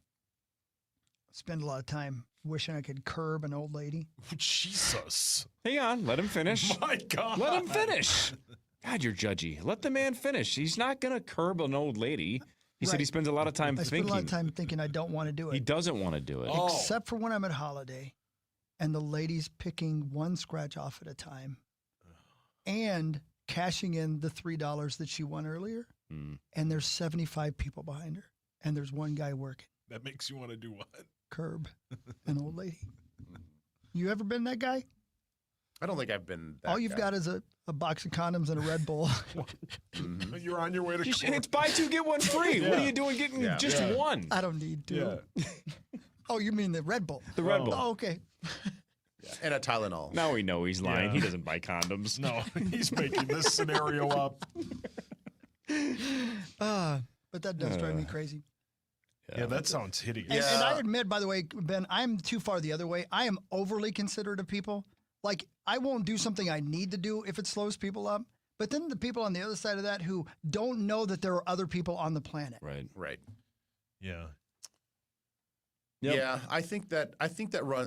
spend a lot of time wishing I could curb an old lady. Jesus. Hang on, let him finish. My God. Let him finish. God, you're judgy. Let the man finish. He's not going to curb an old lady. He said he spends a lot of time I thinking. spend a lot of time thinking I don't want to do it. He doesn't want to do it. Except for when I'm at holiday and the lady's picking one scratch off at a time and cashing in the $3 that she won earlier. And there's 75 people behind her and there's one guy working. That makes you want to do what? Curb an old lady. You ever been that guy? I don't think I've been that All you've guy. got is a box of condoms and a Red Bull. You're on your way to court. It's buy two, get one free. Yeah. What are you doing getting just one? I don't need two. Oh, you mean the Red Bull? The Red Bull. Oh, okay. And a Tylenol. Now we know he's lying. Yeah. He doesn't buy condoms. No, he's making this scenario up. But that does drive me crazy. Yeah, that sounds hideous. And I admit, by the way, Ben, I'm too far the other way. I am overly considerate of people. Like, I won't do something I need to do if it slows people up. But then the people on the other side of that who don't know that there are other people on the planet. Right. Right. Yeah. Yeah, I think that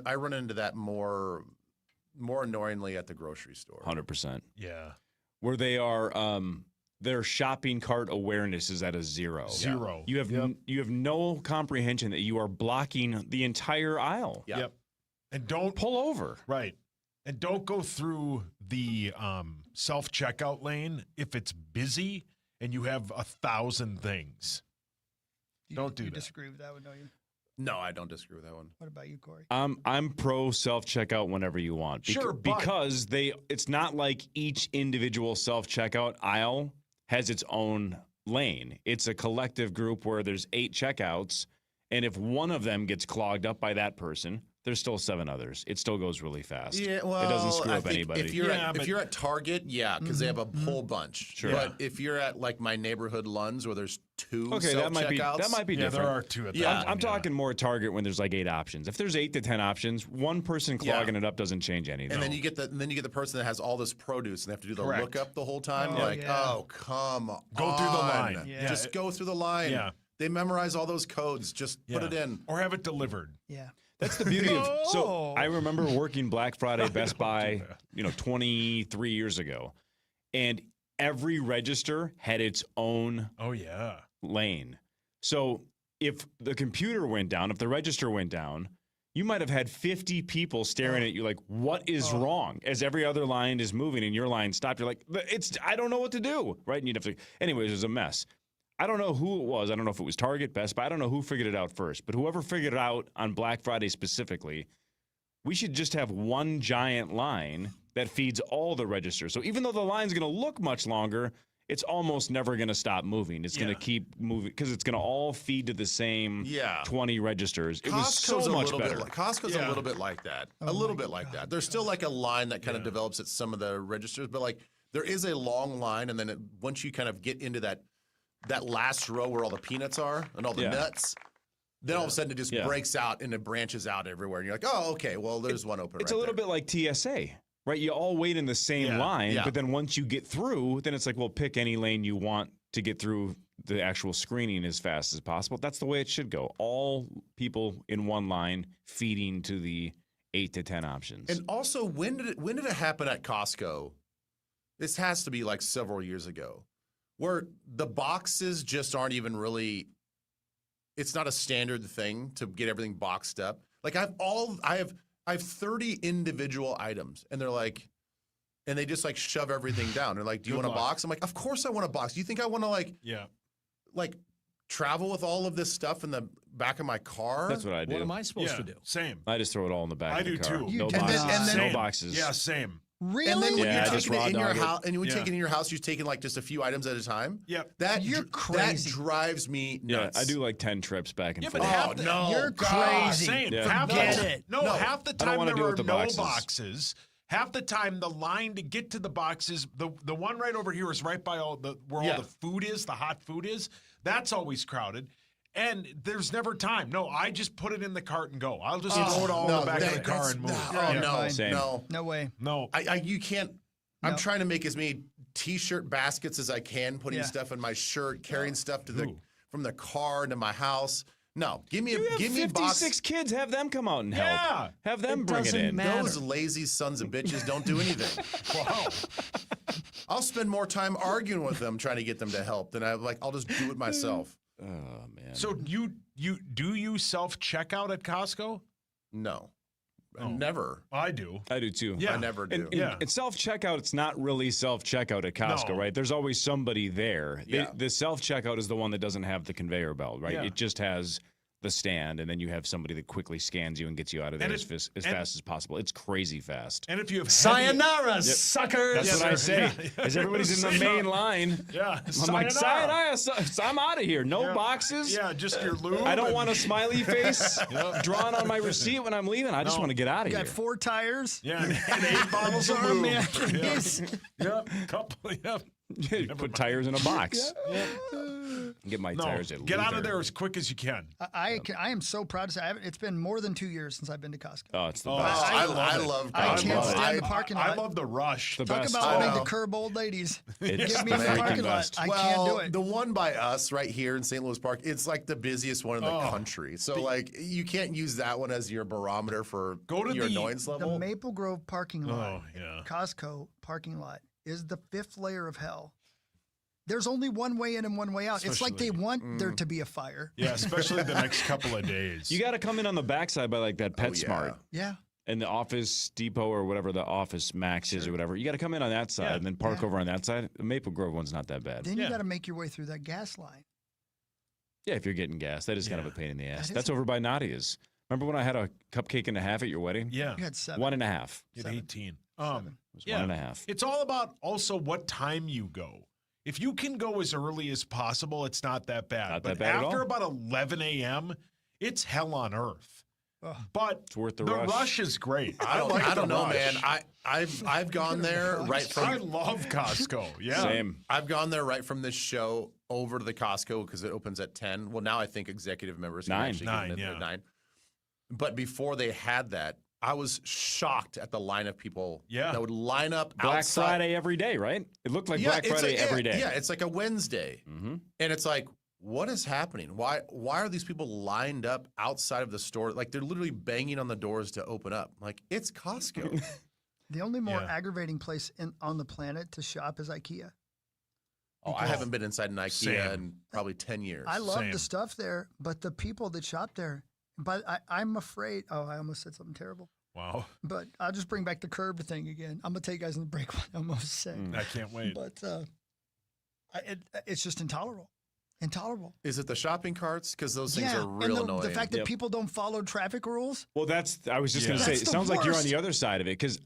I run into that more annoyingly at the grocery store. 100%. Yeah. Where they are, their shopping cart awareness is at a zero. Zero. You have no comprehension that you are blocking the entire aisle. Yep. And don't pull over. Right. And don't go through the self-checkout lane if it's busy and you have 1,000 things. Don't do You that. disagree with that one, don't you? No, I don't disagree with that one. What about you, Corey? I'm pro self-checkout whenever you want. Sure, but- because it's not like each individual self-checkout aisle has its own lane. It's a collective group where there's 8 checkouts, and if one of them gets clogged up by that person, there's still 7 others. It still goes really fast. Yeah, well, it doesn't screw I up think anybody. If you're at Target, because they have a whole bunch. Sure. But if you're at like my neighborhood Lunds where there's 2 Okay, that might be self-checkouts, different. there are 2 at that. Yeah. I'm talking more Target when there's like 8 options. If there's 8 to 10 options, one person clogging it up doesn't change anything. And then you get the person that has all this produce and they have to do the Correct. lookup the whole time. Oh, Like, yeah. oh, come on. Go through the line. Yeah. Just go through the line. Yeah. They memorize all those codes. Just put it in. Or have it delivered. Yeah. That's the beauty of. No. So I remember working Black Friday Best Buy, 23 years ago, and every register had its own lane. So if the computer went down, if the register went down, you might have had 50 people staring at you like, what is wrong? As every other line is moving and your line stopped, you're like, I don't know what to do, right? And you'd have to. Anyways, it was a mess. I don't know who it was. I don't know if it was Target, Best Buy. I don't know who figured it out first. But whoever figured it out on Black Friday specifically, we should just have one giant line that feeds all the registers. So even though the line's going to look much longer, it's almost never going to stop moving. It's going to keep moving because it's going to all feed to the same 20 registers. It was so much better. Costco's a little bit like that. A little bit like that. There's still like a line that kind of develops at some of the registers, but like there is a long line, and then once you kind of get into that last row where all the peanuts are and all the nuts, then all of a sudden it just breaks out and it branches out everywhere. And you're like, oh, okay, well, there's one open It's right a little there. bit like TSA, right? You all wait in the same line, but then once you get through, then it's like, well, pick any lane you want to get through the actual screening as fast as possible. That's the way it should go. All people in one line feeding to the 8 to 10 options. And also, when did it happen at Costco? This has to be like several years ago, where the boxes just aren't even really. It's not a standard thing to get everything boxed up. Like I have 30 individual items, and they're like, and they just like shove everything down. They're like, "Do you want a box?" I'm like, "Of course I want a box." Do you think I want to like travel with all of this stuff in the back of my car? That's what I do. What am I supposed to do? Same. I just throw it all in the back of the car. I do too. No boxes. No boxes. Yeah, same. Really? And then when Yeah, you're just taking it in raw your dog it. house, and when you take it in your house, you're taking like just a few items at a time. Yep. You're crazy. That drives me Yeah, nuts. I do like 10 trips back and Yeah, forth. but half the, You're God, crazy. Same. Yeah. Half Get the, it. No, half the I don't time wanna there deal are with the no boxes. boxes. Half the time the line to get to the boxes, the one right over here is right by where all the food is, the hot food is. That's always crowded. And there's never time. No, I just put it in the cart and go. I'll just throw it all in the back of the car and move. No way. No. You can't. I'm trying to make as many T-shirt baskets as I can, putting stuff in my shirt, carrying stuff from the car into my house. No, give me 56 box. kids. Have them come out and help. Yeah. Have them It bring it doesn't in. matter. Those lazy sons of bitches don't do anything. Wow. I'll spend more time arguing with them trying to get them to help than I'll just do it myself. Oh man. So you self checkout at Costco? No. Never. I do. I do too. I never do. And self checkout, it's not really self checkout at Costco, No. right? There's always somebody there. Yeah. The self checkout is the one that doesn't have the conveyor belt, right? Yeah. It just has the stand, and then you have somebody that quickly scans you and gets you out of there as fast as possible. It's crazy fast. And if you have sayonara, suckers. That's what I say. As everybody's in the main line, Yeah. I'm like, sayonara, I'm out of here. No boxes. Yeah, just your lube. I don't want a smiley face drawn on my receipt when I'm leaving. I just want to get out of You here. got 4 tires. Yeah, and 8 bottles of lube. Yep. Couple. Yep. Put tires in a box. Get my tires at Get out of Luther. there as quick as you can. I am so proud to say it's been more than 2 years since I've been to Costco. Oh, it's the Oh, best. I love I Costco. can't stand the parking lot. I love the rush. The Talk best. about wanting to curb old ladies. It's Get me the in the freaking parking lot. best. I can't do it. The one by us right here in St. Louis Park, it's like the busiest one in the country. So like you can't use that one as your barometer for your annoyance The level. Maple Grove parking lot, Oh, yeah. Costco parking lot, is the 5th layer of hell. There's only one way in and one way out. It's like they want there to be a fire. Yeah, especially the next couple of days. You got to come in on the backside by like that PetSmart Yeah. and the Office Depot or whatever the Office Max is or whatever. You got to come in on that side and then park over on that side. The Maple Grove one's not that bad. Then you got to make your way through that gas line. Yeah, if you're getting gas, that is kind of a pain in the ass. That is That's over by Nadia's. Remember when I had a cupcake and a half at your wedding? Yeah. You had 7. 1.5. You had 18. It was 1.5. It's all about also what time you go. If you can go as early as possible, it's not that bad. Not but that bad at after all. about 11 a.m., it's hell on earth. But it's worth the rush is great. I like don't the know, rush. man. I've gone there right from. I love Costco. Yeah. Same. I've gone there right from this show over to the Costco because it opens at 10. Well, now I think executive members can 9. actually get in at 9. But before they had that, I was shocked at the line of people that would line up Black outside. Friday every day, right? It looked like Black Friday every day. Yeah, it's like a Wednesday. Mm-hmm. And it's like, what is happening? Why are these people lined up outside of the store? Like they're literally banging on the doors to open up. Like, it's Costco. The only more aggravating place on the planet to shop is IKEA. Oh, I haven't been inside an IKEA Same. in probably 10 years. I love the stuff there, but the people that shop there, but I'm afraid. Oh, I almost said something terrible. Wow. But I'll just bring back the curb thing again. I'm going to tell you guys in the break what I almost said. I can't wait. But it's just intolerable. Intolerable. Is it the shopping carts? Because those things are and real annoying. the fact that people don't follow traffic rules. Well, I was just going to say, That's it the sounds like you're on worst. the other side of it because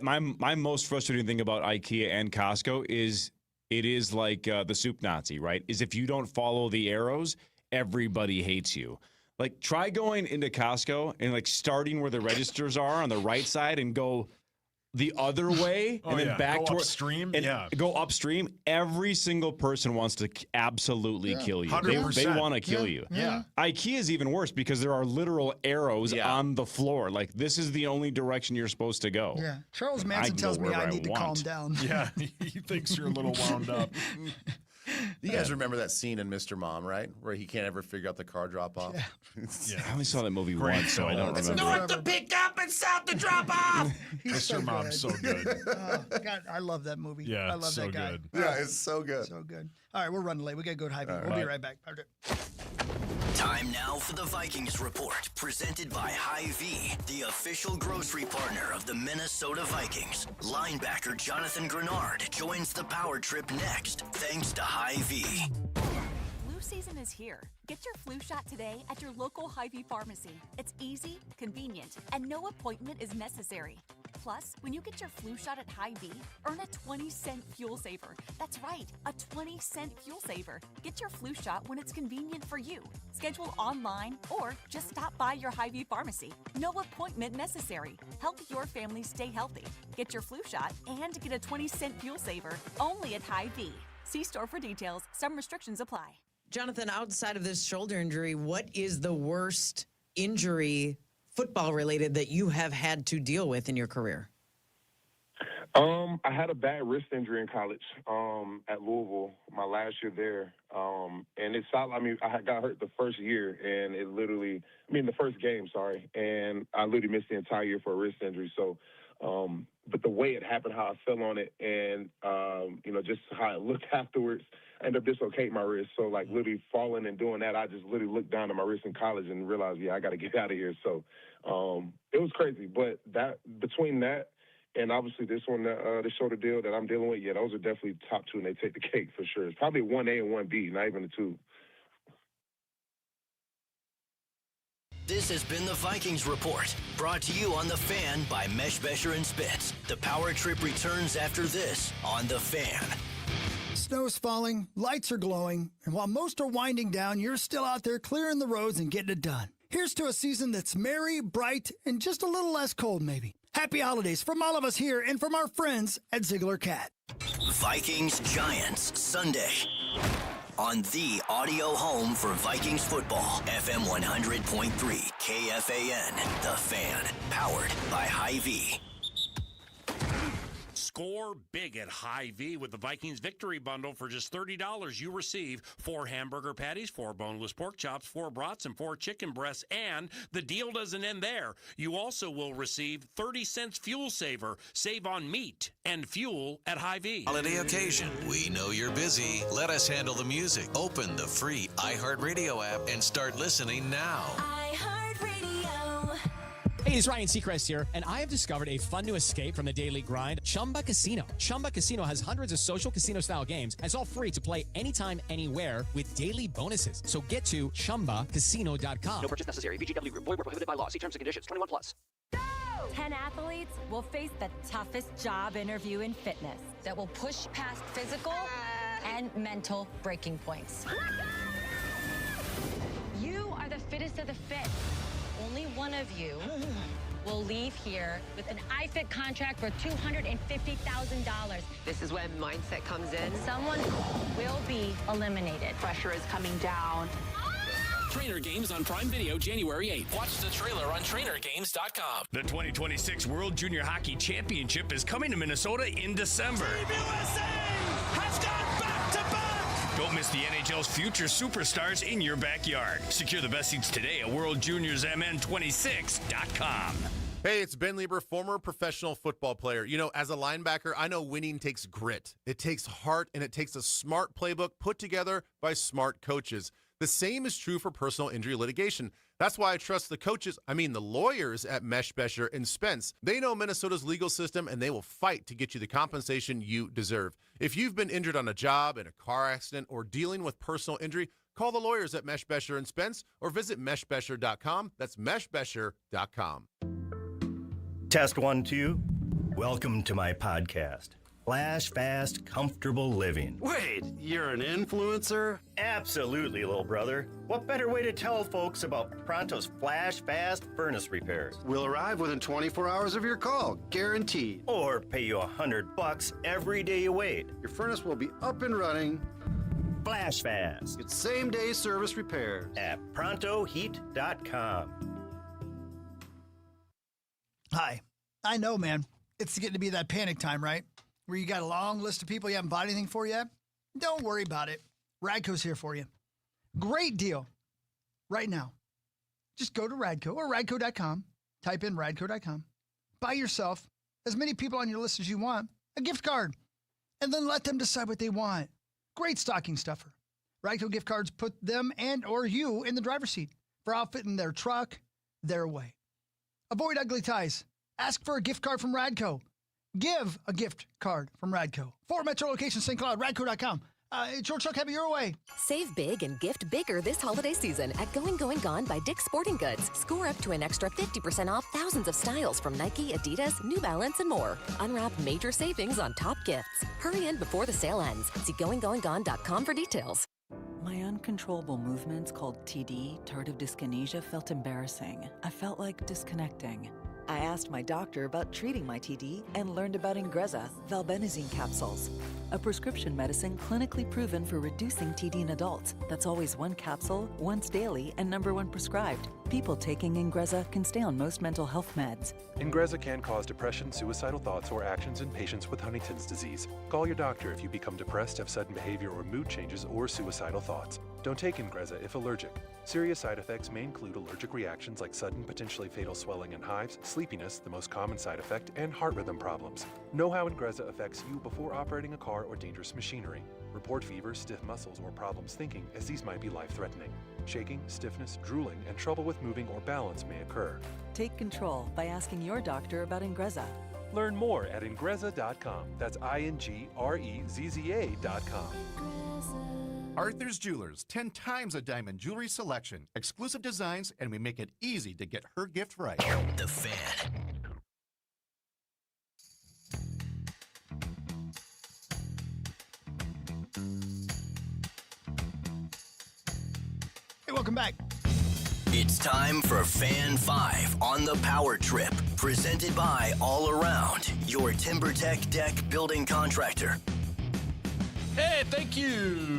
my most frustrating thing about IKEA and Costco is it is like the soup Nazi, right? Is if you don't follow the arrows, everybody hates you. Like try going into Costco and like starting where the registers are on the right side and go the other way and then back go toward upstream. and Yeah. go upstream. Every single person wants to absolutely kill you. They 100%. want to kill you. Yeah. IKEA is even worse because there are literal arrows on the floor. Like this is the only direction you're supposed to go. Yeah. Charles I Manson can tells go me wherever I I need to calm want. down. Yeah, he thinks you're a little wound up. You guys remember that scene in Mr. Mom, right? Where he can't ever figure out the car drop off? I only saw that movie once, so I don't remember. North to pick up and south to drop off. Mr. Mom's so good. Oh, God, I love that movie. Yeah, I love so that guy. good. Yeah, it's so good. So good. All right, we're running late. We got to go to Hy-Vee. We'll be right back. Time now for the Vikings Report, presented by Hy-Vee, the official grocery partner of the Minnesota Vikings. Linebacker Jonathan Grenard joins the power trip next, thanks to Hy-Vee. Flu season is here. Get your flu shot today at your local Hy-Vee pharmacy. It's easy, convenient, and no appointment is necessary. Plus, when you get your flu shot at Hy-Vee, earn a 20-cent fuel saver. That's right, a 20-cent fuel saver. Get your flu shot when it's convenient for you. Schedule online or just stop by your Hy-Vee pharmacy. No appointment necessary. Help your family stay healthy. Get your flu shot and get a 20-cent fuel saver only at Hy-Vee. See store for details. Some restrictions apply. Jonathan, outside of this shoulder injury, what is the worst injury football related that you have had to deal with in your career? I had a bad wrist injury in college at Louisville, my last year there. And it's I got hurt the first year, and the first game, and I literally missed the entire year for a wrist injury. So, but the way it happened, how I fell on it, and, just how it looked afterwards, I ended up dislocating my wrist. So, literally falling and doing that, I just literally looked down at my wrist in college and realized, I got to get out of here. So, it was crazy. But between that, and obviously this one, the shoulder deal that I'm dealing with, those are definitely top two, and they take the cake for sure. It's probably 1A and 1B, not even the 2. This has been the Vikings Report, brought to you on The Fan by Meshbesher and Spitz. The Power Trip returns after this on The Fan. Snow's falling, lights are glowing, and while most are winding down, you're still out there clearing the roads and getting it done. Here's to a season that's merry, bright, and just a little less cold, maybe. Happy holidays from all of us here and from our friends at Ziegler Cat. Vikings Giants Sunday on the audio home for Vikings football, FM 100.3 KFAN, The Fan, powered by Hy-Vee. Score big at Hy-Vee with the Vikings Victory Bundle. For just $30, you receive 4 hamburger patties, 4 boneless pork chops, 4 brats, and 4 chicken breasts. And the deal doesn't end there. You also will receive 30 cents fuel saver. Save on meat and fuel at Hy-Vee. Holiday occasion. We know you're busy. Let us handle the music. Open the free iHeartRadio app and start listening now. Hey, it's Ryan Seacrest here, and I have discovered a fun new escape from the daily grind, Chumba Casino. Chumba Casino has hundreds of social casino-style games, and it's all free to play anytime, anywhere with daily bonuses. So get to ChumbaCasino.com. No purchase necessary. VGW Group. Void where prohibited by law. See terms and conditions. 21 plus. 10 athletes will face the toughest job interview in fitness that will push past physical and mental breaking points. You are the fittest of the fit. Only one of you will leave here with an iFit contract for $250,000. This is when mindset comes in. Someone will be eliminated. Pressure is coming down. Trainer Games on Prime Video January 8th. Watch the trailer on TrainerGames.com. The 2026 World Junior Hockey Championship is coming to Minnesota in December. Team USA has gone back-to-back! Don't miss the NHL's future superstars in your backyard. Secure the best seats today at WorldJuniorsMN26.com. Hey, it's Ben Lieber, former professional football player. As a linebacker, I know winning takes grit. It takes heart, and it takes a smart playbook put together by smart coaches. The same is true for personal injury litigation. That's why I trust the lawyers at Meshbesher and Spence. They know Minnesota's legal system, and they will fight to get you the compensation you deserve. If you've been injured on a job, in a car accident, or dealing with personal injury, call the lawyers at Meshbesher and Spence or visit meshbesher.com. That's meshbesher.com. Test 1, 2. Welcome to my podcast. Flash Fast Comfortable Living. Wait, you're an influencer? Absolutely, little brother. What better way to tell folks about Pronto's Flash Fast furnace repairs? We'll arrive within 24 hours of your call, guaranteed. Or pay you $100 every day you wait. Your furnace will be up and running. Flash Fast. It's same-day service repairs. At ProntoHeat.com. Hi. I know, man. It's getting to be that panic time, right? Where you got a long list of people you haven't bought anything for yet? Don't worry about it. Radco's here for you. Great deal right now. Just go to Radco or Radco.com. Type in Radco.com. Buy yourself, as many people on your list as you want, a gift card. And then let them decide what they want. Great stocking stuffer. Radco gift cards put them and or you in the driver's seat for outfitting their truck their way. Avoid ugly ties. Ask for a gift card from Radco. Give a gift card from Radco. 4 Metro locations, St. Cloud, Radco.com. George Chuck, have it your way. Save big and gift bigger this holiday season at Going Gone by Dick's Sporting Goods. Score up to an extra 50% off thousands of styles from Nike, Adidas, New Balance, and more. Unwrap major savings on top gifts. Hurry in before the sale ends. See GoingGone.com for details. My uncontrollable movements called TD, tardive dyskinesia, felt embarrassing. I felt like disconnecting. I asked my doctor about treating my TD and learned about Ingrezza, valbenazine capsules, a prescription medicine clinically proven for reducing TD in adults. That's always one capsule, once daily, and number 1 prescribed. People taking Ingrezza can stay on most mental health meds. Ingrezza can cause depression, suicidal thoughts, or actions in patients with Huntington's disease. Call your doctor if you become depressed, have sudden behavior or mood changes, or suicidal thoughts. Don't take Ingrezza if allergic. Serious side effects may include allergic reactions like sudden, potentially fatal swelling and hives, sleepiness, the most common side effect, and heart rhythm problems. Know how Ingrezza affects you before operating a car or dangerous machinery. Report fever, stiff muscles, or problems thinking, as these might be life-threatening. Shaking, stiffness, drooling, and trouble with moving or balance may occur. Take control by asking your doctor about Ingrezza. Learn more at Ingrezza.com. That's INGREZZA.com. Arthur's Jewelers, 10 times a diamond jewelry selection, exclusive designs, and we make it easy to get her gift right. The Fan. Hey, welcome back. It's time for Fan 5 on the Power Trip, presented by All Around, your TimberTech deck building contractor. Hey, thank you.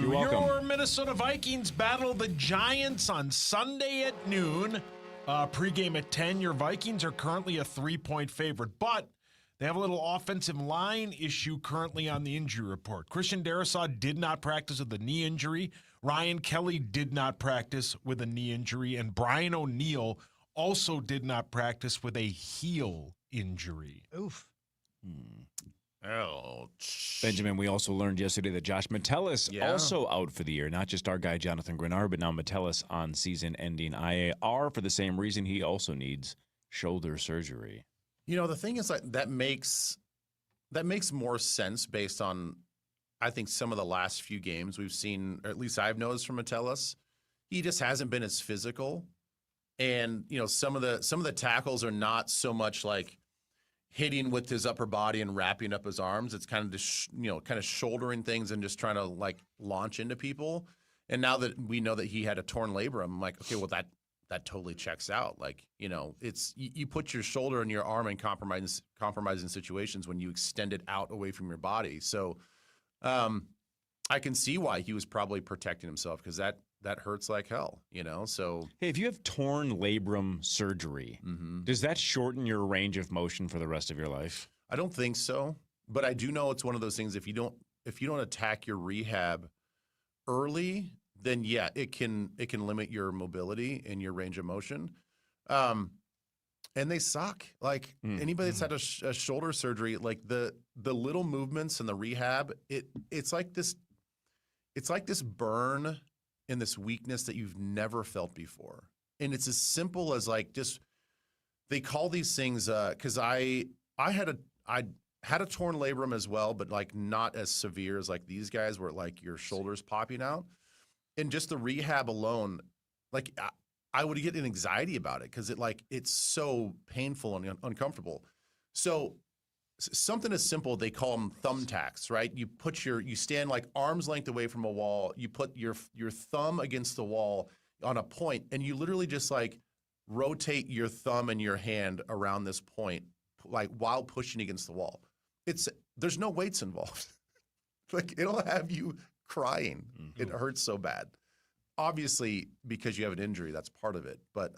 You're welcome. Your Minnesota Vikings battle the Giants on Sunday at noon. Pregame at 10. Your Vikings are currently a 3-point favorite, but they have a little offensive line issue currently on the injury report. Christian Darrisaw did not practice with a knee injury. Ryan Kelly did not practice with a knee injury. And Brian O'Neill also did not practice with a heel injury. Oof. Ouch. Benjamin, we also learned yesterday that Josh Metellus also out for the year. Not just our guy, Jonathan Grenard, but now Metellus on season-ending IAR for the same reason he also needs shoulder surgery. You know, the thing is, like, that makes more sense based on, I think, some of the last few games we've seen, or at least I've noticed from Metellus. He just hasn't been as physical. And, you know, some of the tackles are not so much like hitting with his upper body and wrapping up his arms. It's kind of just, kind of shouldering things and just trying to like launch into people. And now that we know that he had a torn labrum, I'm like, okay, well that totally checks out. Like, it's you put your shoulder and your arm in compromising situations when you extend it out away from your body. So I can see why he was probably protecting himself, because that hurts like hell, So hey, if you have torn labrum surgery, does that shorten your range of motion for the rest of your life? I don't think so, but I do know it's one of those things. If you don't attack your rehab early, then yeah, it can limit your mobility and your range of motion. And they suck. Like anybody that's had a shoulder surgery, like the little movements in the rehab, it's like this burn and this weakness that you've never felt before. And it's as simple as like just, they call these things, cause I had a torn labrum as well, but like not as severe as like these guys where like your shoulders popping out. And just the rehab alone, like I would get an anxiety about it, cause it's so painful and uncomfortable. So something as simple, they call them thumbtacks, right? You stand like arm's length away from a wall. You put your thumb against the wall on a point, and you literally just like rotate your thumb and your hand around this point, like while pushing against the wall. There's no weights involved. Like it'll have you crying. Mm-hmm. It hurts so bad. Obviously, because you have an injury, that's part of it. But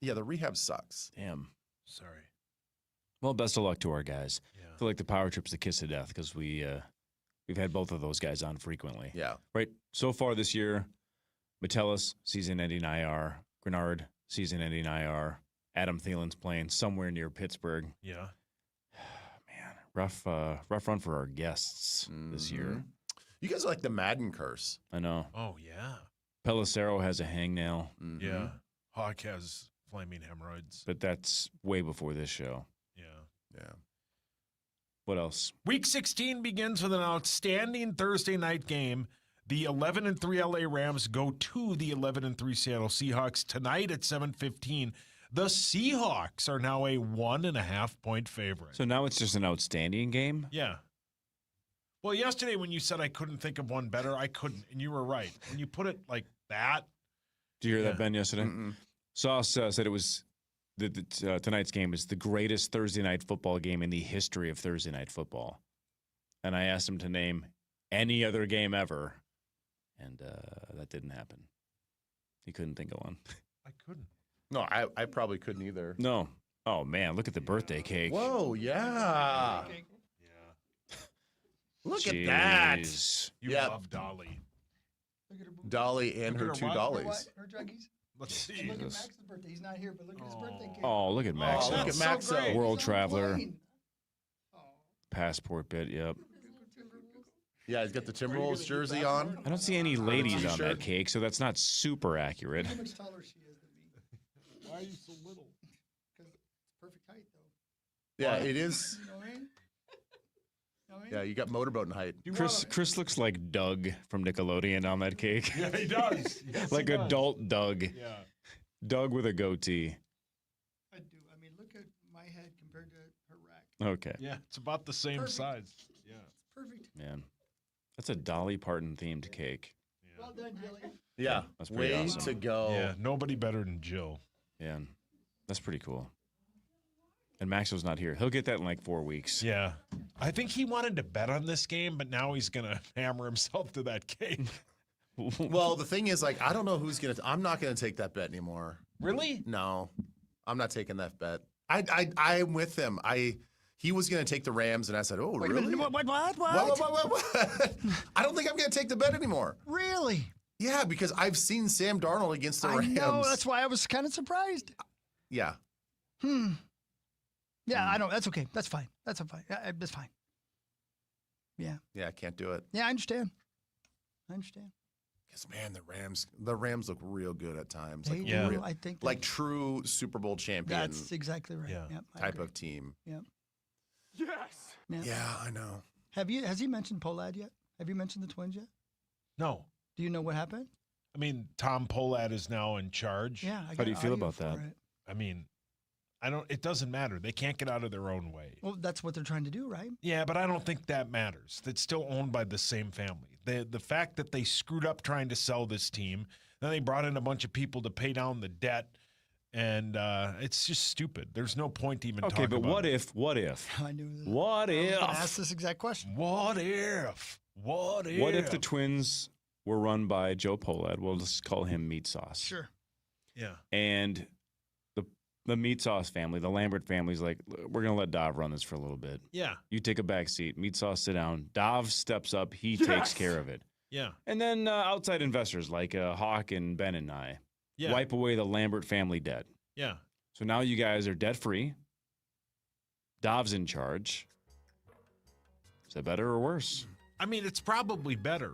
yeah, the rehab sucks. Damn. Sorry. Well, best of luck to our guys. Yeah. I feel like the Power Trip's the kiss of death because we've had both of those guys on frequently. Yeah. Right. So far this year, Metellus, season-ending IR. Grenard, season-ending IR. Adam Thielen's playing somewhere near Pittsburgh. Yeah. Man, rough run for our guests this year. You guys are like the Madden curse. I know. Oh, yeah. Pelissero has a hangnail. Mm-hmm. Yeah. Hawk has flaming hemorrhoids. But that's way before this show. Yeah. What else? Week 16 begins with an outstanding Thursday night game. The 11-3 LA Rams go to the 11-3 Seattle Seahawks tonight at 7:15. The Seahawks are now a 1.5-point favorite. So now it's just an outstanding game? Yeah. Well, yesterday when you said I couldn't think of one better, I couldn't, and you were right. When you put it like that. Did you hear that, Ben, yesterday? Mm-mm. Sauce said it was tonight's game is the greatest Thursday night football game in the history of Thursday night football. And I asked him to name any other game ever, and that didn't happen. He couldn't think of one. I couldn't. No, I probably couldn't either. No. Oh, man, look at the birthday cake. Whoa, yeah. Look at that. You love Dolly. Dolly and her Look at two her what? dollies. Her druggies. Let's see. And look at Max's birthday. He's not here, but look at his birthday cake. Oh, look at Max. Oh, look at Max. great. World He's on a traveler. plane. Passport bit, yep. Yeah, he's got the Timberwolves jersey on. I don't see any ladies on T-shirt. that cake, so that's not super accurate. Look how much taller she is than me. Why are you so little? Because it's perfect height, though. Yeah, it is. You know what I mean? You know what I mean? Yeah, you got motorboating height. Chris looks like Doug from Nickelodeon on that cake. Yeah, he does. Yes, Like he does. adult Doug. Yeah. Doug with a goatee. I do. I mean, look at my head compared to her rack. Okay. Yeah, it's about the same Perfect. size. Yeah. Perfect. Man. That's a Dolly Parton themed cake. Well done, Jillian. Yeah, That's pretty way awesome. to go. Yeah, nobody better than Jill. Yeah. That's pretty cool. And Maxwell's not here. He'll get that in like 4 weeks. Yeah. I think he wanted to bet on this game, but now he's going to hammer himself to that cake. Well, the thing is, like, I don't know who's gonna. I'm not gonna take that bet anymore. Really? No, I'm not taking that bet. I'm with him. He was gonna take the Rams, and I said, "Oh, Wait a really? minute. What? What? I don't think I'm gonna take the bet anymore." Really? Yeah, because I've seen Sam Darnold against the I Rams. know. That's why I was kind of surprised. Yeah. Yeah, I don't. That's okay. That's fine. That's fine. That's fine. Yeah. Yeah, I can't do it. Yeah, I understand. I understand. Because man, the Rams look real good at times. They Like, do. real- I think like true Super Bowl champion. That's exactly right. Yeah. Yep, I type agree. of team. Yep. Yes. Yep. Yeah, I know. Has he mentioned Pollard yet? Have you mentioned the Twins yet? No. Do you know what happened? I mean, Tom Pohlad is now in charge. Yeah. How do you feel about that? I mean, it doesn't matter. They can't get out of their own way. Well, that's what they're trying to do, right? Yeah, but I don't think that matters. It's still owned by the same family. The fact that they screwed up trying to sell this team, then they brought in a bunch of people to pay down the debt, and it's just stupid. There's no point to even talking about what it. What if? I knew that. What I was if? gonna ask this exact question. What if? What if? What if the Twins were run by Joe Pohlad? We'll just call him Meat Sauce. Sure. Yeah. And the Meat Sauce family, the Lambert family's like, we're going to let Dov run this for a little bit. Yeah. You take a back seat. Meat Sauce, sit down. Dov steps up. He takes care of it. Yeah. And then outside investors like Hawk and Ben and I wipe away the Lambert family debt. Yeah. So now you guys are debt-free. Dov's in charge. Is that better or worse? I mean, it's probably better.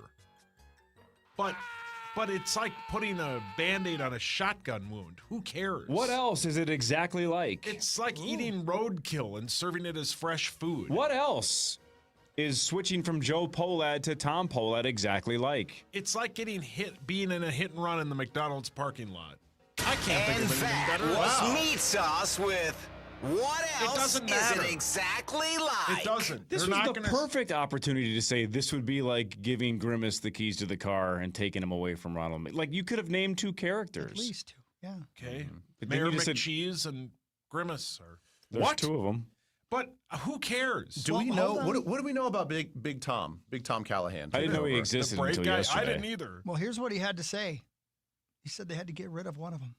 But it's like putting a Band-Aid on a shotgun wound. Who cares? What else is it exactly like? It's like eating roadkill and serving it as fresh food. What else is switching from Joe Pohlad to Tom Pohlad exactly like? It's like being in a hit and run in the McDonald's parking lot. I can't think of anything better. Was Meat Sauce with what else doesn't is matter. it exactly like? It doesn't. This They're was not the gonna- perfect opportunity to say this would be like giving Grimace the keys to the car and taking him away from Ronald. Like you could have named two characters. At least two. Yeah. Okay. But then Mayor you just said- McCheese and Grimace. There's What? two of them. But who cares? Do we know what do we know about Big Tom Callahan? I didn't know he existed The break until guy? yesterday. I didn't either. Well, here's what he had to say. He said they had to get rid of one of them.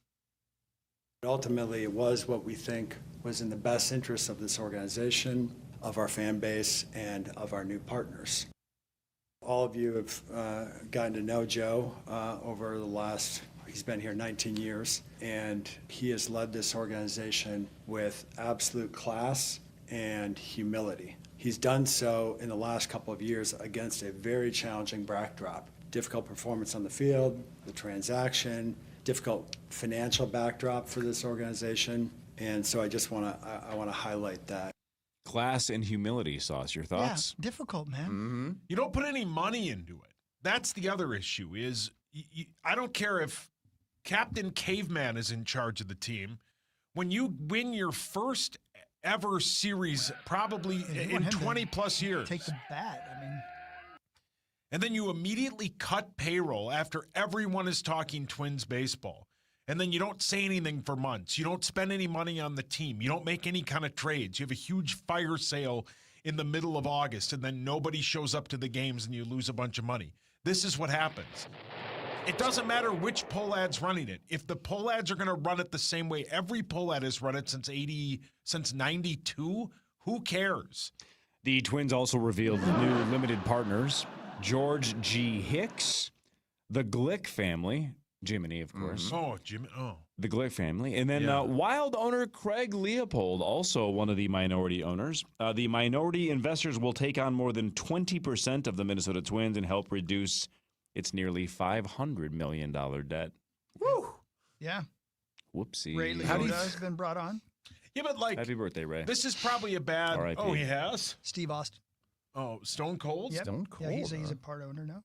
Ultimately, it was what we think was in the best interest of this organization, of our fan base, and of our new partners. All of you have gotten to know Joe over the last, he's been here 19 years, and he has led this organization with absolute class and humility. He's done so in the last couple of years against a very challenging backdrop. Difficult performance on the field, the transaction, difficult financial backdrop for this organization. And so I just want to highlight that. Class and humility, Sauce. Your thoughts? Yeah, difficult, man. Mm-hmm. You don't put any money into it. That's the other issue is I don't care if Captain Caveman is in charge of the team. When you win your first ever series, probably in 20 plus years. Take the bat. I mean, and then you immediately cut payroll after everyone is talking Twins baseball. and then you don't say anything for months. You don't spend any money on the team. You don't make any kind of trades. You have a huge fire sale in the middle of August, and then nobody shows up to the games and you lose a bunch of money. This is what happens. It doesn't matter which poll ad's running it. If the poll ads are going to run it the same way every poll ad has run it since 92, who cares? The Twins also revealed new limited partners, George G. Hicks, the Glick family, Jiminy, of course. Oh, Jimmy. Oh. The Glick family. And then Wild owner Craig Leopold, also one of the minority owners. The minority investors will take on more than 20% of the Minnesota Twins and help reduce its nearly $500 million debt. Woo! Yeah. Whoopsie. Ray Liotta has been brought on. Yeah, but like, happy birthday, Ray. This is probably a bad. R.I.P. Oh, he has? Steve Austin. Oh, Stone Cold? Yep. Stone Cold. Yeah, he's a part owner now.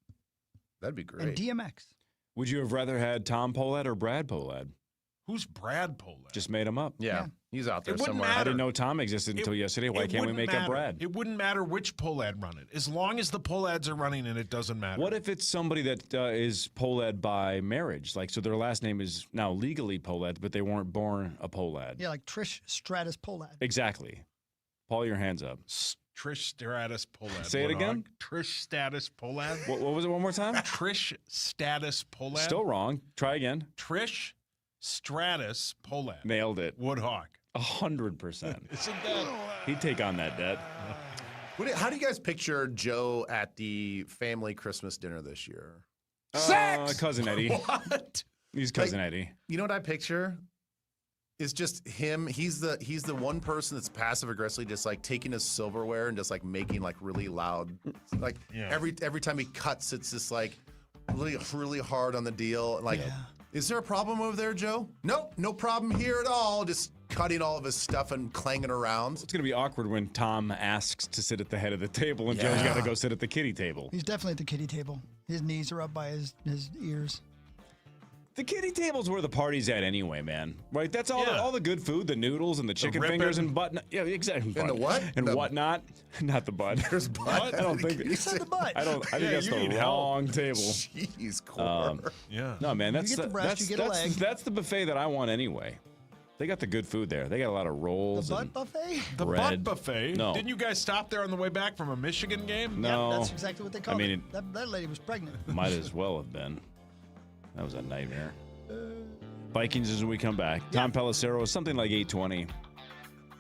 That'd be great. And DMX. Would you have rather had Tom Pohlad or Brad Pohlad? Who's Brad Pohlad? Just made him up. Yeah, he's out there It wouldn't somewhere. matter. I didn't know Tom existed until yesterday. Why can't we make up Brad? It wouldn't matter which poll ad run it. As long as the poll ads are running and it doesn't matter. What if it's somebody that is Pohlad by marriage? Like, so their last name is now legally Pohlad, but they weren't born a Pohlad. Yeah, like Trish Stratus Pohlad. Exactly. Paul, your hands up. Trish Stratus Pohlad. Say it again? Trish Stratus Pohlad. What was it one more time? Trish Stratus Pohlad. Still wrong. Try again. Trish Stratus Pohlad. Nailed it. Woodhawk. 100%. Isn't that? He'd take on that debt. How do you guys picture Joe at the family Christmas dinner this year? Cousin Eddie. What? He's Cousin Eddie. You know what I picture? It's just him. He's the one person that's passive aggressively just like taking his silverware and just like making like really loud, like every time he cuts, it's just like really hard on the deal. Like, is there a problem over there, Joe? Nope, no problem here at all. Just cutting all of his stuff and clanging around. It's going to be awkward when Tom asks to sit at the head of the table and Joe's got to go sit at the kiddie table. He's definitely at the kiddie table. His knees are up by his ears. The kiddie table's where the party's at anyway, man. Right? That's all the good food, the noodles and the chicken fingers and butt. Yeah, exactly. And the what? And whatnot. Not the butt. There's butt. I don't think. You said the butt. I think that's the wrong table. Jeez, Core. No, man. That's You get the breast, you get a leg. That's the buffet that I want anyway. They got the good food there. They got a lot of rolls. The butt buffet? The bread. butt buffet? No. Didn't you guys stop there on the way back from a Michigan game? No. Yep, that's exactly what they called I mean, it. That lady was pregnant. Might as well have been. That was a nightmare. Vikings as we come back. Tom Pelissero, something like 8:20.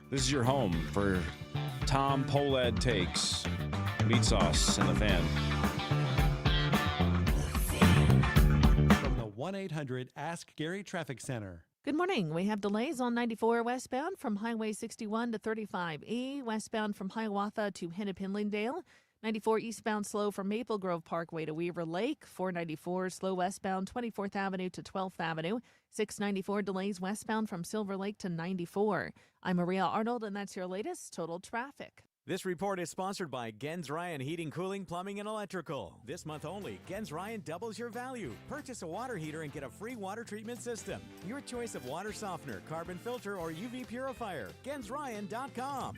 This is your home for Tom Pohlad Takes. Meat Sauce and the Fan. From the 1-800-ASK-GARY Traffic Center. Good morning. We have delays on 94 westbound from Highway 61 to 35E, westbound from Hiawatha to Hennepin-Lyndale. 94 eastbound slow from Maple Grove Parkway to Weaver Lake. 494 slow westbound 24th Avenue to 12th Avenue. 694 delays westbound from Silver Lake to 94. I'm Maria Arnold, and that's your latest total traffic. This report is sponsored by Gens Ryan Heating, Cooling, Plumbing, and Electrical. This month only, Gens Ryan doubles your value. Purchase a water heater and get a free water treatment system. Your choice of water softener, carbon filter, or UV purifier. GensRyan.com.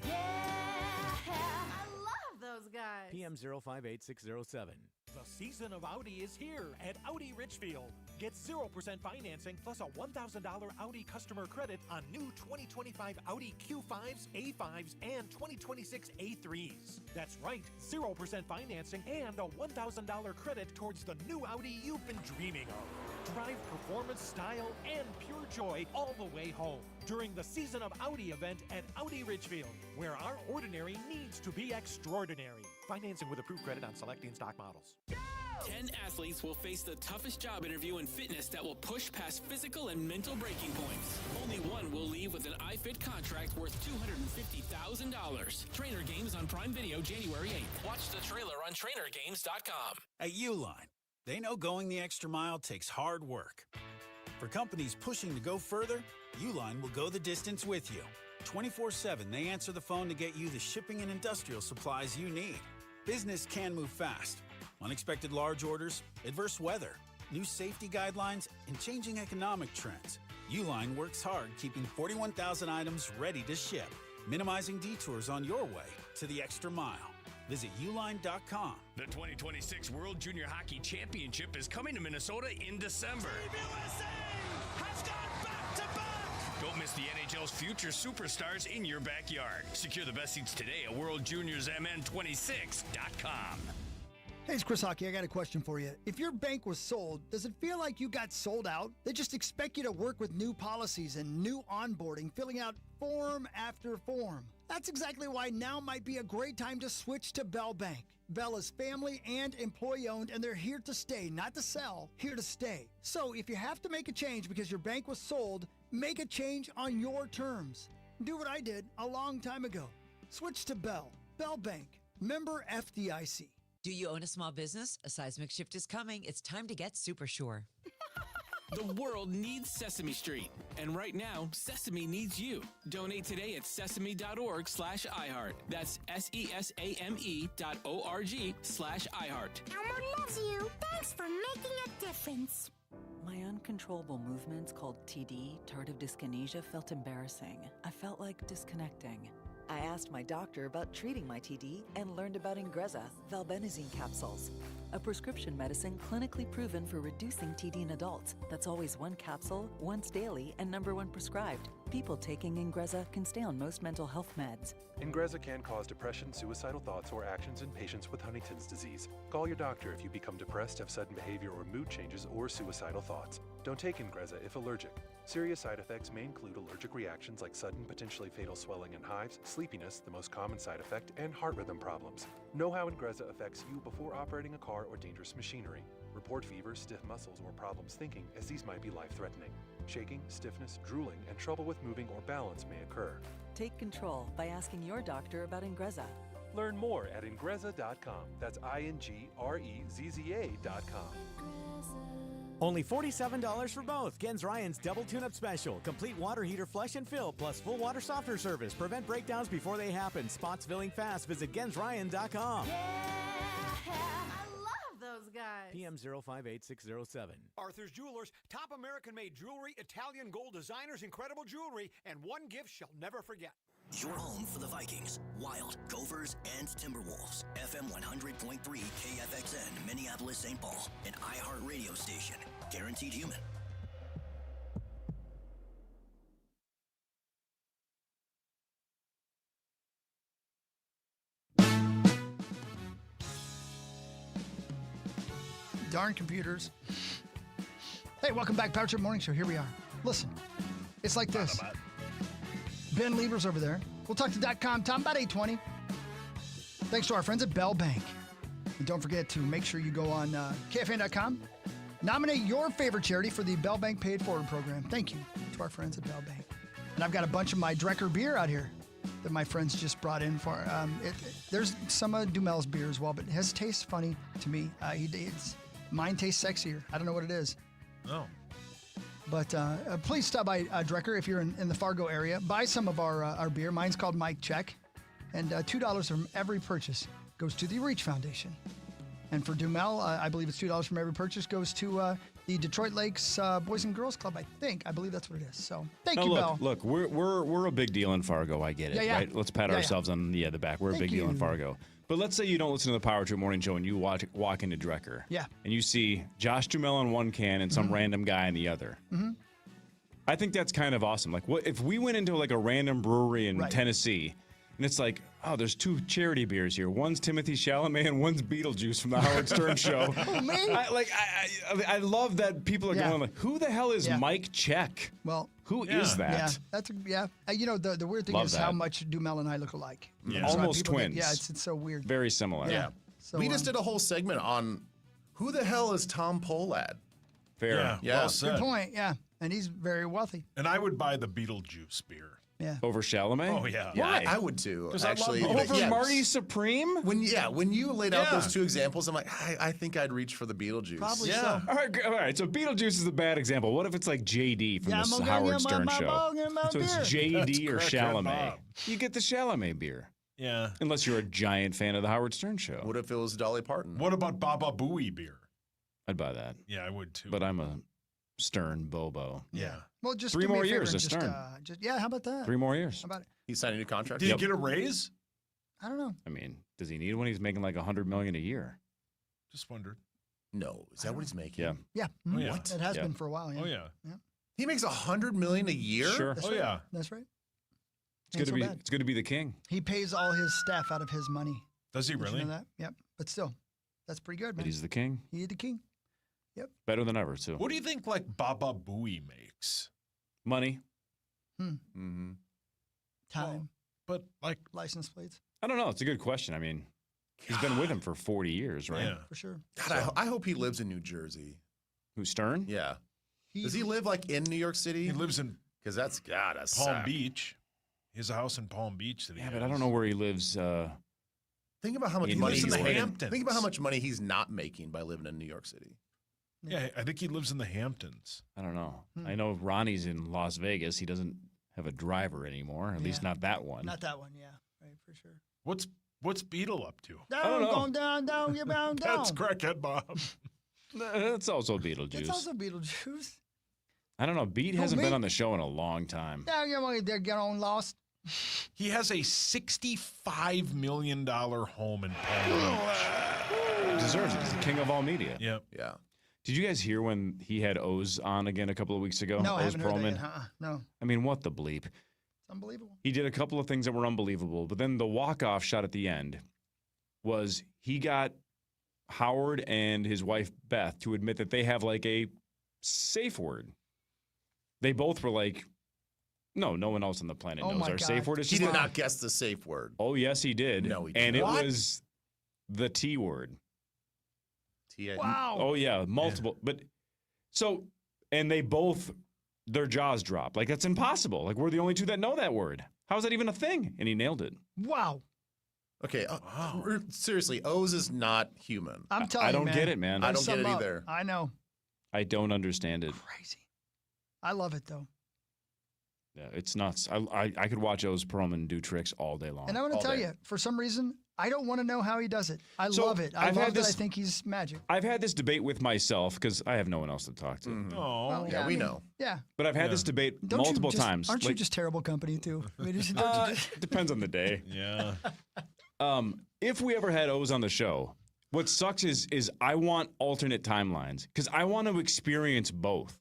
Those guys. PM 058607. The season of Audi is here at Audi Richfield. Get 0% financing plus a $1,000 Audi customer credit on new 2025 Audi Q5s, A5s, and 2026 A3s. That's right, 0% financing and a $1,000 credit towards the new Audi you've been dreaming of. Drive performance, style, and pure joy all the way home during the Season of Audi event at Audi Ridgefield, where our ordinary needs to be extraordinary. Financing with approved credit on selecting stock models. 10 athletes will face the toughest job interview in fitness that will push past physical and mental breaking points. Only one will leave with an iFit contract worth $250,000. Trainer Games on Prime Video January 8th. Watch the trailer on TrainerGames.com. At Uline, they know going the extra mile takes hard work. For companies pushing to go further, Uline will go the distance with you. 24/7, they answer the phone to get you the shipping and industrial supplies you need. Business can move fast. Unexpected large orders, adverse weather, new safety guidelines, and changing economic trends. Uline works hard keeping 41,000 items ready to ship, minimizing detours on your way to the extra mile. Visit uline.com. The 2026 World Junior Hockey Championship is coming to Minnesota in December. Don't miss the NHL's future superstars in your backyard. Secure the best seats today at WorldJuniorsMN26.com. Hey, it's Chris Hockey. I got a question for you. If your bank was sold, does it feel like you got sold out? They just expect you to work with new policies and new onboarding, filling out form after form. That's exactly why now might be a great time to switch to Bell Bank. Bell is family and employee owned, and they're here to stay, not to sell, here to stay. So if you have to make a change because your bank was sold, make a change on your terms. Do what I did a long time ago. Switch to Bell. Bell Bank. Member FDIC. Do you own a small business? A seismic shift is coming. It's time to get super sure. The world needs Sesame Street. And right now, Sesame needs you. Donate today at sesame.org/iHeart. That's SESAME.org/iHeart. Elmo loves you. Thanks for making a difference. My uncontrollable movements called TD, tardive dyskinesia, felt embarrassing. I felt like disconnecting. I asked my doctor about treating my TD and learned about Ingrezza, valbenazine capsules, a prescription medicine clinically proven for reducing TD in adults. That's always one capsule, once daily, and #1 prescribed. People taking Ingrezza can stay on most mental health meds. Ingrezza can cause depression, suicidal thoughts, or actions in patients with Huntington's disease. Call your doctor if you become depressed, have sudden behavior or mood changes, or suicidal thoughts. Don't take Ingrezza if allergic. Serious side effects may include allergic reactions like sudden, potentially fatal swelling and hives, sleepiness, the most common side effect, and heart rhythm problems. Know how Ingrezza affects you before operating a car or dangerous machinery. Report fever, stiff muscles, or problems thinking, as these might be life-threatening. Shaking, stiffness, drooling, and trouble with moving or balance may occur. Take control by asking your doctor about Ingrezza. Learn more at Ingrezza.com. That's INGREZZA.com. Only $47 for both. Gens Ryan's Double Tune-Up Special. Complete water heater flush and fill, plus full water softener service. Prevent breakdowns before they happen. Spots filling fast. Visit GensRyan.com. Those guys. PM 058607. Arthur's Jewelers, top American-made jewelry, Italian gold designers, incredible jewelry, and one gift she'll never forget. Your home for the Vikings, Wild, Gophers, and Timberwolves. FM 100.3 KFXN, Minneapolis, St. Paul, an iHeart radio station. Guaranteed human. Darn computers. Hey, welcome back, Power Trip Morning Show. Here we are. Listen, it's like this. Ben Lieber's over there. We'll talk to .com. Tom, about 8:20. Thanks to our friends at Bell Bank. And don't forget to make sure you go on KFN.com. Nominate your favorite charity for the Bell Bank Paid Forward program. Thank you to our friends at Bell Bank. And I've got a bunch of my Drecker beer out here that my friends just brought in for. There's some of Dumel's beer as well, but his tastes funny to me. Mine tastes sexier. I don't know what it is. Oh. But please stop by Drecker if you're in the Fargo area. Buy some of our beer. Mine's called Mike Check. And $2 from every purchase goes to the Reach Foundation. And for Dumel, I believe it's $2 from every purchase goes to the Detroit Lakes Boys and Girls Club, I think. I believe that's what it is. So thank you, Bell. Look, we're a big deal in Fargo. I get it, right? Let's pat ourselves on the back. We're a big deal in Fargo. But let's say you don't listen to the Power Trip Morning Show and you walk into Drecker. Yeah. And you see Josh Dumel on one can and some random guy on the other. Mm-hmm. I think that's kind of awesome. Like, what if we went into like a random brewery in Tennessee and it's like, oh, there's two charity beers here. One's Timothy Chalamet and one's Beetlejuice from the Howard Stern Show. Oh, man. I love that people are going like, who the hell is Mike Check? Well, who is that? Yeah, that's the weird thing Love is that. how much Dumel and I look alike. Yeah. That's why Almost people twins. It's so weird. Very similar. Yeah. So, we just did a whole segment on who the hell is Tom Pohlad? Fair. Yeah. Well said. Good point. Yeah, and he's very wealthy. And I would buy the Beetlejuice beer. Yeah. Over Chalamet? Oh, yeah. I would too. 'Cause I love Actually, both. Over Marty Supreme? When you laid out those two examples, I'm like, I think I'd reach for the Beetlejuice. Probably so. All right. So Beetlejuice is a bad example. What if it's like JD from the Howard Stern show? So it's JD or Chalamet. You get the Chalamet beer. Yeah. Unless you're a giant fan of the Howard Stern show. What if it was Dolly Parton? What about Baba Booey beer? I'd buy that. Yeah, I would too. But I'm a Stern Bobo. Yeah. Well, just 3 do me more a favor years and of just, Stern. how about that? 3 more years. How about it? He signed a new contract. Did he get a raise? I don't know. I mean, does he need one? He's making like $100 million a year. Just wondered. No, is that what he's making? Yeah. Yeah. Oh, yeah. It has Yeah. been for a while. Yeah. Oh yeah. He makes $100 million a year. Sure. That's Oh right. yeah. That's right. It's good Ain't to so be. bad. It's good to be the king. He pays all his staff out of his money. Does he Did you really? know that? Yep. But still, that's pretty good, But man. he's the king. He is the king. Better than ever too. What do you think like Baba Booey makes? Money. Mm-hmm. Time, But like, license plates, I don't know. It's a good question. I mean, he's been with him for 40 years, right? yeah. for sure. God, I hope he lives in New Jersey. Who, Stern? Yeah. Does he live like in New York City? He lives in Because that's gotta Palm suck. Beach. He has a house in Palm Beach that he Yeah, has. but I don't know where he lives. Think about how much He money lives in he's the making. Hamptons. Think about how much money he's not making by living in New York City. Yeah, I think he lives in the Hamptons. I don't know. I know Ronnie's in Las Vegas. He doesn't have a driver anymore. At least Yeah. not that one. Not that one. Yeah. Right. For sure. What's Beetle up to? Down, know. going down, you're bound down. That's Crackhead Bob. That's also Beetlejuice. It's also Beetlejuice. I don't know. Beat Who, hasn't me? been on the show in a long time. Down, they're getting lost. He has a $65 million home in Palm Beach. Deserves it. He's the king of all media. Yep. Yeah. Did you guys hear when he had Oz on again a couple of weeks ago? No, I Oz haven't heard Perlman? that yet. No, I mean, what the bleep? it's unbelievable. He did a couple of things that were unbelievable, but then the walk-off shot at the end was he got Howard and his wife Beth to admit that they have like a safe word. They both were like, no one else on the planet Oh knows my our God. safe word. It's He just did like- not guess the safe word. Oh, yes, he did. No, he And did it not. was the T word. T-A- Wow. Oh, yeah, multiple. But so, and they both, their jaws dropped. Like, that's impossible. Like, we're the only two that know that word. How's that even a thing? And he nailed it. Wow. Okay, seriously, Oz is not human. I'm telling I you, don't man. get it, man. I There's don't get it something up. either. I know. I don't understand it. Crazy. I love it though. Yeah, it's nuts. I could watch Oz Perlman do tricks all day long. And I'm going all to tell day. you, for some reason, I don't want to know how he does it. I So, love it. I I've love had that. I this- think he's magic. I've had this debate with myself because I have no one else to talk to. Mhm. Oh, Well, Yeah, I we mean, know. Yeah. But I've had Yeah. this debate Don't you multiple just- times. Aren't you Like, just terrible company too? I mean, don't you just- depends on the day. yeah. If we ever had Oz on the show, what sucks is I want alternate timelines because I want to experience both.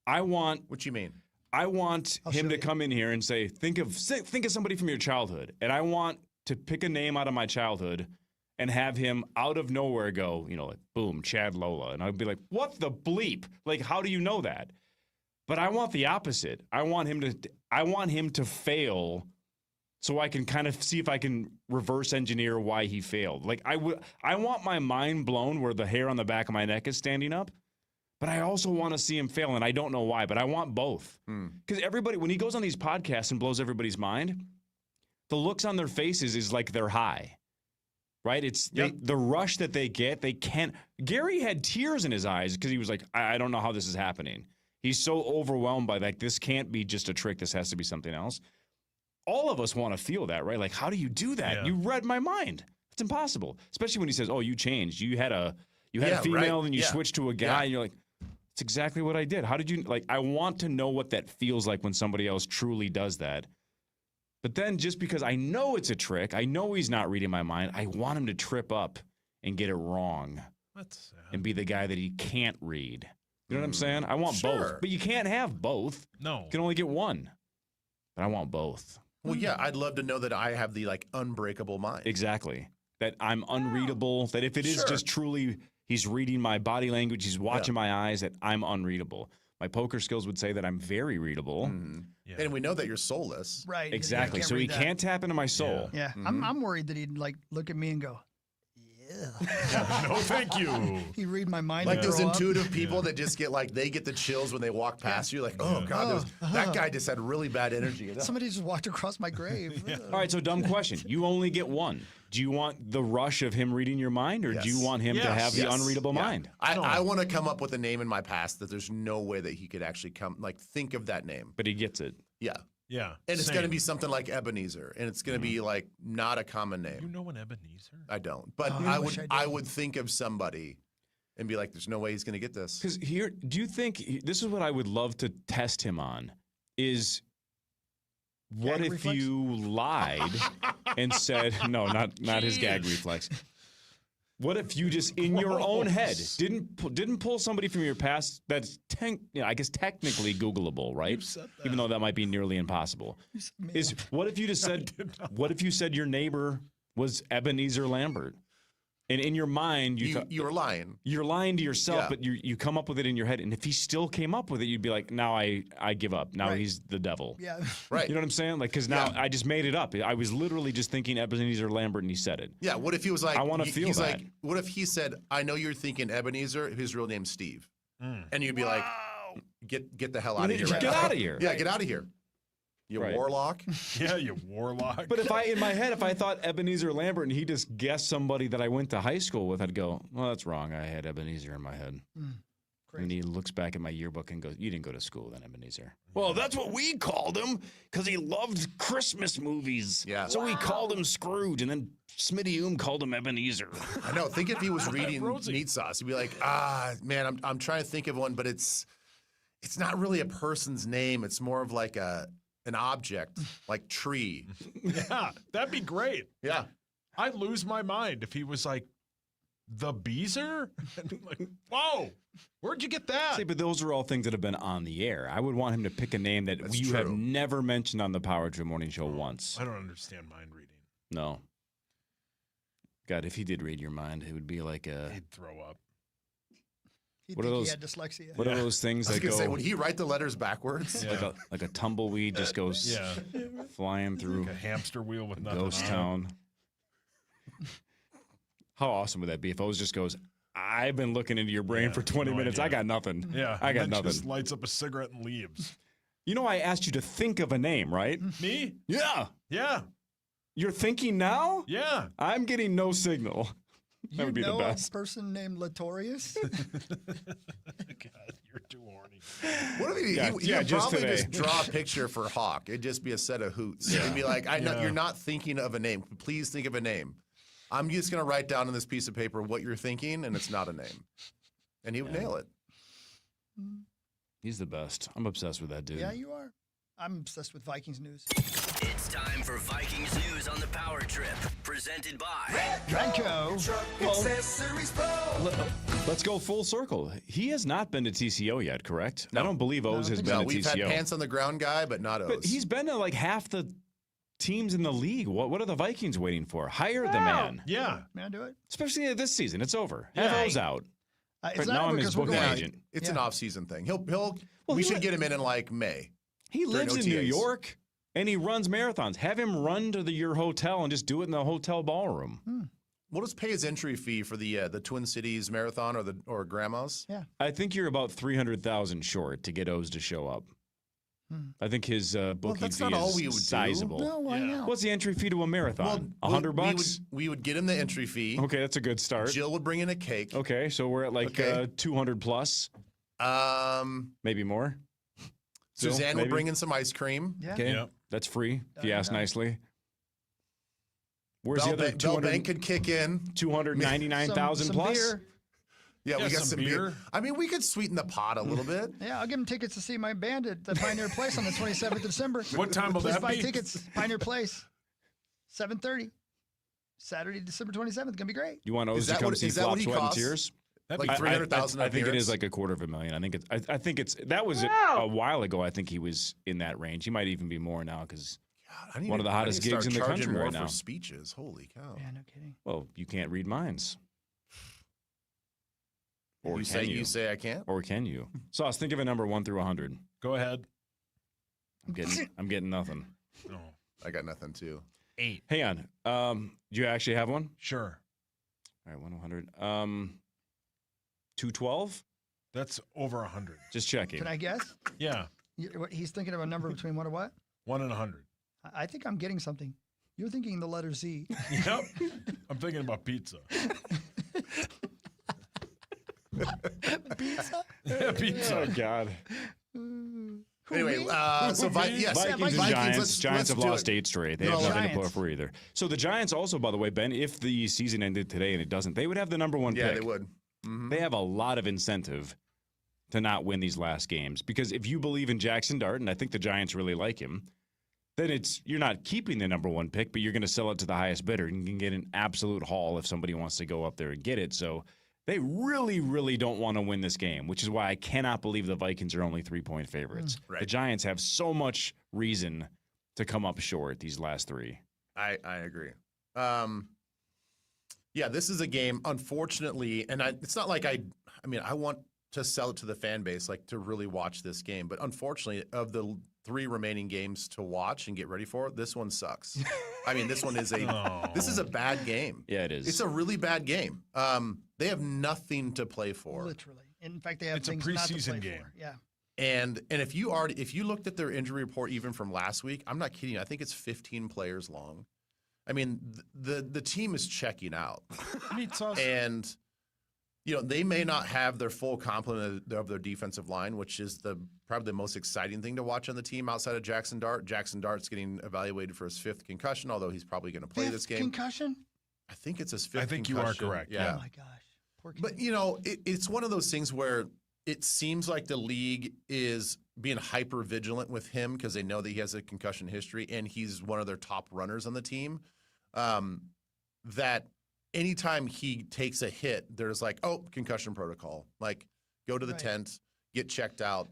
I want What you mean? I want I'll him show to you. come in here and say, think of somebody from your childhood, and I want to pick a name out of my childhood and have him out of nowhere go, like boom, Chad Lola, and I'd be like, what the bleep? Like, how do you know that? But I want the opposite. I want him to fail, so I can kind of see if I can reverse engineer why he failed. Like I want my mind blown where the hair on the back of my neck is standing up. But I also want to see him fail, and I don't know why, but I want both. Because everybody, when he goes on these podcasts and blows everybody's mind, the looks on their faces is like they're high, right? It's the rush that they get. They can't. Gary had tears in his eyes because he was like, I don't know how this is happening. He's so overwhelmed by like, this can't be just a trick. This has to be something else. All of us want to feel that, right? Like, how do you do that? Yeah. You read my mind. It's impossible. Especially when he says, oh, you changed. You had a Yeah, female right. and you Yeah. switched to a guy, Yeah. and you're like, it's exactly what I did. How did you, I want to know what that feels like when somebody else truly does that. But then just because I know it's a trick, I know he's not reading my mind, I want him to trip up and get it wrong That's sad. and be the guy that he can't read. You know what I'm saying? I want Sure. both. But you can't have both. No. You can only get one. But I want both. Well, yeah, I'd love to know that I have the unbreakable mind. Exactly. That I'm unreadable. That if it is Sure. just truly, he's reading my body language, he's watching my eyes, that I'm unreadable. My poker skills would say that I'm very readable. Yeah. And we know that you're soulless. Right. Exactly. So he read that. can't tap into my soul. Yeah. I'm worried that he'd look at me and go, No, thank you. he'd read my mind. Like and those throw up. intuitive people that just get they get the chills when they walk past you. Like, oh God, that guy just had really bad energy. Somebody just walked across my grave. All right, so dumb question. You only get one. Do you want the rush of him reading your mind, or do you Yes. want him to Yes. have the Yes. unreadable Yeah. mind? I want to come up with a name in my past that there's no way that he could actually think of that name. But he gets it. Yeah. Yeah. And it's going to same. be something like Ebenezer, and it's going to be not a common name. You know an Ebenezer? I don't, but Oh, I I wish would. I I did. would think of somebody, and be like, "There's no way he's going to get this." Because do you think this is what I would love to test him on? Is What Gag if reflex? you lied and said, no, not his gag reflex. What if you just in your own head didn't pull somebody from your past that's I guess technically Googleable, right? Even though that might be nearly impossible. What if you just said what if you said your neighbor was Ebenezer Lambert? And in your mind, you were lying. You're lying to yourself, Yeah. but you come up with it in your head. And if he still came up with it, you'd be like, now I give up. Now he's the devil. Yeah. Right. You know what I'm saying? Like, because now I just made it up. I was literally just thinking Ebenezer Lambert, and he said it. Yeah. What if he was like, I want to feel he's that. like, what if he said, I know you're thinking Ebenezer, his real name's Steve. And you'd be like, get the hell out of here. Get out of here. Yeah, get out of here. You warlock. Yeah, you warlock. But in my head, if I thought Ebenezer Lambert and he just guessed somebody that I went to high school with, I'd go, well, that's wrong. I had Ebenezer in my head. And he looks back at my yearbook and goes, you didn't go to school then, Ebenezer. Well, that's what we called him because he loved Christmas movies. Yeah. So we called him Scrooge, and then Smitty Oom called him Ebenezer. I know. Think if he was reading Meat Sauce, he'd be like, man, I'm trying to think of one, but it's not really a person's name. It's more of like an object, like tree. Yeah, that'd be great. Yeah. I'd lose my mind if he was like, the Beezer? Like, whoa, where'd you get that? See, but those are all things that have been on the air. I would want him to pick a name that you have never mentioned on the Power Trip Morning Show once. I don't understand mind reading. No. God, if he did read your mind, it would be like a... He'd throw up. He'd What are think those? he had dyslexia. What are those things I was that going go... to say, would he write the letters backwards? Like a tumbleweed just goes flying through Like a hamster wheel with nothing Ghost on it. Town. How awesome would that be if Oz just goes, I've been looking into your brain for 20 minutes. I got nothing. Yeah, I got and then nothing. just lights up a cigarette and leaves. You know, I asked you to think of a name, right? Me? Yeah. Yeah. You're thinking now? Yeah. I'm getting no signal. That would be the know best. a person named Latorius? God, you're too horny. What if he, Yeah, he yeah, would just probably today. just draw a picture for Hawk. It'd just be a set of hoots. He'd be like, I know Yeah. you're not thinking of a name. Please think of a name. I'm just going to write down on this piece of paper what you're thinking, and it's not a name. And he would nail it. He's the best. I'm obsessed with that dude. Yeah, you are. I'm obsessed with Vikings news. It's time for Vikings news on the Power Trip, presented by Dranko. Let's go full circle. He has not been to TCO yet, correct? I don't believe Oz has been No, to we've TCO. had pants on the ground guy, but not O's. But he's been to like half the teams in the league. What are the Vikings waiting for? Hire the man. Yeah. May I do it? Especially this season. It's over. Have Yeah. Oz out. It's Right not now over I'm his 'cause we're booking going- agent. It's an off-season thing. We he should get him in like May. He during lives in New OTAs. York and he runs marathons. Have him run to your hotel and just do it in the hotel ballroom. We'll just pay his entry fee for the Twin Cities Marathon or Grandma's. Yeah. I think you're about 300,000 short to get Oz to show up. I think his booking that's fee not all is we would do. sizable. No, why not? What's the entry fee to a marathon? $100? We would get him the entry fee. Okay, that's a good start. Jill would bring in a cake. Okay, so we're at like 200 plus, maybe more. Jill, Suzanne maybe? would bring in some ice cream. Yeah. Okay, Yep. that's free if you Yeah, ask yeah. nicely. Where's Bell, the other Bell Bank could kick in. 299,000 Some plus? beer. Yeah, Yeah, we got some some beer. beer. I mean, we could sweeten the pot a little bit. Yeah, I'll give him tickets to see my band at the Pioneer Place on the 27th of December. What time will Please that buy be? tickets. Pioneer Place, 7:30. Saturday, December 27th. Gonna be great. You want Is Oz to that come what- see is that Flop, what he Sweat, and costs? Tears? That'd Like be 300,000 I think it is appearance? like $250,000. I think it's that was a while ago. I think he was in that range. He might even be more now because I need one of the I need hottest to start gigs in the charging country more right now. for speeches. Holy cow! Yeah, no kidding. Well, you can't read minds. Or You can say you? you say I can't. Or can you? Sauce, think of a number 1 through 100. Go ahead. I'm getting nothing. No. I got nothing too. 8. Hang on. Do you actually have one? Sure. All right, 1 to 100. 212? That's over 100. Just checking. Can I guess? Yeah. He's thinking of a number between what and what? 1 and 100. I think I'm getting something. You're thinking the letter Z. Yep. I'm thinking about pizza. Pizza? Yeah, pizza. Oh, God. Anyway, so yes, Vikings and Giants. Giants have do lost it. 8 straight. They No, have nothing to Giants. put for either. So the Giants also, by the way, Ben, if the season ended today and it doesn't, they would have the number 1 Yeah, pick. they would. Mhm. They have a lot of incentive to not win these last games because if you believe in Jackson Dart, and I think the Giants really like him, then you're not keeping the number one pick, but you're going to sell it to the highest bidder. You can get an absolute haul if somebody wants to go up there and get it. So they really, really don't want to win this game, which is why I cannot believe the Vikings are only 3-point favorites. Right. The Giants have so much reason to come up short these last three. I agree. Yeah, this is a game, unfortunately, and it's not like I want to sell it to the fan base, like to really watch this game. But unfortunately, of the 3 remaining games to watch and get ready for, this one sucks. I mean, this one is this is a bad game. Yeah, it is. It's a really bad game. They have nothing to play for. Literally. In fact, they have It's a things not to preseason play game. for. Yeah. And if you looked at their injury report even from last week, I'm not kidding. I think it's 15 players long. I mean, the team is checking out. And they may not have their full complement of their defensive line, which is probably the most exciting thing to watch on the team outside of Jackson Dart. Jackson Dart's getting evaluated for his 5th concussion, although he's probably going to play this game. Concussion? I think it's his 5th. I think concussion. you are correct. Yeah. Oh my gosh. Poor kid. But it's one of those things where it seems like the league is being hyper vigilant with him because they know that he has a concussion history and he's one of their top runners on the team. That anytime he takes a hit, there's like, oh, concussion protocol. Like, go to the tent, get checked out.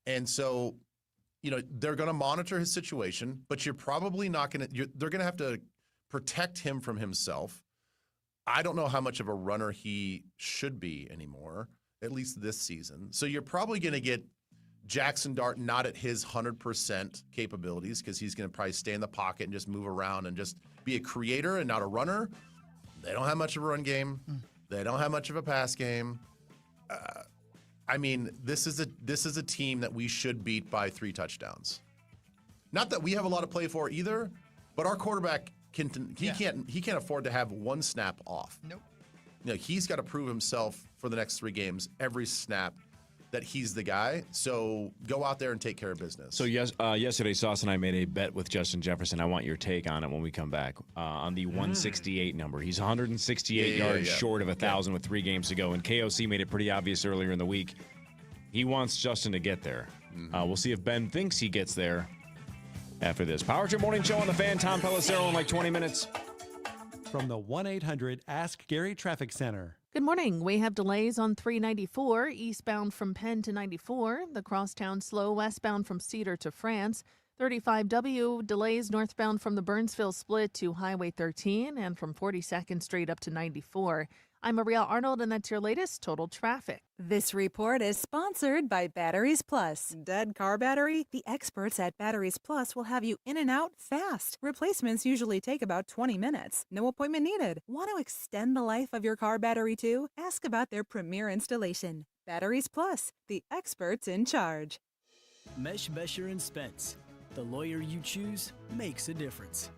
And so, they're going to monitor his situation, but you're probably not going to, they're going to have to protect him from himself. I don't know how much of a runner he should be anymore, at least this season. So you're probably going to get Jackson Dart not at his 100% capabilities because he's going to probably stay in the pocket and just move around and just be a creator and not a runner. They don't have much of a run game. They don't have much of a pass game. This is a team that we should beat by 3 touchdowns. Not that we have a lot to play for either, but our quarterback can't afford to have 1 snap off. Nope. He's got to prove himself for the next 3 games, every snap, that he's the guy. So go out there and take care of business. So yesterday, Sauce and I made a bet with Justin Jefferson. I want your take on it when we come back. On the 168 number. He's 168 yards short of 1,000 with 3 games to go. And KOC made it pretty obvious earlier in the week. He wants Justin to get there. We'll see if Ben thinks he gets there after this. Power Trip Morning Show on the Fan. Tom Pelissero in like 20 minutes. From the 1-800-ASK-GARY Traffic Center. Good morning. We have delays on 394 eastbound from Penn to 94. The crosstown slow westbound from Cedar to France. 35W delays northbound from the Burnsville split to Highway 13 and from 42nd Street up to 94. I'm Maria Arnold, and that's your latest total traffic. This report is sponsored by Batteries Plus. Dead car battery? The experts at Batteries Plus will have you in and out fast. Replacements usually take about 20 minutes. No appointment needed. Want to extend the life of your car battery too? Ask about their premier installation. Batteries Plus, the experts in charge. Mesh Besher and Spence. The lawyer you choose makes a difference.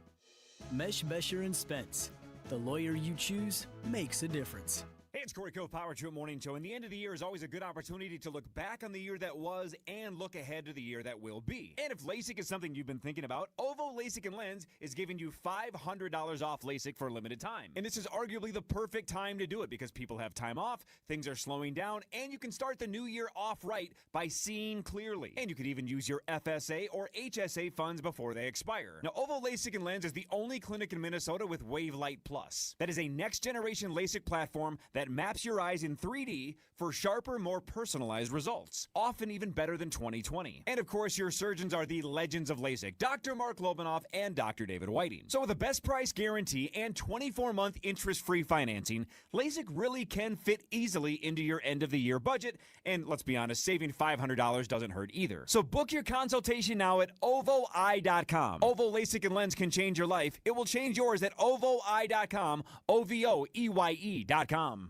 Mesh Besher and Spence. The lawyer you choose makes a difference. Hey, it's Corey Cove, Power Trip Morning Show, and the end of the year is always a good opportunity to look back on the year that was and look ahead to the year that will be. And if LASIK is something you've been thinking about, Ovo LASIK and Lens is giving you $500 off LASIK for a limited time. And this is arguably the perfect time to do it because people have time off, things are slowing down, and you can start the new year off right by seeing clearly. And you could even use your FSA or HSA funds before they expire. Now, Ovo LASIK and Lens is the only clinic in Minnesota with WaveLight Plus. That is a next-generation LASIK platform that maps your eyes in 3D for sharper, more personalized results, often even better than 20/20. And of course, your surgeons are the legends of LASIK, Dr. Mark Lobanoff and Dr. David Whiting. So with a best price guarantee and 24-month interest-free financing, LASIK really can fit easily into your end-of-the-year budget. And let's be honest, saving $500 doesn't hurt either. So book your consultation now at OvoEye.com. Ovo LASIK and Lens can change your life. It will change yours at OvoEye.com, OVOEYE.com.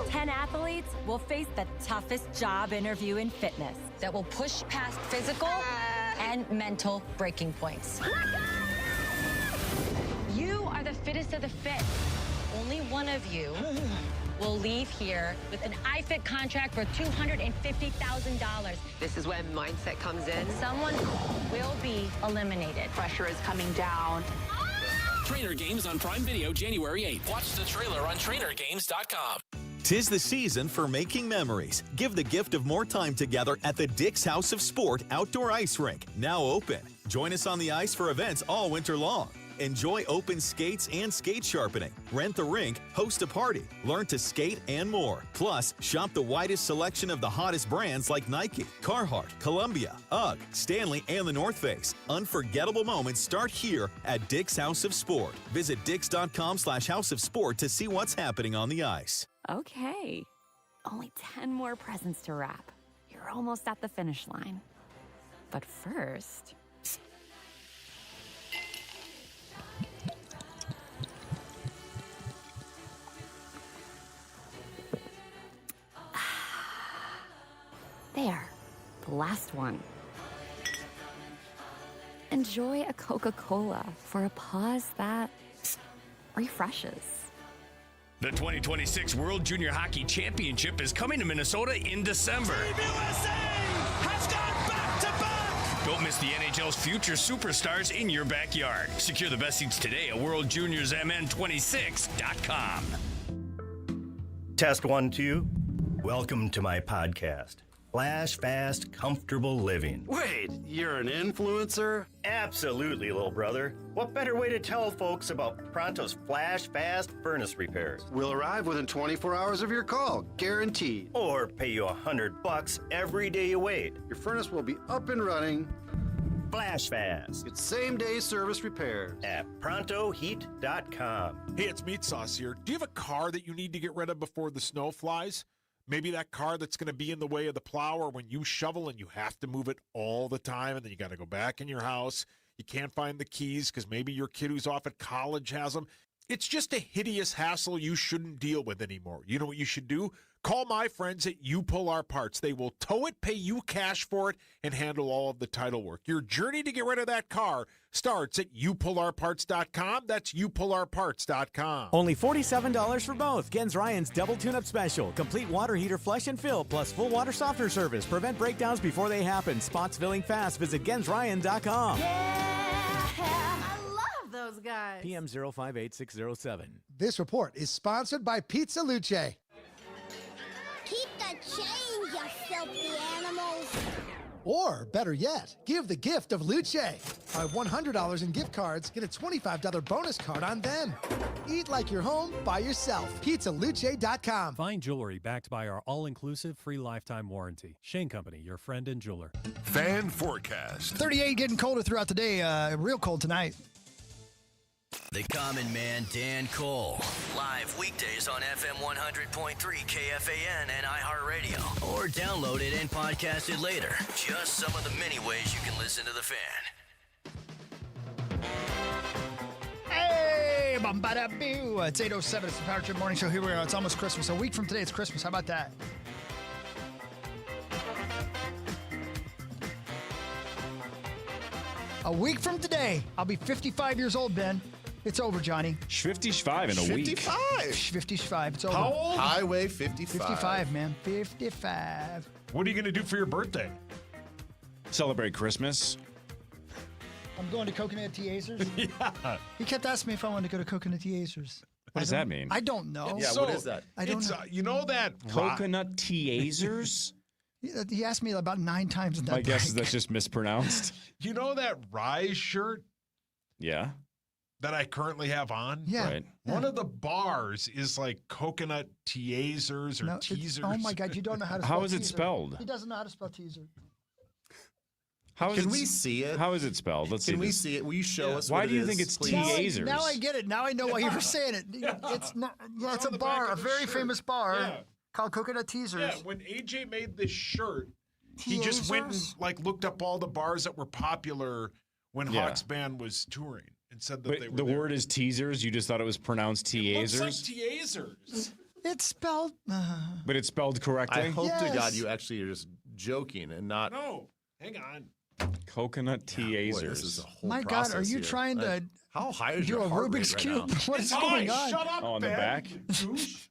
10 athletes will face the toughest job interview in fitness that will push past physical and mental breaking points. You are the fittest of the fit. Only one of you will leave here with an iFit contract for $250,000. This is when mindset comes in. Someone will be eliminated. Pressure is coming down. Trainer Games on Prime Video January 8th. Watch the trailer on TrainerGames.com. 'Tis the season for making memories. Give the gift of more time together at the Dick's House of Sport Outdoor Ice Rink, now open. Join us on the ice for events all winter long. Enjoy open skates and skate sharpening. Rent the rink, host a party, learn to skate, and more. Plus, shop the widest selection of the hottest brands like Nike, Carhartt, Columbia, UGG, Stanley, and the North Face. Unforgettable moments start here at Dick's House of Sport. Visit dicks.com/House of Sport to see what's happening on the ice. Okay, only 10 more presents to wrap. You're almost at the finish line. But first... There, the last one. Enjoy a Coca-Cola for a pause that refreshes. The 2026 World Junior Hockey Championship is coming to Minnesota in December. Team USA has gone back-to-back! Don't miss the NHL's future superstars in your backyard. Secure the best seats today at WorldJuniorsMN26.com. Test 1, 2. Welcome to my podcast. Flash Fast Comfortable Living. Wait, you're an influencer? Absolutely, little brother. What better way to tell folks about Pronto's Flash Fast furnace repairs? We'll arrive within 24 hours of your call, guaranteed. Or pay you $100 every day you wait. Your furnace will be up and running. Flash Fast. It's same-day service repairs. At ProntoHeat.com. Hey, it's Meat Sauce here. Do you have a car that you need to get rid of before the snow flies? Maybe that car that's going to be in the way of the plow, or when you shovel and you have to move it all the time, and then you got to go back in your house. You can't find the keys because maybe your kid who's off at college has them. It's just a hideous hassle you shouldn't deal with anymore. You know what you should do? Call my friends at You Pull Our Parts. They will tow it, pay you cash for it, and handle all of the title work. Your journey to get rid of that car starts at youpullourparts.com. That's youpullourparts.com. Only $47 for both. Gens Ryan's Double Tune-Up Special. Complete water heater flush and fill, plus full water softener service. Prevent breakdowns before they happen. Spots filling fast. Visit GensRyan.com. I love those guys. PM 058607. This report is sponsored by Pizza Luce. Keep the change, you filthy animals. Or, better yet, give the gift of Luce. Buy $100 in gift cards, get a $25 bonus card on them. Eat like you're home by yourself. PizzaLuce.com. Fine jewelry backed by our all-inclusive free lifetime warranty. Shane Company, your friend and jeweler. Fan forecast. 38, getting colder throughout the day. Real cold tonight. The Common Man, Dan Cole. Live weekdays on FM 100.3 KFAN and iHeartRadio. Or download it and podcast it later. Just some of the many ways you can listen to The Fan. Hey, bum-ba-da-boo. It's 8:07. It's the Power Trip Morning Show. Here we are. It's almost Christmas. A week from today, it's Christmas. How about that? A week from today, I'll be 55 years old, Ben. It's over, Johnny. 55 in a week. 55. It's over. How old? Highway 55. 55, man. 55. What are you going to do for your birthday? Celebrate Christmas. I'm going to Coconut Teasers. Yeah. He kept asking me if I wanted to go to Coconut Teasers. What does that mean? I don't know. Yeah, what is that? I don't know. You know that Coconut Teasers? He asked me about 9 times in that My guess break. is that's just mispronounced. You know that Rise shirt Yeah. that I currently have on? Yeah. Right. One of the bars is like Coconut Teasers or No, it's- Teasers. Oh my God, you don't know how to spell How is it teaser. spelled? He doesn't know how to spell teaser. How is Can it, we see it? How is it spelled? Let's Can see. we this. see it? Will you show us Why what do it you think is, it's please? Teasers? Now I get it. Now I know why you were saying it. It's not. Yeah, it's a bar, a very famous bar Yeah. called Coconut Teasers. Yeah, when AJ made this shirt, he just went and like looked up all the bars that were popular when Yeah. Hawks Band was touring and said that But they were the there. word is teasers. You just thought it was pronounced Looks like teasers, Teasers. It's spelled. but it's spelled correctly. I hope to God Yes. you actually are just joking and not. No, hang on. Coconut Boy, teasers. this is a whole My God, are process you here. trying to How high is do your a heart rate Rubik's right Cube? now? What is Hey, going on? Shut up, Oh, on the Ben, back? you douche.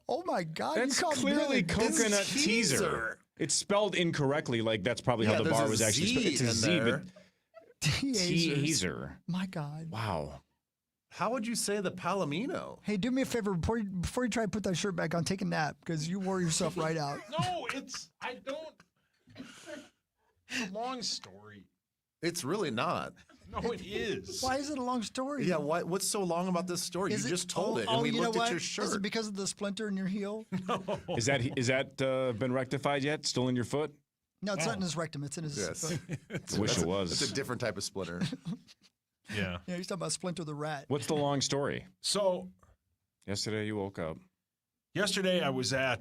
Oh my God! That's you called clearly Billy coconut Teaser. teaser. It's spelled incorrectly. Like that's probably Yeah, how the there's bar a was actually Z spelled. It's a in Z, there. Teasers. teaser. My God. Wow. How would you say the Palomino? Hey, do me a favor before you try to put that shirt back on. Take a nap because you wore yourself right out. No, I don't. It's a long story. It's really not. No, it is. Why is it a long story? Yeah, what's so long about this story? Is You it- just told it, oh, and we you know looked at what? your Is shirt. it because of the splinter in your heel? Is that been rectified yet? Still in your foot? No, it's not in his rectum. It's in his Yes. foot. Wish it was. It's a different type of splinter. Yeah. Yeah, he's talking about Splinter the rat. What's the long story? So Yesterday you woke up. yesterday I was at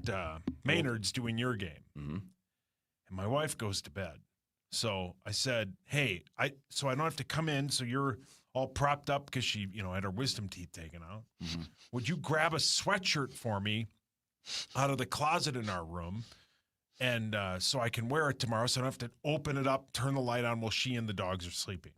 Maynard's doing your game, Mm-hmm. and my wife goes to bed. So I said, "Hey, so I don't have to come in. So you're all propped up because she, had her wisdom teeth taken out. Mm-hmm. Would you grab a sweatshirt for me out of the closet in our room, and so I can wear it tomorrow, so I don't have to open it up, turn the light on while she and the dogs are sleeping."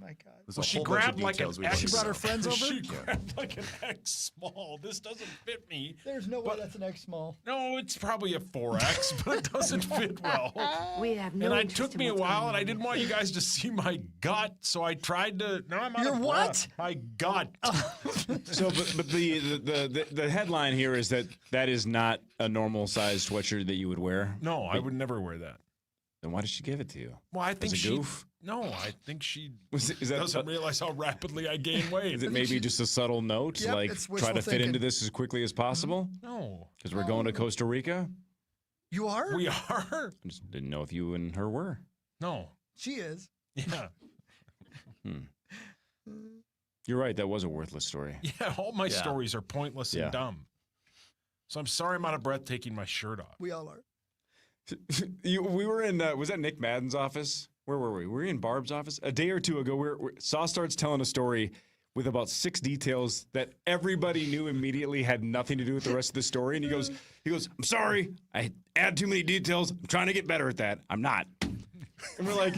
My God. There's Well, a she whole bunch of grabbed like an details we X. don't She brought her know. friends over? She grabbed like an X small. This doesn't fit me. There's no way that's an X small. No, it's probably a 4X, but it doesn't fit well. We have no And it interest took in me a what's while, going and I on. didn't want you guys to see my gut, so I tried to. No, I'm out Your of what? breath. My gut. So, but the headline here is that is not a normal size sweatshirt that you would wear. No, I would never wear that. Then why did she give it to you? Well, I think As a she. goof? No, I think she Is that doesn't realize how rapidly I gain weight. Is it maybe just a subtle note, Yep, like it's try wishful to fit thinking. into this as quickly as possible? No, Because we're going to Costa Rica. You are? we are. I just didn't know if you and her were. No. She is. Yeah. You're right. That was a worthless story. Yeah, all my Yeah. stories are pointless Yeah. and dumb. So I'm sorry I'm out of breath taking my shirt off. We all are. We were in, was that Nick Madden's office? Where were we? Were we in Barb's office? A day or two ago, Saw starts telling a story with about 6 details that everybody knew immediately had nothing to do with the rest of the story. And he goes, I'm sorry, I add too many details. I'm trying to get better at that. I'm not. And we're like,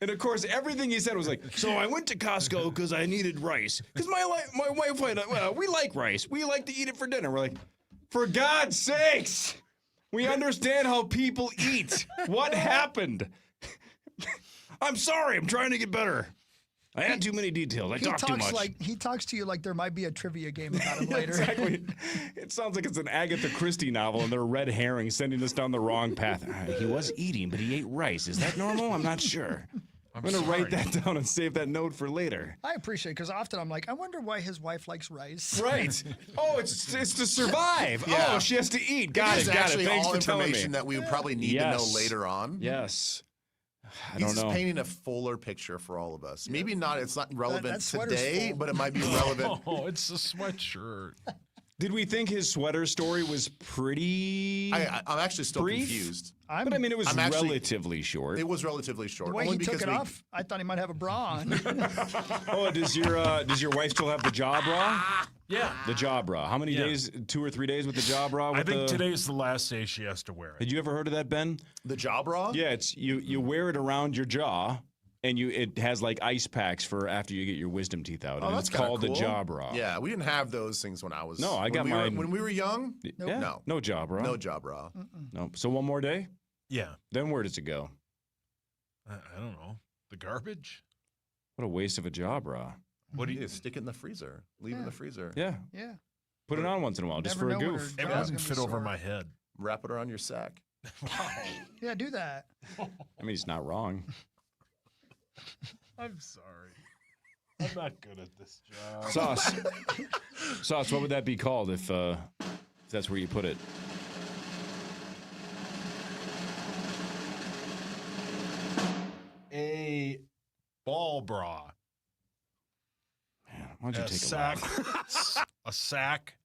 and of course, everything he said was like, so I went to Costco because I needed rice. Because my wife, we like rice. We like to eat it for dinner. We're like, for God's sakes, we understand how people eat. What happened? I'm sorry. I'm trying to get better. I had too many details. I talk too much. He talks to you like there might be a trivia game about him later. Exactly. It sounds like it's an Agatha Christie novel and they're red herring sending us down the wrong path. He was eating, but he ate rice. Is that normal? I'm not sure. I'm going to write that down and save that note for later. I appreciate it because often I'm like, I wonder why his wife likes rice. Right. Oh, it's to survive. Yeah. Oh, she has to eat. Got It is it. Got it. actually Thanks all for telling me. information that we would probably need to know later on. Yes. I He's don't just know. painting a fuller picture for all of us. Maybe not. It's not relevant that sweater's today, full. but it might be relevant. Oh, it's a sweatshirt. Did we think his sweater story was pretty I'm actually still brief? confused. But I mean, it was I'm actually- relatively short. It was relatively short. The way only he took because it we- off, I thought he might have a bra on. Oh, does your wife still have the jaw bra? Yeah. The jaw bra. How many Yeah. days? 2 or 3 days with the jaw bra? I with think the... today's the last day she has to wear it. Had you ever heard of that, Ben? The jaw bra? Yeah, it's you wear it around your jaw, and it has like ice packs for after you get your wisdom teeth out, Oh, and that's it's kinda called cool. the jaw bra. Yeah, we didn't have those things when I was. No, I when got we were- mine- when we were young. Yeah, no jaw bra. No jaw bra. No. So one more day. Yeah. Then where does it go? I don't know. The garbage? What a waste of a jaw bra. What do you do? Stick it in the freezer. Leave it in the freezer. Yeah. Yeah. Put it on once in a while, just Never for a know when goof. her It jaw's wouldn't gonna be fit over sore. my head. Wrap it around your sack. Yeah, do that. I mean, it's not wrong. I'm sorry. I'm not good at this job. Sauce, what would that be called if that's where you put it? A ball bra. Man, why don't you A take sack. a laugh? A sack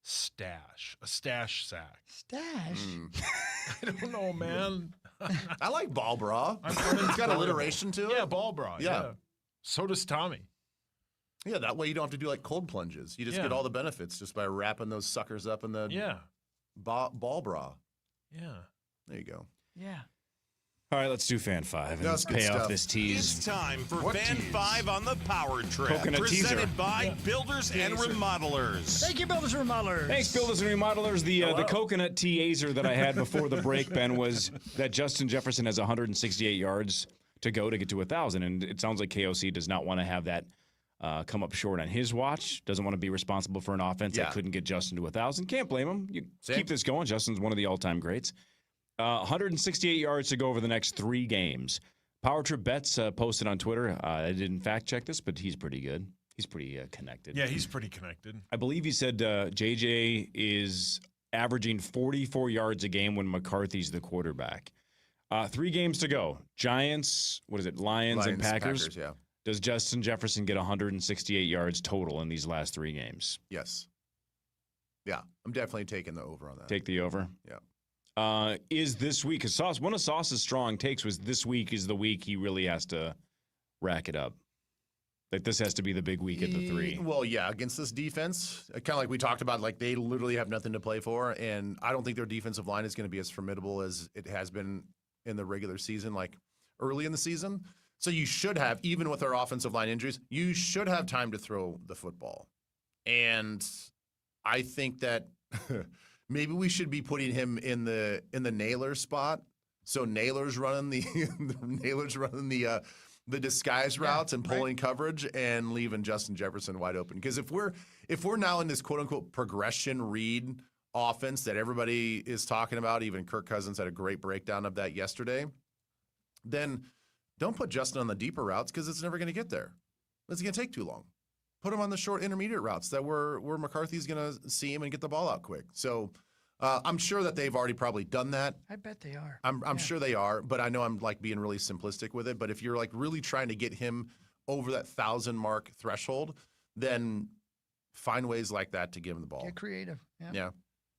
stash. A stash sack. Stash. I don't know, man. I like ball bra. I'm It's got alliteration to it. Yeah, ball bra. Yeah. Yeah. So does Tommy. Yeah, that way you don't have to do like cold plunges. You just Yeah. get all the benefits just by wrapping those suckers up in the Yeah. ball bra. Yeah. There you go. Yeah. All right, let's do Fan 5 and That's good pay off stuff. this tease. It's time for What Fan tease? 5 on the Power Trip. Coconut presented teaser. by Builders and Remodelers. Thank you, Builders and Remodelers. Thanks, Builders and Remodelers. The coconut teaser that I had before the break, Ben, was that Justin Jefferson has 168 yards to go to get to 1,000, and it sounds like KOC does not want to have that come up short on his watch. Doesn't want to be responsible for an offense that couldn't get Justin to 1,000. Can't blame him. You keep this going. Justin's one of the all-time greats. 168 yards to go over the next 3 games. Power Trip Bets posted on Twitter. I didn't fact check this, but he's pretty good. He's pretty connected. Yeah, he's pretty connected. I believe he said JJ is averaging 44 yards a game when McCarthy's the quarterback. 3 games to go. Giants, Lions and Packers? Yeah. Does Justin Jefferson get 168 yards total in these last 3 games? Yes. Yeah, I'm definitely taking the over on that. Take the over? Yeah. Is this week, because one of Sauce's strong takes was this week is the week he really has to rack it up. Like this has to be the big week at the 3. Well, yeah, against this defense, kind of like we talked about, like they literally have nothing to play for, and I don't think their defensive line is going to be as formidable as it has been in the regular season, like early in the season. So you should have, even with our offensive line injuries, you should have time to throw the football. And I think that maybe we should be putting him in the Naylor spot. So Naylor's running the disguise routes and pulling coverage and leaving Justin Jefferson wide open. Because if we're now in this quote unquote progression read offense that everybody is talking about, even Kirk Cousins had a great breakdown of that yesterday, then don't put Justin on the deeper routes because it's never going to get there. It's going to take too long. Put him on the short intermediate routes that where McCarthy's going to see him and get the ball out quick. So I'm sure that they've already probably done that. I bet they are. I'm sure they are, but I know I'm like being really simplistic with it. But if you're like really trying to get him over that 1,000 mark threshold, then find ways like that to give him the ball. Get creative.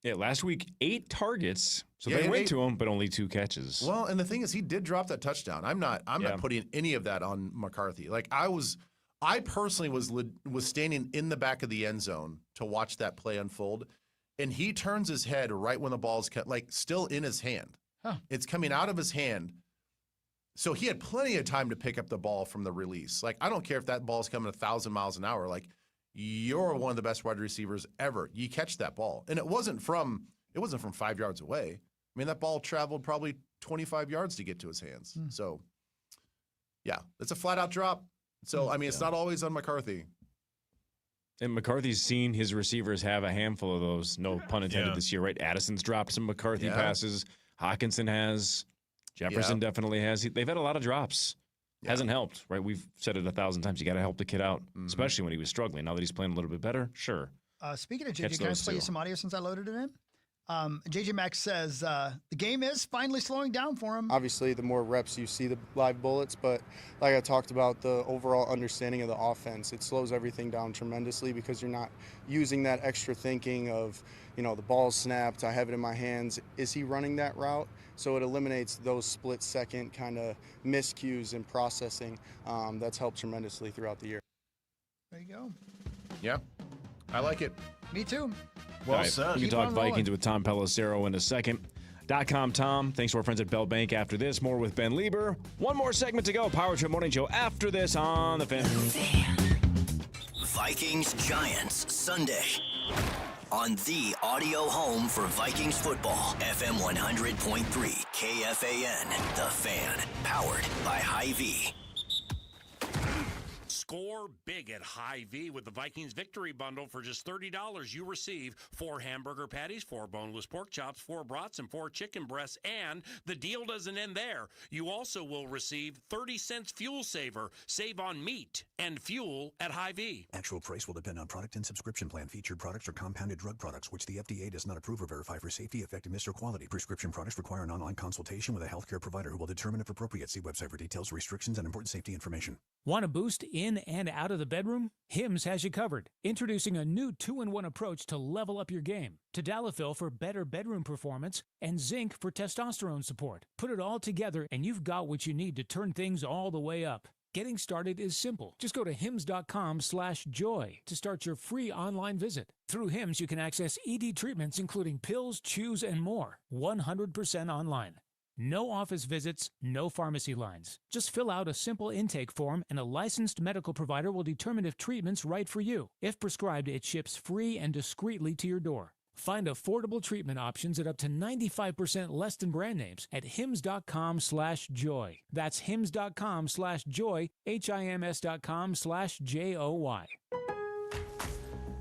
Yeah, last week 8 targets, so they went to him, but only 2 catches. Well, and the thing is, he did drop that touchdown. I'm not putting any of that on McCarthy. Like I personally was standing in the back of the end zone to watch that play unfold, and he turns his head right when the ball's like still in his hand. Huh. It's coming out of his hand. So he had plenty of time to pick up the ball from the release. Like, I don't care if that ball's coming 1,000 miles an hour. Like, you're one of the best wide receivers ever. You catch that ball. And it wasn't from 5 yards away. I mean, that ball traveled probably 25 yards to get to his hands. So, yeah, it's a flat-out drop. So, I mean, it's not always on McCarthy. And McCarthy's seen his receivers have a handful of those, no pun intended, this year, right? Addison's dropped some McCarthy passes. Hawkinson has. Jefferson definitely has. They've had a lot of drops. Hasn't helped, right? We've said it 1,000 times. You got to help the kid out, especially when he was struggling. Now that he's playing a little bit better, sure. Speaking of JJ, can I play you some audio since I loaded it in? JJ Max says the game is finally slowing down for him. Obviously, the more reps you see the live bullets, but like I talked about, the overall understanding of the offense, it slows everything down tremendously because you're not using that extra thinking of, the ball's snapped, I have it in my hands. Is he running that route? So it eliminates those split-second kind of miscues in processing. That's helped tremendously throughout the year. There you go. Yeah, I like it. Me too. Well said. We can talk Vikings with Tom Pelissero in a second. .com Tom. Thanks to our friends at Bell Bank. After this, more with Ben Lieber. One more segment to go. Power Trip Morning Show after this on the Fan. Vikings Giants Sunday on the audio home for Vikings football. FM 100.3 KFAN. The Fan. Powered by Hy-Vee. Score big at Hy-Vee with the Vikings Victory Bundle. For just $30, you receive 4 hamburger patties, 4 boneless pork chops, 4 brats, and 4 chicken breasts. And the deal doesn't end there. You also will receive 30 cents fuel saver. Save on meat and fuel at Hy-Vee. Actual price will depend on product and subscription plan. Featured products are compounded drug products, which the FDA does not approve or verify for safety, effectiveness, or quality. Prescription products require an online consultation with a healthcare provider who will determine if appropriate. See website for details, restrictions, and important safety information. Want to boost in and out of the bedroom? Hims has you covered. Introducing a new 2-in-1 approach to level up your game. Tadalafil for better bedroom performance and zinc for testosterone support. Put it all together and you've got what you need to turn things all the way up. Getting started is simple. Just go to hims.com/joy to start your free online visit. Through Hims, you can access ED treatments including pills, chews, and more. 100% online. No office visits, no pharmacy lines. Just fill out a simple intake form and a licensed medical provider will determine if treatment's right for you. If prescribed, it ships free and discreetly to your door. Find affordable treatment options at up to 95% less than brand names at hims.com/joy. That's hims.com/joy, HIMS.com/JOY.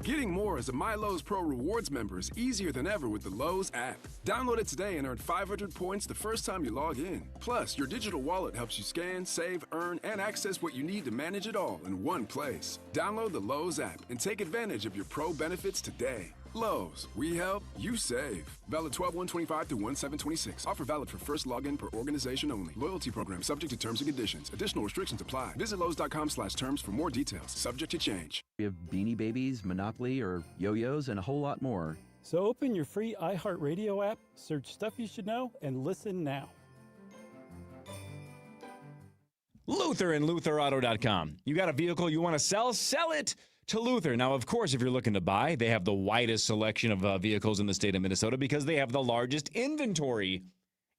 Getting more as a MyLowe's Pro Rewards member is easier than ever with the Lowe's app. Download it today and earn 500 points the first time you log in. Plus, your digital wallet helps you scan, save, earn, and access what you need to manage it all in one place. Download the Lowe's app and take advantage of your Pro benefits today. Lowe's, we help, you save. Valid 12/125 through 1/7/26. Offer valid for first login per organization only. Loyalty program subject to terms and conditions. Additional restrictions apply. Visit Lowe's.com/terms for more details. Subject to change. We have Beanie Babies, Monopoly, or yo-yos, and a whole lot more. So open your free iHeartRadio app, search Stuff You Should Know, and listen now. Luther and LutherAuto.com. You got a vehicle you want to sell? Sell it to Luther. Now, of course, if you're looking to buy, they have the widest selection of vehicles in the state of Minnesota because they have the largest inventory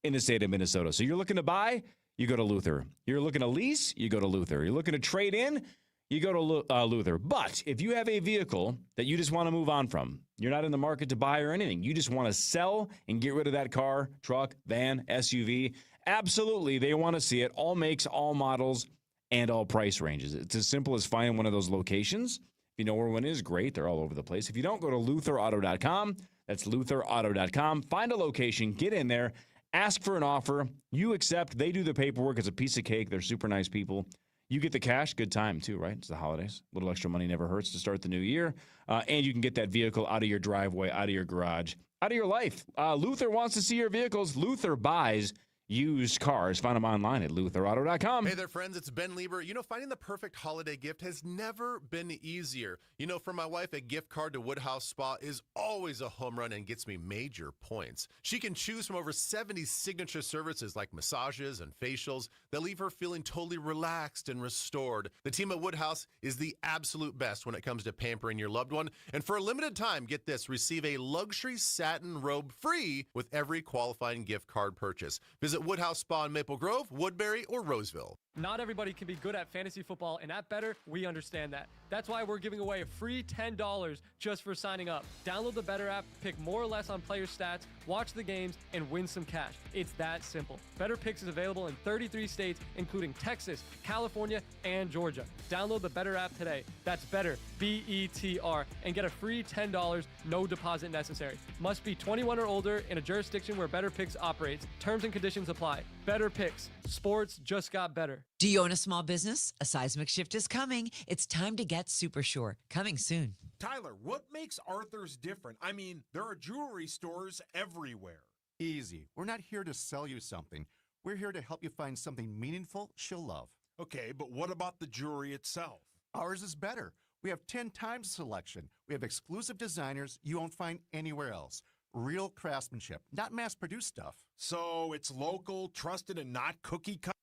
in the state of Minnesota. So you're looking to buy, you go to Luther. You're looking to lease, you go to Luther. You're looking to trade in, you go to Luther. But if you have a vehicle that you just want to move on from, you're not in the market to buy or anything, you just want to sell and get rid of that car, truck, van, SUV, absolutely, they want to see it. All makes, all models, and all price ranges. It's as simple as finding one of those locations. If you know where one is, great. They're all over the place. If you don't, go to LutherAuto.com. That's LutherAuto.com. Find a location, get in there, ask for an offer. You accept. They do the paperwork. It's a piece of cake. They're super nice people. You get the cash. Good time, too, right? It's the holidays. A little extra money never hurts to start the new year. And you can get that vehicle out of your driveway, out of your garage, out of your life. Luther wants to see your vehicles. Luther buys used cars. Find them online at LutherAuto.com. Hey there, friends. It's Ben Lieber. You know, finding the perfect holiday gift has never been easier. You know, for my wife, a gift card to Woodhouse Spa is always a home run and gets me major points. She can choose from over 70 signature services like massages and facials that leave her feeling totally relaxed and restored. The team at Woodhouse is the absolute best when it comes to pampering your loved one. And for a limited time, get this, receive a luxury satin robe free with every qualifying gift card purchase. Visit Woodhouse Spa in Maple Grove, Woodbury, or Roseville. Not everybody can be good at fantasy football, and at Better, we understand that. That's why we're giving away a free $10 just for signing up. Download the Better app, pick more or less on player stats, watch the games, and win some cash. It's that simple. Better Picks is available in 33 states, including Texas, California, and Georgia. Download the Better app today. That's Better, B-E-T-R, and get a free $10, no deposit necessary. Must be 21 or older in a jurisdiction where Better Picks operates. Terms and conditions apply. Better Picks. Sports just got better. Do you own a small business? A seismic shift is coming. It's time to get Super Sure. Coming soon. Tyler, what makes Arthur's different? I mean, there are jewelry stores everywhere. Easy. We're not here to sell you something. We're here to help you find something meaningful she'll love. Okay, but what about the jewelry itself? Ours is better. We have 10 times the selection. We have exclusive designers you won't find anywhere else. Real craftsmanship, not mass-produced stuff. So it's local, trusted, and not cookie-cut?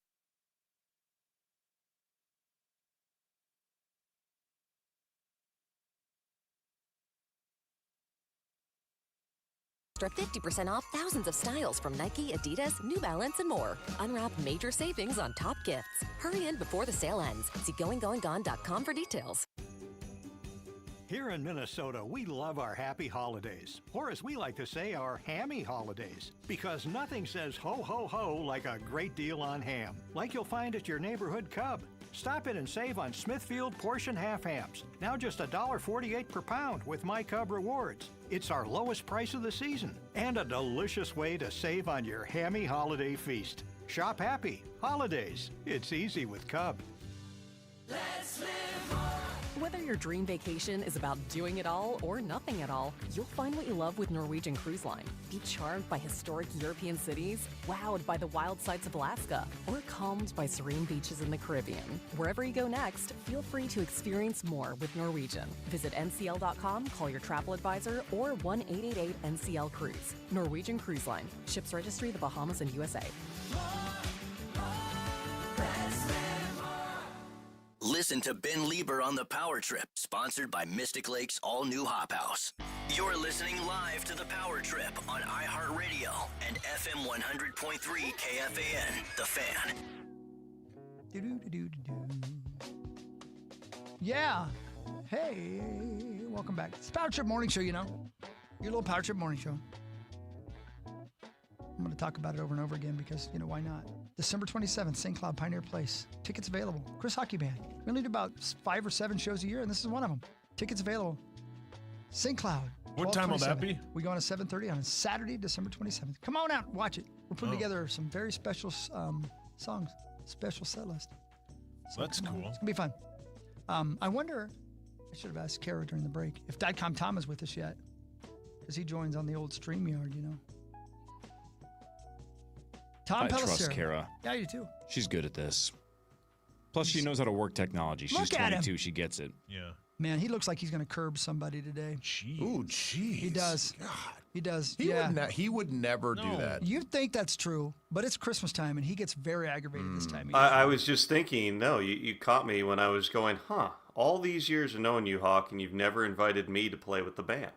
Extra 50% off thousands of styles from Nike, Adidas, New Balance, and more. Unwrap major savings on top gifts. Hurry in before the sale ends. See goinggone.com for details. Here in Minnesota, we love our happy holidays, or as we like to say, our hammy holidays, because nothing says ho, ho, ho like a great deal on ham, like you'll find at your neighborhood Cub. Stop in and save on Smithfield portion half hams, now just $1.48 per pound with My Cub Rewards. It's our lowest price of the season, and a delicious way to save on your hammy holiday feast. Shop happy. Holidays. It's easy with Cub. Let's live more. Whether your dream vacation is about doing it all or nothing at all, you'll find what you love with Norwegian Cruise Line. Be charmed by historic European cities, wowed by the wild sights of Alaska, or calmed by serene beaches in the Caribbean. Wherever you go next, feel free to experience more with Norwegian. Visit ncl.com, call your travel advisor, or 1-888-NCL-CRUISE. Norwegian Cruise Line. Ships registry the Bahamas and USA. Listen to Ben Lieber on The Power Trip, sponsored by Mystic Lake's all-new Hop House. You're listening live to The Power Trip on iHeartRadio and FM 100.3 KFAN, The Fan. Yeah. Hey, welcome back. It's the Power Trip Morning Show, you know. Your little Power Trip Morning Show. I'm going to talk about it over and over again because, you know, why not? December 27th, St. Cloud Pioneer Place. Tickets available. Chris Hockey Band. We only do about 5 or 7 shows a year, and this is one of them. Tickets available. St. Cloud. What time will that 12:27. be? We go on at 7:30 on Saturday, December 27th. Come on out, watch it. We're putting together some very special songs, special set list. So That's come on. cool. It's gonna be fun. I wonder. I should have asked Kara during the break if Dicom Tom is with us yet, because he joins on the old StreamYard, you know. Tom I trust Pellicer. Kara. Yeah, you too. She's good at this. Plus, she knows how to work technology. She's Look at him. 22. She gets it. Yeah. Man, he looks like he's going to curb somebody today. Ooh, jeez. He does. God. He does. He yeah. would never do that. You think that's true, but it's Christmas time, and he gets very aggravated this time of year. I was just thinking, no, you caught me when I was going, all these years of knowing you, Hawk, and you've never invited me to play with the band.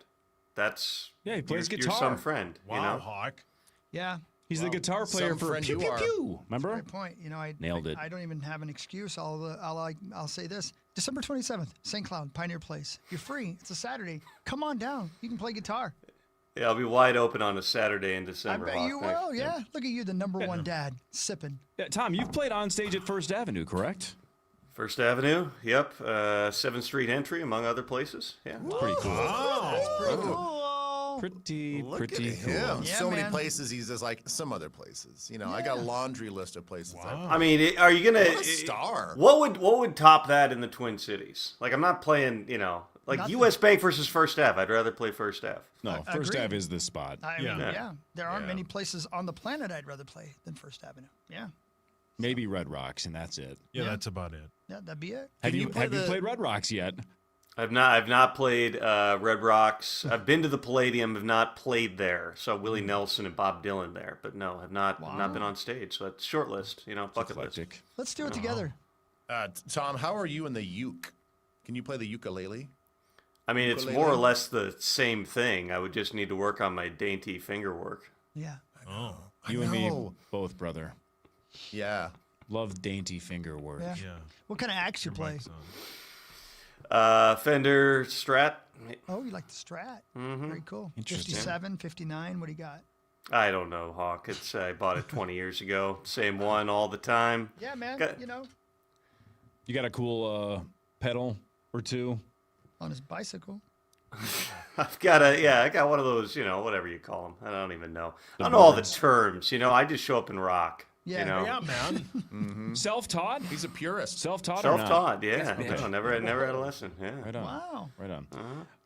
That's he plays you're guitar. some friend. Wow, you know? Hawk. Yeah. He's the guitar player Some for friend Pew you Pew are. Pew. Remember? Great point. You know, Nailed it. I don't even have an excuse. I'll say this: December 27th, St. Cloud, Pioneer Place. You're free. It's a Saturday. Come on down. You can play guitar. Yeah, I'll be wide open on a Saturday in I December. bet Hawk. you Thanks. will. Yeah. Look at you, the number one dad, sipping. Yeah, Tom, you've played on stage at First Avenue, correct? First Avenue, yep. 7th Street entry, among other places. Yeah, It's pretty cool. That's pretty cool. Pretty Look pretty at cool. him. Yeah, So many man. places. He's just like some other places. You know, I got a laundry list of places. I mean, are you gonna What a star. What would top that in the Twin Cities? Like, I'm not playing. Like Nothing. U.S. Bank versus First Ave. I'd rather play First Ave. No, First Agreed. Ave is the spot. I mean, Yeah. there aren't Yeah. many places on the planet I'd rather play than First Avenue. Yeah. Maybe Red Rocks, and that's it. Yeah, that's about it. Yeah, that'd be it. Have you played Red Rocks yet? I've not played Red Rocks. I've been to the Palladium. Have not played there. Saw Willie Nelson and Bob Dylan there, but no, have not been on stage. So that's short list. Bucket list. Let's do it together. Tom, how are you in the uke? Can you play the ukulele? I mean, it's Ukulele? more or less the same thing. I would just need to work on my dainty finger work. Yeah. Oh. You and me both, brother. Yeah. Love dainty finger work. Yeah. What kind of axe you play? Fender Strat. Oh, you like the Strat? Mhm. Very cool. Interesting. 57, 59. What do you got? I don't know, Hawk. I bought it 20 years ago. Same one all the time. Yeah, man. Got- You know, You got a cool pedal or two? on his bicycle. I got one of those, whatever you call them. I don't even know. I don't know all the terms. I just show up and rock. man. Self-taught? He's a purist. Self-taught or not? Self-taught, yeah. No, never had a lesson. Yeah. Right on. Wow. Right on.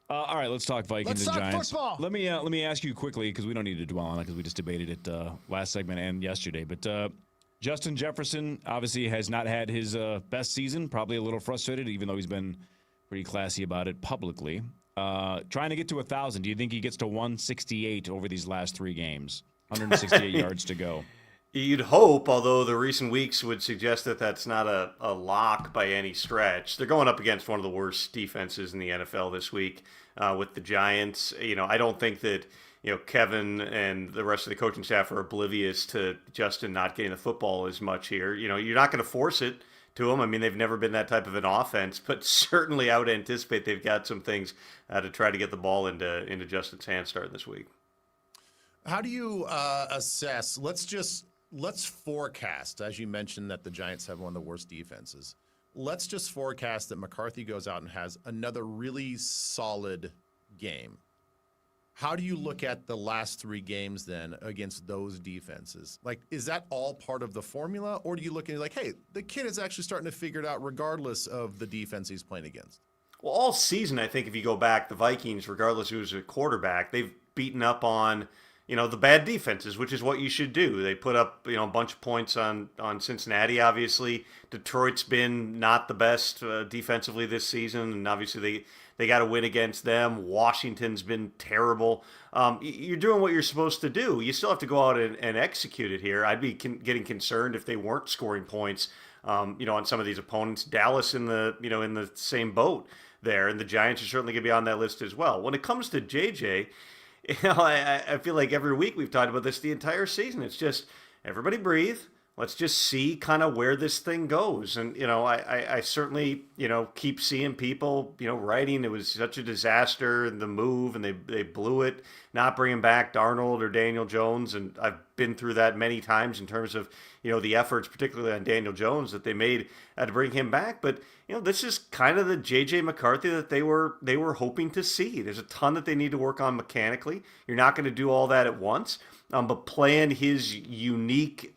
All right, let's talk Vikings Let's and talk Giants. football. Let me ask you quickly, because we don't need to dwell on it, because we just debated it last segment and yesterday. But Justin Jefferson obviously has not had his best season. Probably a little frustrated, even though he's been pretty classy about it publicly. Trying to get to 1,000. Do you think he gets to 168 over these last 3 games? 168 yards to go. You'd hope, although the recent weeks would suggest that that's not a lock by any stretch. They're going up against one of the worst defenses in the NFL this week with the Giants. I don't think that Kevin and the rest of the coaching staff are oblivious to Justin not getting the football as much here. You're not going to force it to him. I mean, they've never been that type of an offense, but certainly I would anticipate they've got some things to try to get the ball into Justin's hands starting this week. How do you assess? Let's forecast, as you mentioned, that the Giants have one of the worst defenses. Let's just forecast that McCarthy goes out and has another really solid game. How do you look at the last 3 games then against those defenses? Like, is that all part of the formula, or do you look at it like, hey, the kid is actually starting to figure it out regardless of the defense he's playing against? Well, all season, I think if you go back, the Vikings, regardless who's a quarterback, they've beaten up on the bad defenses, which is what you should do. They put up, a bunch of points on Cincinnati, obviously. Detroit's been not the best defensively this season, and obviously they got to win against them. Washington's been terrible. You're doing what you're supposed to do. You still have to go out and execute it here. I'd be getting concerned if they weren't scoring points, on some of these opponents. Dallas in the same boat there, and the Giants are certainly going to be on that list as well. When it comes to JJ, I feel like every week we've talked about this the entire season. It's just everybody breathe. let's just see kind of where this thing goes. And, I certainly, keep seeing people, writing it was such a disaster, the move, and they blew it, not bringing back Darnold or Daniel Jones. And I've been through that many times in terms of, the efforts, particularly on Daniel Jones, that they made to bring him back. But, this is kind of the J.J. McCarthy that they were hoping to see. There's a ton that they need to work on mechanically. You're not going to do all that at once. But playing his unique,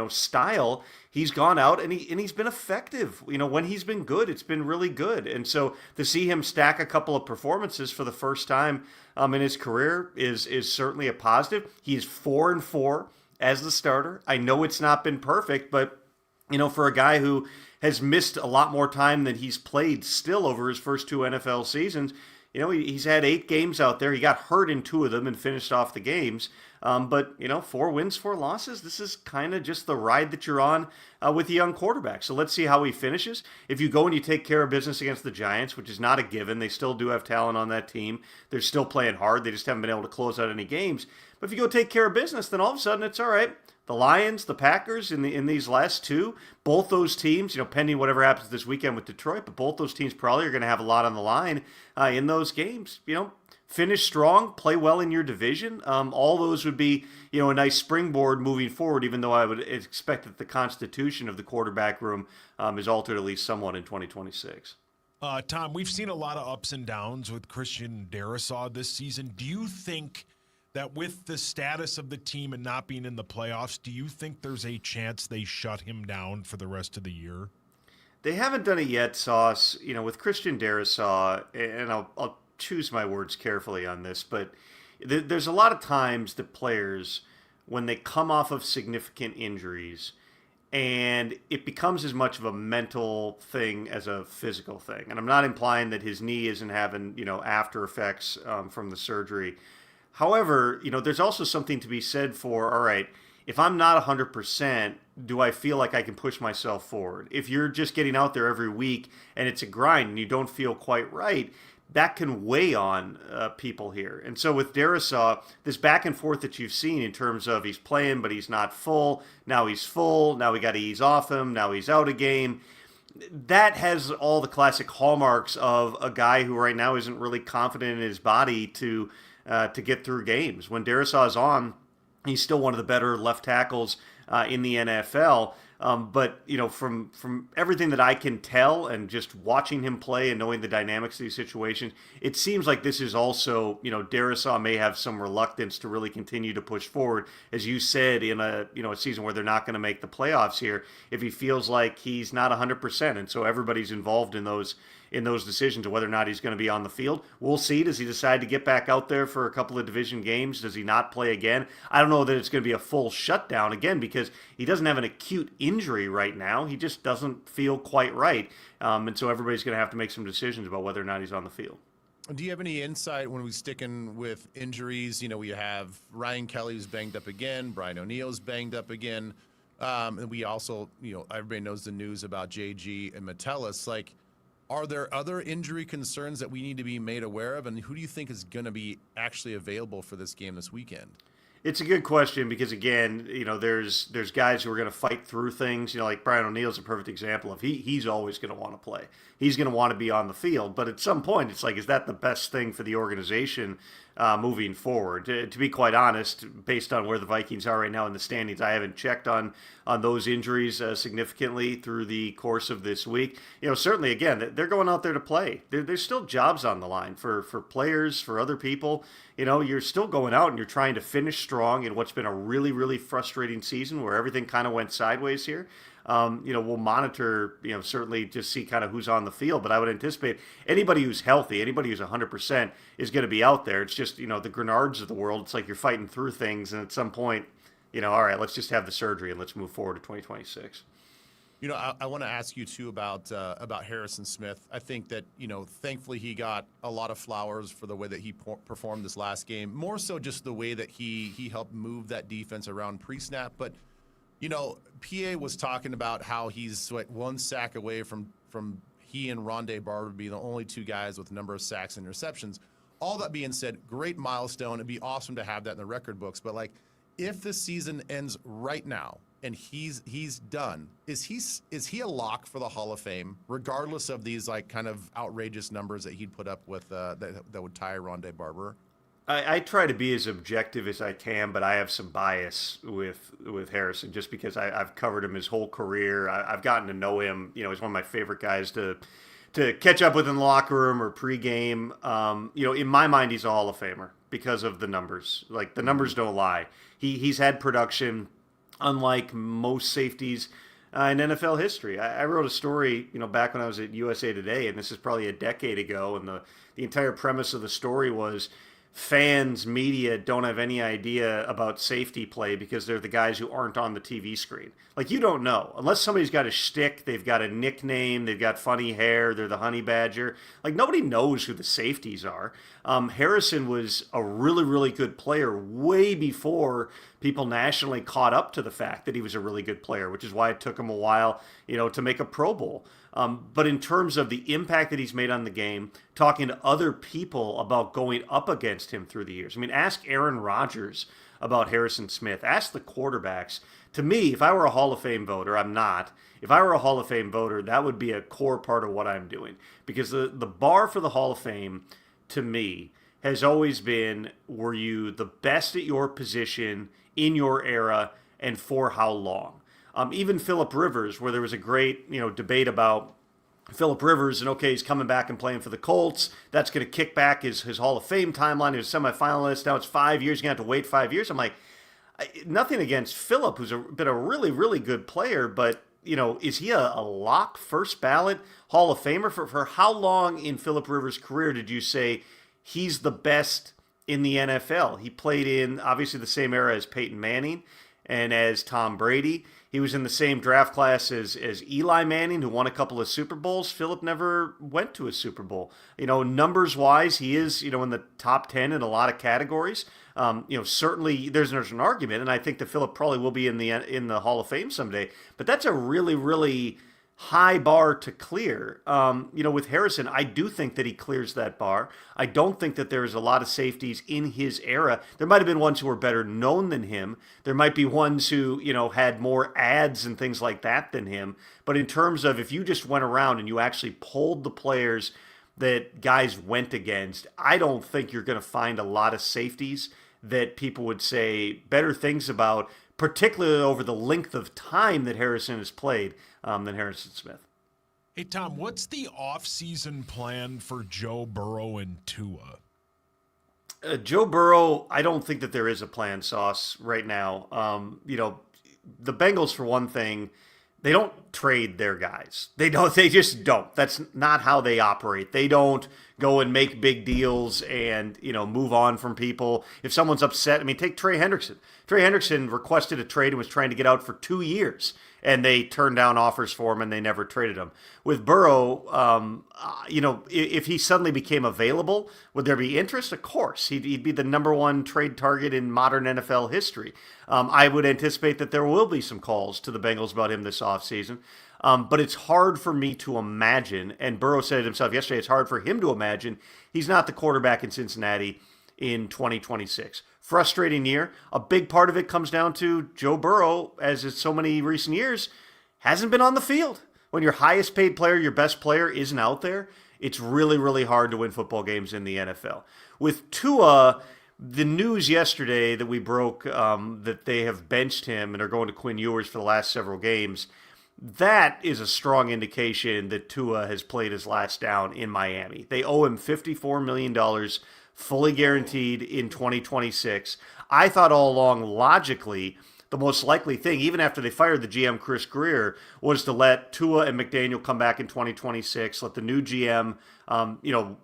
style, he's gone out and he's been effective. When he's been good, it's been really good. And so to see him stack a couple of performances for the first time in his career is certainly a positive. He is 4-4 as the starter. I know it's not been perfect, but for a guy who has missed a lot more time than he's played still over his first 2 NFL seasons, he's had 8 games out there. He got hurt in 2 of them and finished off the games. But 4 wins, 4 losses. This is kind of just the ride that you're on with a young quarterback. So let's see how he finishes. If you go and you take care of business against the Giants, which is not a given, they still do have talent on that team. They're still playing hard. They just haven't been able to close out any games. But if you go take care of business, then all of a sudden it's all right. The Lions, the Packers in these last 2, both those teams, pending whatever happens this weekend with Detroit, but both those teams probably are going to have a lot on the line in those games. Finish strong, play well in your division. All those would be, a nice springboard moving forward, even though I would expect that the constitution of the quarterback room is altered at least somewhat in 2026. Tom, we've seen a lot of ups and downs with Christian Darrisaw this season. Do you think that with the status of the team and not being in the playoffs, do you think there's a chance they shut him down for the rest of the year? They haven't done it yet, Sauce. With Christian Darrisaw, and I'll choose my words carefully on this, but there's a lot of times that players, when they come off of significant injuries, and it becomes as much of a mental thing as a physical thing. And I'm not implying that his knee isn't having, after effects from the surgery. However, there's also something to be said for, all right, if I'm not 100%, do I feel like I can push myself forward? If you're just getting out there every week and it's a grind and you don't feel quite right, that can weigh on people here. And so with Darrisaw, this back and forth that you've seen in terms of he's playing, but he's not full. Now he's full. Now we got to ease off him. Now he's out a game. That has all the classic hallmarks of a guy who right now isn't really confident in his body to get through games. When Darrisaw is on, he's still one of the better left tackles in the NFL. But from everything that I can tell and just watching him play and knowing the dynamics of these situations, it seems like this is also, Darrisaw may have some reluctance to really continue to push forward, as you said, in a season where they're not going to make the playoffs here, if he feels like he's not 100%. And so everybody's involved in those decisions of whether or not he's going to be on the field. We'll see. Does he decide to get back out there for a couple of division games? Does he not play again? I don't know that it's going to be a full shutdown again, because he doesn't have an acute injury right now. He just doesn't feel quite right. And so everybody's going to have to make some decisions about whether or not he's on the field. Do you have any insight when we sticking with injuries? We have Ryan Kelly's banged up again. Brian O'Neill's banged up again. And we also, everybody knows the news about JG and Metellus. Are there other injury concerns that we need to be made aware of? And who do you think is going to be actually available for this game this weekend? It's a good question because, again, there's guys who are going to fight through things. Like Brian O'Neill's a perfect example of he's always going to want to play. He's going to want to be on the field. But at some point, it's like, is that the best thing for the organization moving forward? To be quite honest, based on where the Vikings are right now in the standings, I haven't checked on those injuries significantly through the course of this week. Certainly, again, they're going out there to play. There's still jobs on the line for players, for other people. You're still going out and you're trying to finish strong in what's been a really, really frustrating season where everything kind of went sideways here. We'll monitor, certainly just see kind of who's on the field, but I would anticipate anybody who's healthy, anybody who's 100% is going to be out there. It's just, the Grenards of the world. It's like you're fighting through things. And at some point, all right, let's just have the surgery and let's move forward to 2026. I want to ask you too about Harrison Smith. I think that, thankfully he got a lot of flowers for the way that he performed this last game, more so just the way that he helped move that defense around pre-snap. But, PA was talking about how he's one sack away from he and Rondé Barber be the only 2 guys with a number of sacks and interceptions. All that being said, great milestone. It'd be awesome to have that in the record books. But if the season ends right now and he's done, is he a lock for the Hall of Fame, regardless of these like kind of outrageous numbers that he'd put up with that would tie Rondé Barber? I try to be as objective as I can, but I have some bias with Harrison just because I've covered him his whole career. I've gotten to know him. You know, he's one of my favorite guys to catch up with in the locker room or pregame. You know, in my mind, he's a Hall of Famer because of the numbers. Like, the numbers don't lie. He's had production unlike most safeties in NFL history. I wrote a story, you know, back when I was at USA Today, and this is probably a decade ago, and the entire premise of the story was fans, media don't have any idea about safety play because they're the guys who aren't on the TV screen. Like, you don't know. Unless somebody's got a shtick, they've got a nickname, they've got funny hair, they're the honey badger. Like, nobody knows who the safeties are. Harrison was a really, really good player way before people nationally caught up to the fact that he was a really good player, which is why it took him a while, you know, to make a Pro Bowl. But in terms of the impact that he's made on the game, talking to other people about going up against him through the years. I mean, ask Aaron Rodgers about Harrison Smith. Ask the quarterbacks. To me, if I were a Hall of Fame voter, I'm not. If I were a Hall of Fame voter, that would be a core part of what I'm doing. Because the bar for the Hall of Fame, to me, has always been, were you the best at your position in your era and for how long? Even Phillip Rivers, where there was a great, you know, debate about Phillip Rivers, and okay, he's coming back and playing for the Colts. That's going to kick back his Hall of Fame timeline. He was a semifinalist. Now it's 5 years. You're going to have to wait 5 years. I'm like, nothing against Phillip, who's been a really, really good player, but, you know, is he a lock first ballot Hall of Famer? For how long in Phillip Rivers' career did you say he's the best in the NFL? He played in, obviously, the same era as Peyton Manning and as Tom Brady. He was in the same draft class as Eli Manning, who won a couple of Super Bowls. Phillip never went to a Super Bowl. You know, numbers-wise, he is, you know, in the top 10 in a lot of categories. You know, certainly there's an argument, and I think that Phillip probably will be in the Hall of Fame someday. But that's a really, really high bar to clear. You know, with Harrison, I do think that he clears that bar. I don't think that there's a lot of safeties in his era. There might have been ones who were better known than him. There might be ones who, you know, had more ads and things like that than him. But in terms of if you just went around and you actually polled the players that guys went against, I don't think you're going to find a lot of safeties that people would say better things about, particularly over the length of time that Harrison has played, than Harrison Smith. Hey, Tom, what's the offseason plan for Joe Burrow and Tua? Joe Burrow, I don't think that there is a plan, Sauce, right now. You know, the Bengals, for one thing, they don't trade their guys. They just don't. That's not how they operate. They don't go and make big deals and, you know, move on from people. If someone's upset, I mean, take Trey Hendrickson. Trey Hendrickson requested a trade and was trying to get out for 2 years, and they turned down offers for him and they never traded him. With Burrow, you know, if he suddenly became available, would there be interest? Of course. He'd be the number one trade target in modern NFL history. I would anticipate that there will be some calls to the Bengals about him this offseason. But it's hard for me to imagine, and Burrow said it himself yesterday, it's hard for him to imagine he's not the quarterback in Cincinnati in 2026. Frustrating year. A big part of it comes down to Joe Burrow, as in so many recent years, hasn't been on the field. When your highest paid player, your best player, isn't out there, it's really, really hard to win football games in the NFL. With Tua, the news yesterday that we broke that they have benched him and are going to Quinn Ewers for the last several games, that is a strong indication that Tua has played his last down in Miami. They owe him $54 million fully guaranteed in 2026. I thought all along, logically, the most likely thing, even after they fired the GM Chris Greer, was to let Tua and McDaniel come back in 2026, let the new GM, you know,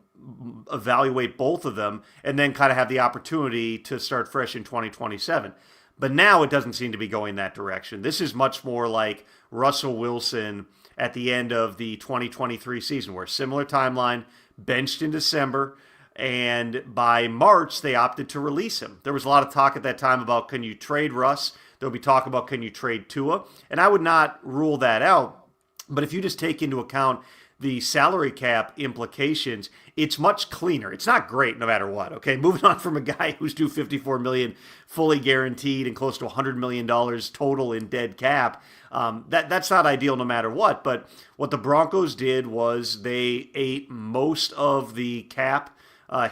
evaluate both of them, and then kind of have the opportunity to start fresh in 2027. But now it doesn't seem to be going that direction. This is much more like Russell Wilson at the end of the 2023 season, where similar timeline, benched in December, and by March, they opted to release him. There was a lot of talk at that time about, can you trade Russ? There'll be talk about, can you trade Tua? And I would not rule that out. But if you just take into account the salary cap implications, it's much cleaner. It's not great no matter what, okay? Moving on from a guy who's due $54 million fully guaranteed and close to $100 million total in dead cap, that's not ideal no matter what. But what the Broncos did was they ate most of the cap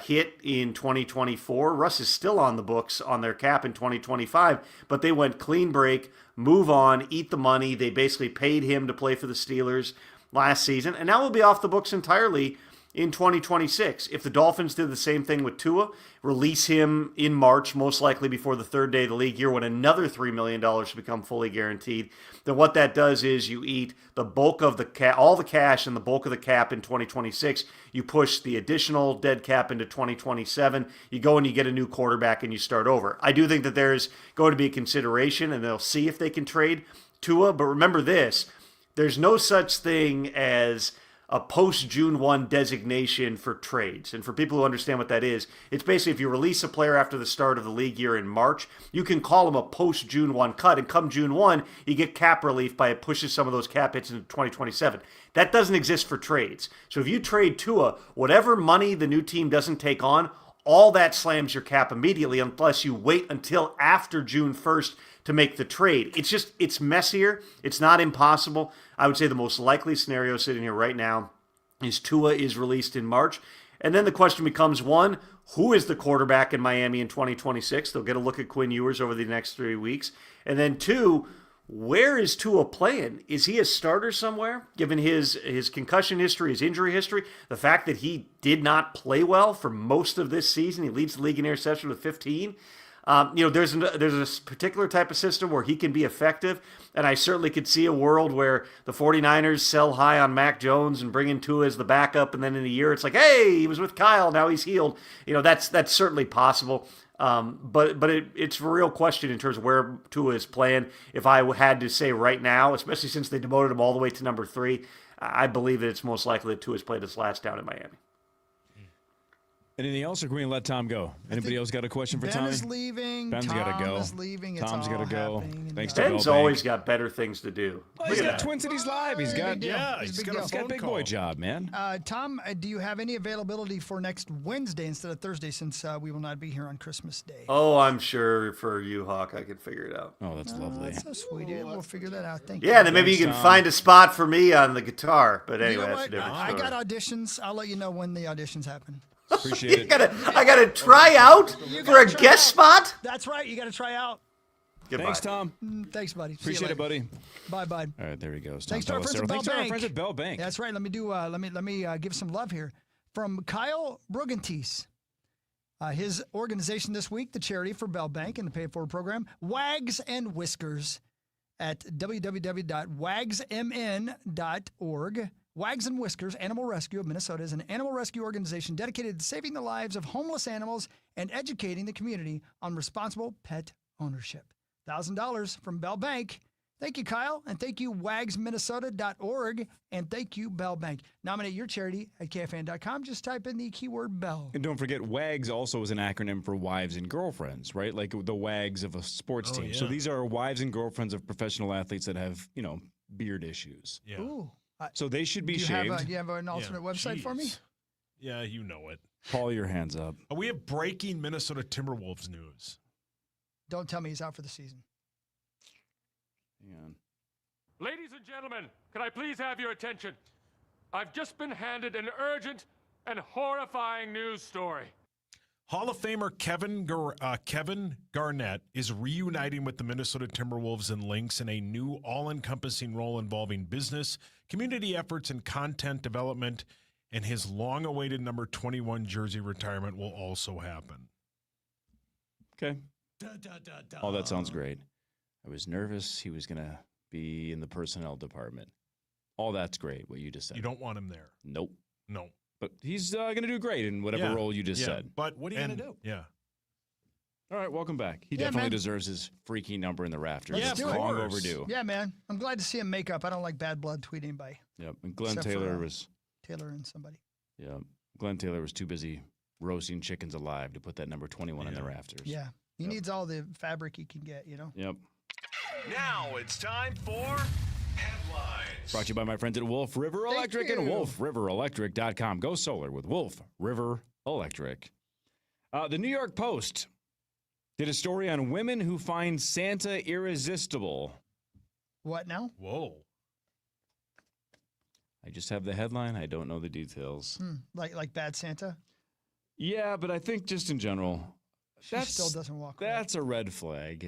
hit in 2024. Russ is still on the books on their cap in 2025, but they went clean break, move on, eat the money. They basically paid him to play for the Steelers last season, and now we'll be off the books entirely in 2026. If the Dolphins did the same thing with Tua, release him in March, most likely before the third day of the league year when another $3 million should become fully guaranteed, then what that does is you eat the bulk of the all the cash and the bulk of the cap in 2026. You push the additional dead cap into 2027. You go and you get a new quarterback and you start over. I do think that there's going to be a consideration, and they'll see if they can trade Tua, but remember this, there's no such thing as a post-June 1 designation for trades. And for people who understand what that is, it's basically if you release a player after the start of the league year in March, you can call him a post-June 1 cut. And come June 1, you get cap relief by it pushes some of those cap hits into 2027. That doesn't exist for trades. So if you trade Tua, whatever money the new team doesn't take on, all that slams your cap immediately unless you wait until after June 1st to make the trade. It's messier. It's not impossible. I would say the most likely scenario sitting here right now is Tua is released in March. And then the question becomes, one, who is the quarterback in Miami in 2026? They'll get a look at Quinn Ewers over the next 3 weeks. And then two, where is Tua playing? Is he a starter somewhere, given his concussion history, his injury history, the fact that he did not play well for most of this season? He leads the league in interception with 15. There's a particular type of system where he can be effective, and I certainly could see a world where the 49ers sell high on Mac Jones and bring in Tua as the backup, and then in a year it's like, hey, he was with Kyle, now he's healed. That's certainly possible. But it's a real question in terms of where Tua is playing. If I had to say right now, especially since they demoted him all the way to number 3, I believe that it's most likely that Tua's played his last down in Miami. Anything else, or can we let Tom go? Anybody else got a question for Ben Tommy? is leaving. Ben's Tom got to go. is leaving. It's Tom's all got to go. happening. Thanks to Ben's Bell always Bank. got better things to do. Well, he's got Twin Cities Live. He's got He's got big boy job, man. Tom, do you have any availability for next Wednesday instead of Thursday, since we will not be here on Christmas Day? Oh, I'm sure for you, Hawk, I could figure it out. Oh, that's lovely. That's so sweet. We'll figure that out. Thank you. Yeah, then maybe you can find a spot for me on the guitar. But anyway, You know that's a what? different I story. got auditions. I'll let you know when the auditions happen. Appreciate it. I gotta try out for a guest spot? That's right. You got to try out. Goodbye. Thanks, Tom. Thanks, buddy. See you Appreciate it, later. buddy. Bye. All right, there he goes. Thanks to our friends at Bell Thanks to our Bank. friends at Bell Bank. That's right. Let me give some love here from Kyle Brugantes. His organization this week, the charity for Bell Bank and the Pay It Forward program, Wags and Whiskers, at www.wagsmn.org. Wags and Whiskers Animal Rescue of Minnesota is an animal rescue organization dedicated to saving the lives of homeless animals and educating the community on responsible pet ownership. $1,000 from Bell Bank. Thank you, Kyle, and thank you, wagsminnesota.org, and thank you, Bell Bank. Nominate your charity at KFN.com. Just type in the keyword Bell. And don't forget, WAGS also is an acronym for Wives and Girlfriends, right? Like the WAGs of a sports team. So these are wives and girlfriends of professional athletes that have, beard issues. Yeah. Ooh. So they should be Do you shaved. do you have an alternate website for me? Yeah, you know it. Paul, your hands up. We have breaking Minnesota Timberwolves news. Don't tell me he's out for the season. Hang on. Ladies and gentlemen, can I please have your attention? I've just been handed an urgent and horrifying news story. Hall of Famer Kevin Garnett is reuniting with the Minnesota Timberwolves and Lynx in a new all-encompassing role involving business, community efforts, and content development, and his long-awaited number 21 jersey retirement will also happen. Okay. Oh, that sounds great. I was nervous he was going to be in the personnel department. All that's great, what you just said. You don't want him there. Nope. No. But he's going to do great in whatever role you just said. But what are you going to do? Yeah. All right, welcome back. He Yeah, definitely man. deserves his freaky number in the rafters. Let's It's do it. long overdue. Yeah, man. I'm glad to see him make up. I don't like bad blood tweeting by Yep. And Glenn Except for, Taylor was Taylor and somebody. Glenn Taylor was too busy roasting chickens alive to put that number 21 in the rafters. Yeah. He needs all the fabric he can get, Yep. Now it's time for Brought to you by my friends at Wolf River Electric and wolfriverelectric.com. Go solar with Wolf River Electric. The New York Post did a story on women who find Santa irresistible. What now? Whoa. I just have the headline. I don't know the details. Like Bad Santa? Yeah, but I think just in general, She still doesn't walk. That's a red flag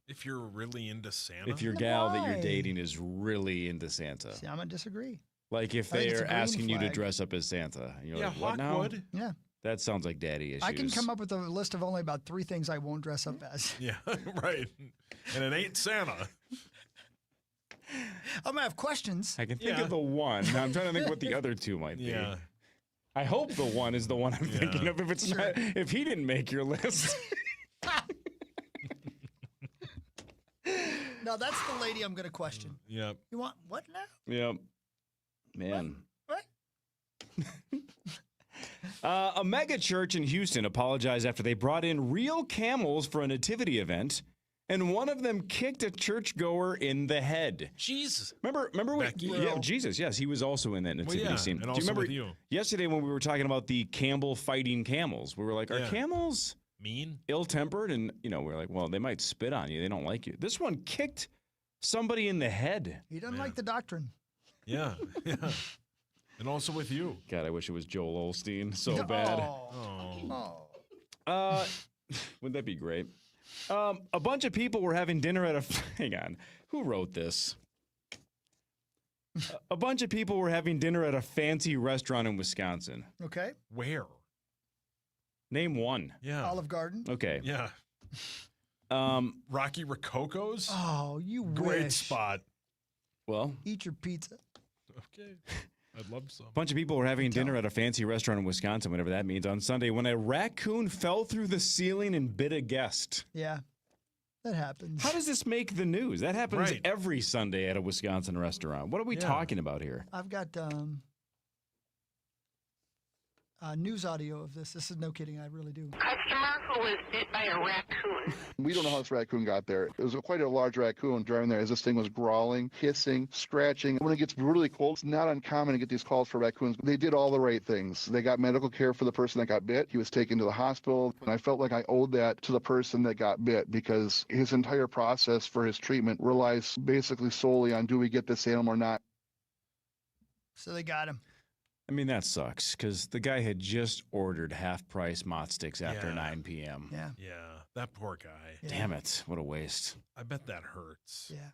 if you're really into Santa. if your gal that you're dating is really into Santa. See, I'm going to disagree. Like if I think it's they're a green asking you to flag. dress up as Santa. And you're Yeah, like, what now? Hawkwood. Yeah. That sounds like daddy issues. I can come up with a list of only about 3 things I won't dress up as. Yeah, right. And it ain't Santa. I'm going to have questions. I can think of the one. Now I'm trying to think what the other 2 might be. Yeah. I hope the one is the one I'm thinking of. If it's not, if he didn't make your list. No, that's the lady I'm going to question. Yep. You want what now? Yep. Man. What? A mega church in Houston apologized after they brought in real camels for a nativity event, and one of them kicked a churchgoer in the head. Jesus. Remember when? Yeah, Jesus. Yes, he was also in that nativity yeah, scene. and Do also you remember with you. yesterday when we were talking about the Campbell fighting camels? We were like, are Yeah. camels Mean? ill-tempered? And we're like, well, they might spit on you. They don't like you. This one kicked somebody in the head. He doesn't like the doctrine. Yeah. Yeah. And also with you. God, I wish it was Joel Osteen so bad. Oh. Wouldn't that be great? A bunch of people were having dinner at a... Hang on. Who wrote this? A bunch of people were having dinner at a fancy restaurant in Wisconsin. Okay. Where? Name one. Yeah. Olive Garden. Okay. Yeah. Rocky Rococo's? Oh, you Great wish. spot. Well, Eat your pizza. Okay. I'd love some. a bunch of people were having dinner at a fancy restaurant in Wisconsin, whatever that means, on Sunday when a raccoon fell through the ceiling and bit a guest. Yeah. That happens. How does this make the news? That happens Right. every Sunday at a Wisconsin restaurant. What are we Yeah. talking about here? I've got news audio of this. This is no kidding. I really do. Customer who was bit by a raccoon. We don't know how this raccoon got there. It was quite a large raccoon driving there as this thing was growling, hissing, scratching. When it gets really cold, it's not uncommon to get these calls for raccoons. They did all the right things. They got medical care for the person that got bit. He was taken to the hospital, and I felt like I owed that to the person that got bit because his entire process for his treatment relies basically solely on do we get this animal or not. So they got him. I mean, that sucks because the guy had just ordered half-price Mott sticks after Yeah. 9 p.m. Yeah. Yeah. That poor guy. Damn it. What a waste. I bet that hurts. Yeah.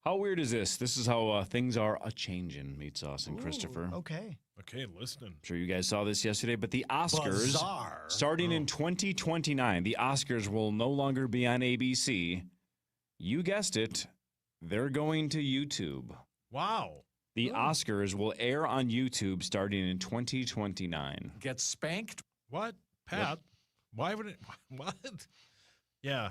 How weird is this? This is how things are a-changin', Meat Sauce and Christopher. Okay. Okay, listening. I'm sure you guys saw this yesterday, but the Oscars, Bizarre. starting in 2029, the Oscars will no longer be on ABC. You guessed it. They're going to YouTube. Wow. The Oscars will air on YouTube starting in 2029. Get spanked? What? Pat? Why would it? What? Yeah.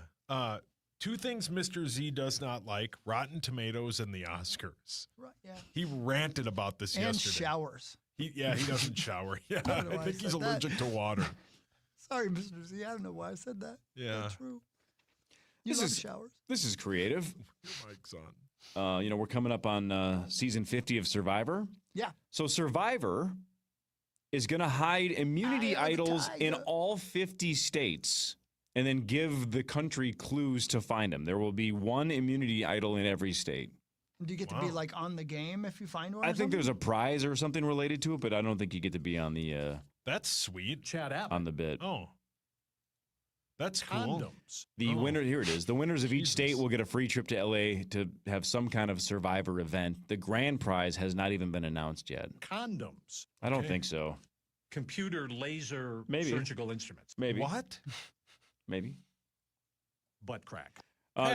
2 things Mr. Z does not like: Rotten Tomatoes and the Oscars. Right. Yeah. He ranted about this And yesterday. showers. He doesn't shower. Yeah, I don't know I why I think he's said that. allergic to water. Sorry, Mr. Z. I don't know why I said that. Yeah. That's true. You This love is- showers. This is creative. Your mic's on. We're coming up on season 50 of Survivor. Yeah. So Survivor is going to hide immunity Eye of the idols in tiger. all 50 states and then give the country clues to find them. There will be one immunity idol in every state. Do you get to be like on the game if you find one? I think there's a prize or something related to it, but I don't think you get to be on the That's sweet. Chad App. on the bit. Oh. That's cool. Condoms. The Oh. winner, here it is. The winners of each state Jesus. will get a free trip to LA to have some kind of Survivor event. The grand prize has not even been announced yet. Condoms. I don't Okay. think so. Computer laser Maybe. surgical instruments. Maybe. What? Maybe. Butt crack.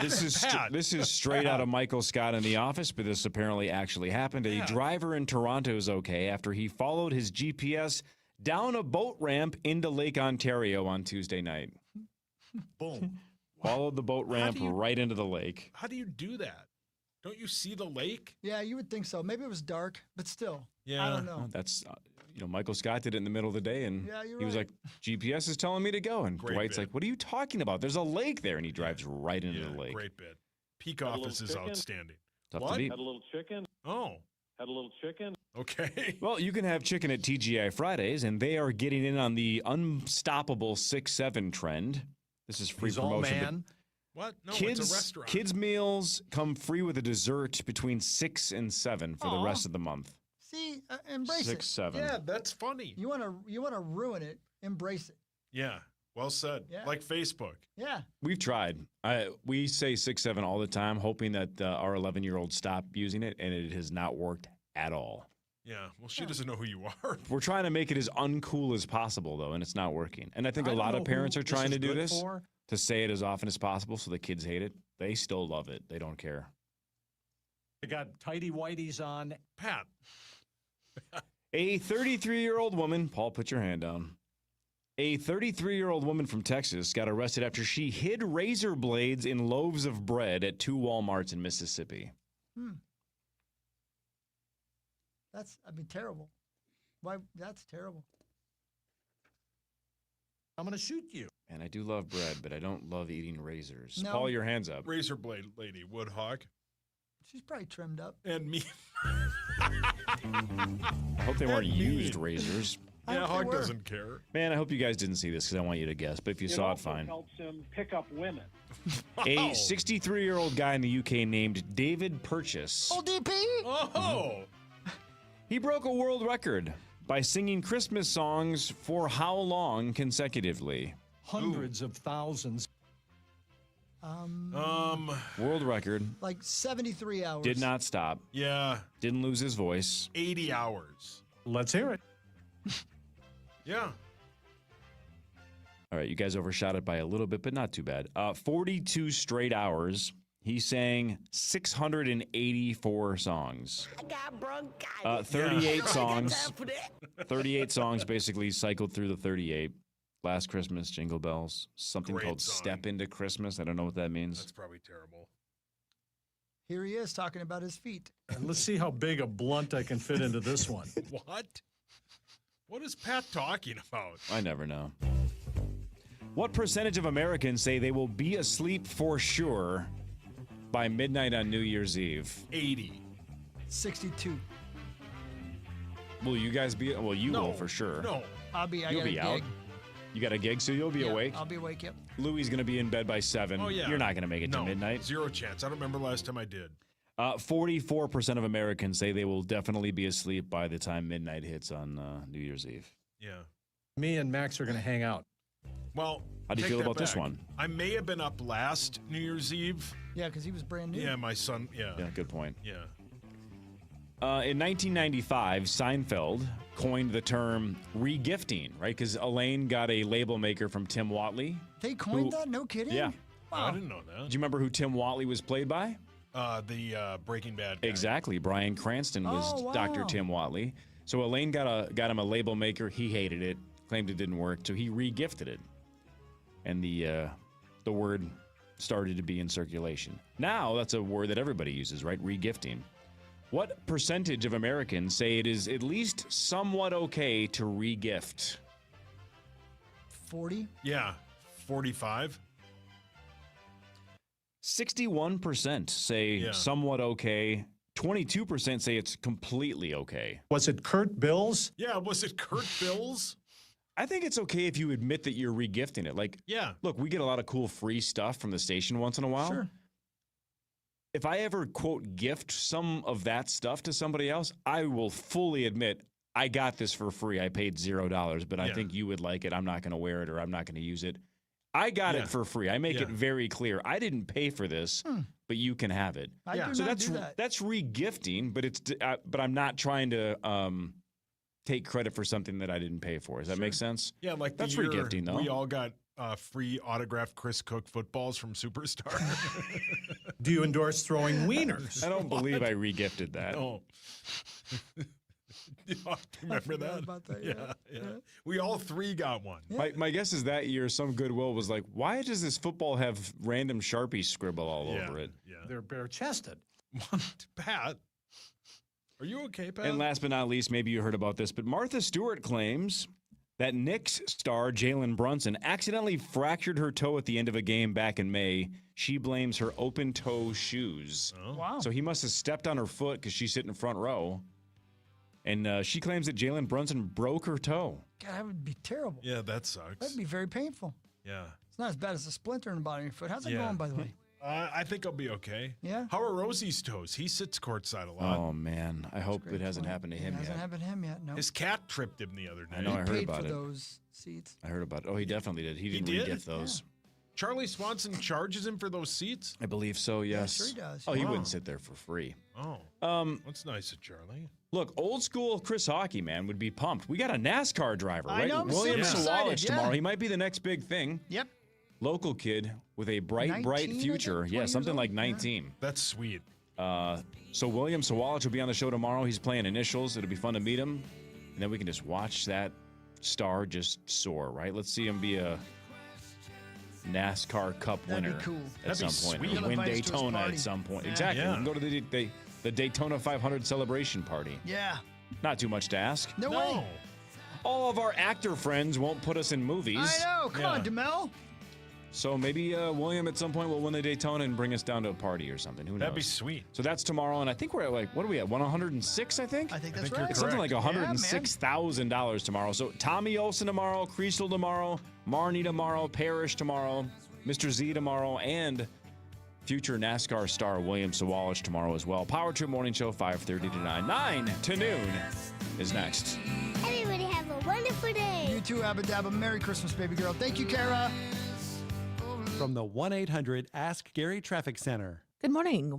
This is Pat. this is straight out of Michael Scott in The Office, but this apparently actually happened. A Yeah. driver in Toronto is okay after he followed his GPS down a boat ramp into Lake Ontario on Tuesday night. Boom. Followed the boat ramp do you- right into the lake. How do you do that? Don't you see the lake? Yeah, you would think so. Maybe it was dark, but still. Yeah. I don't know. That's Michael Scott did it in the middle of the day, and Yeah, you're he was right. like, "GPS is telling me to go," and Great Dwight's bit. like, "What are you talking about? There's a lake there," and he drives right into Yeah, the lake. great bit. Peak Got a little office is chicken? outstanding. Tough What? to beat. Had a little chicken. Oh. Had a little chicken. Okay. Well, you can have chicken at TGI Fridays, and they are getting in on the unstoppable 6-7 trend. This is free He's all promotion. man. What? No, Kids, it's a restaurant. kids meals come free with a dessert between 6 and 7 for the Aw. rest of the month. See, embrace 6, it. 7. Yeah, that's funny. You want to ruin it? Embrace it. Yeah. Well said. Yeah. Like Facebook. Yeah. We've tried. We say 6, 7 all the time, hoping that our 11-year-old stop using it, and it has not worked at all. Yeah. Well, she doesn't know who you are. We're trying to make it as uncool as possible, though, and it's not working. And I think a lot of parents are trying to do this to say it as often as possible so the kids hate it. They still love it. They don't care. I got tighty whities on. Pat. A 33-year-old woman, Paul, put your hand down. A 33-year-old woman from Texas got arrested after she hid razor blades in loaves of bread at 2 Walmarts in Mississippi. That's, terrible. Why? That's terrible. I'm going to shoot you. And I do love bread, but I don't love eating razors. No. Paul, your hands up. Razor blade lady, Woodhawk. She's probably trimmed up. And me. I hope they weren't used razors. Yeah, Hawk doesn't care. Man, I hope you guys didn't see this because I want you to guess. But if you saw it, fine. Helps him pick up women. A 63-year-old guy in the UK named David Purchase. Oh, DP! Oh! He broke a world record by singing Christmas songs for how long consecutively? Hundreds of thousands. World record. Like 73 hours. Did not stop. Yeah. Didn't lose his voice. 80 hours. Let's hear it. Yeah. All right, you guys overshot it by a little bit, but not too bad. 42 straight hours. He sang 684 songs. I got bronchitis. 38 I songs. got time for that. 38 songs basically cycled through the 38. Last Christmas, Jingle Bells. Something Great called song. Step Into Christmas. I don't know what that means. That's probably terrible. Here he is talking about his feet. Let's see how big a blunt I can fit into this one. What? What is Pat talking about? I never know. What percentage of Americans say they will be asleep for sure by midnight on New Year's Eve? 80. 62. Will you guys be? Well, you will for sure. No. I You'll got be a out. gig. You got a gig, so you'll be Yeah, awake. I'll be awake, yep. Louis is going to be in bed by 7. Oh, yeah. You're not going to make it to midnight. Zero chance. I don't remember last time I did. 44% of Americans say they will definitely be asleep by the time midnight hits on New Year's Eve. Yeah. Me and Max are going to hang out. Well, How do you take feel that about this back. one? I may have been up last New Year's Eve. Yeah, because he was brand new. Yeah, my son. Yeah. Yeah, good point. Yeah. In 1995, Seinfeld coined the term regifting, right? Because Elaine got a label maker from Tim Watley. They coined that? No kidding? Yeah. Wow. I didn't know that. Do you remember who Tim Watley was played by? The Breaking Bad guy. Exactly. Bryan Cranston was Oh, wow. Dr. Tim Watley. So Elaine got him a label maker. He hated it, claimed it didn't work, so he regifted it. And the word started to be in circulation. Now that's a word that everybody uses, right? Regifting. What percentage of Americans say it is at least somewhat okay to regift? 40? Yeah. 45. 61% say somewhat okay. 22% say it's completely okay. Was it Kurt Bills? Yeah, was it Kurt Bills? I think it's okay if you admit that you're regifting it. Like, yeah. Look, we get a lot of cool free stuff from the station once in a while. Sure. If I ever, quote, gift some of that stuff to somebody else, I will fully admit I got this for free. I paid $0, but I think you would like it. I'm not going to wear it or I'm not going to use it. I got it for free. I make it very clear. I didn't pay for this, but you can have it. I do So not that's do that. that's regifting, but but I'm not trying to take credit for something that I didn't pay for. Does that make sense? Yeah, like that's the year regifting, though. we all got free autographed Chris Cook footballs from Superstar. Do you endorse throwing wieners? I don't believe I regifted that. No. Remember that? about that, Yeah. We all three got one. My guess is that year some Goodwill was like, why does this football have random Sharpie scribble all over it? Yeah. They're bare-chested. Pat, are you okay, Pat? And last but not least, maybe you heard about this, but Martha Stewart claims that Knicks star Jalen Brunson accidentally fractured her toe at the end of a game back in May. She blames her open-toe shoes. Oh. Wow. So he must have stepped on her foot because she's sitting front row. And she claims that Jalen Brunson broke her toe. God, that would be terrible. Yeah, that sucks. That'd be very painful. Yeah. It's not as bad as a splinter in the bottom of your foot. How's it going, by the way? I think I'll be okay. Yeah? How are Rosie's toes? He sits courtside a lot. Oh, man. I hope it hasn't happened to him It hasn't yet. happened to him yet, no. His cat tripped him the other day. I know, I heard paid about for it. those seats. I heard about it. Oh, he definitely did. He didn't did? re-gift those. Charlie Swanson charges him for those seats? I believe so, yes. sure he does. Oh, he Wow. wouldn't sit there for free. Oh. That's nice of Charlie. Look, old school Chris Hockey, man, would be pumped. We got a NASCAR driver, I right? know, I'm William super Sawalich excited, tomorrow. yeah. He might be the next big thing. Yep. Local kid with a bright 19, I future. think, Yeah, 20 something years like old? Yeah. 19. That's sweet. So William Sawalich will be on the show tomorrow. He's playing initials. It'll be fun to meet him. And then we can just watch that star just soar, right? Let's see him be a NASCAR Cup That'd be winner cool. at That'd be some point. sweet. Or He'll win invite us to his Daytona party. at some point. Yeah. Exactly. Yeah. We can go to the Daytona 500 celebration party. Yeah. Not too much to ask. No, way. All of our actor friends won't put us in movies. I know. Come on, DeMel. So maybe William at some point will win the Daytona and bring us down to a party or something. Who knows? That'd be sweet. So that's tomorrow, and I think we're at what are we at? 106, I think? I think that's think you're right. It's something like correct. $106,000 tomorrow. So Tommy Olsen tomorrow, Kriesel tomorrow, Marnie tomorrow, Parrish tomorrow, Mr. Z tomorrow, and future NASCAR star William Sawalich tomorrow as well. Power Trip Morning Show, 5:30 to 9. 9 to noon is next. Everybody have a wonderful day. You too, Abba Dabba. Merry Christmas, baby girl. Thank you, Kara. From the 1-800-ASK-GARY Traffic Center. Good morning.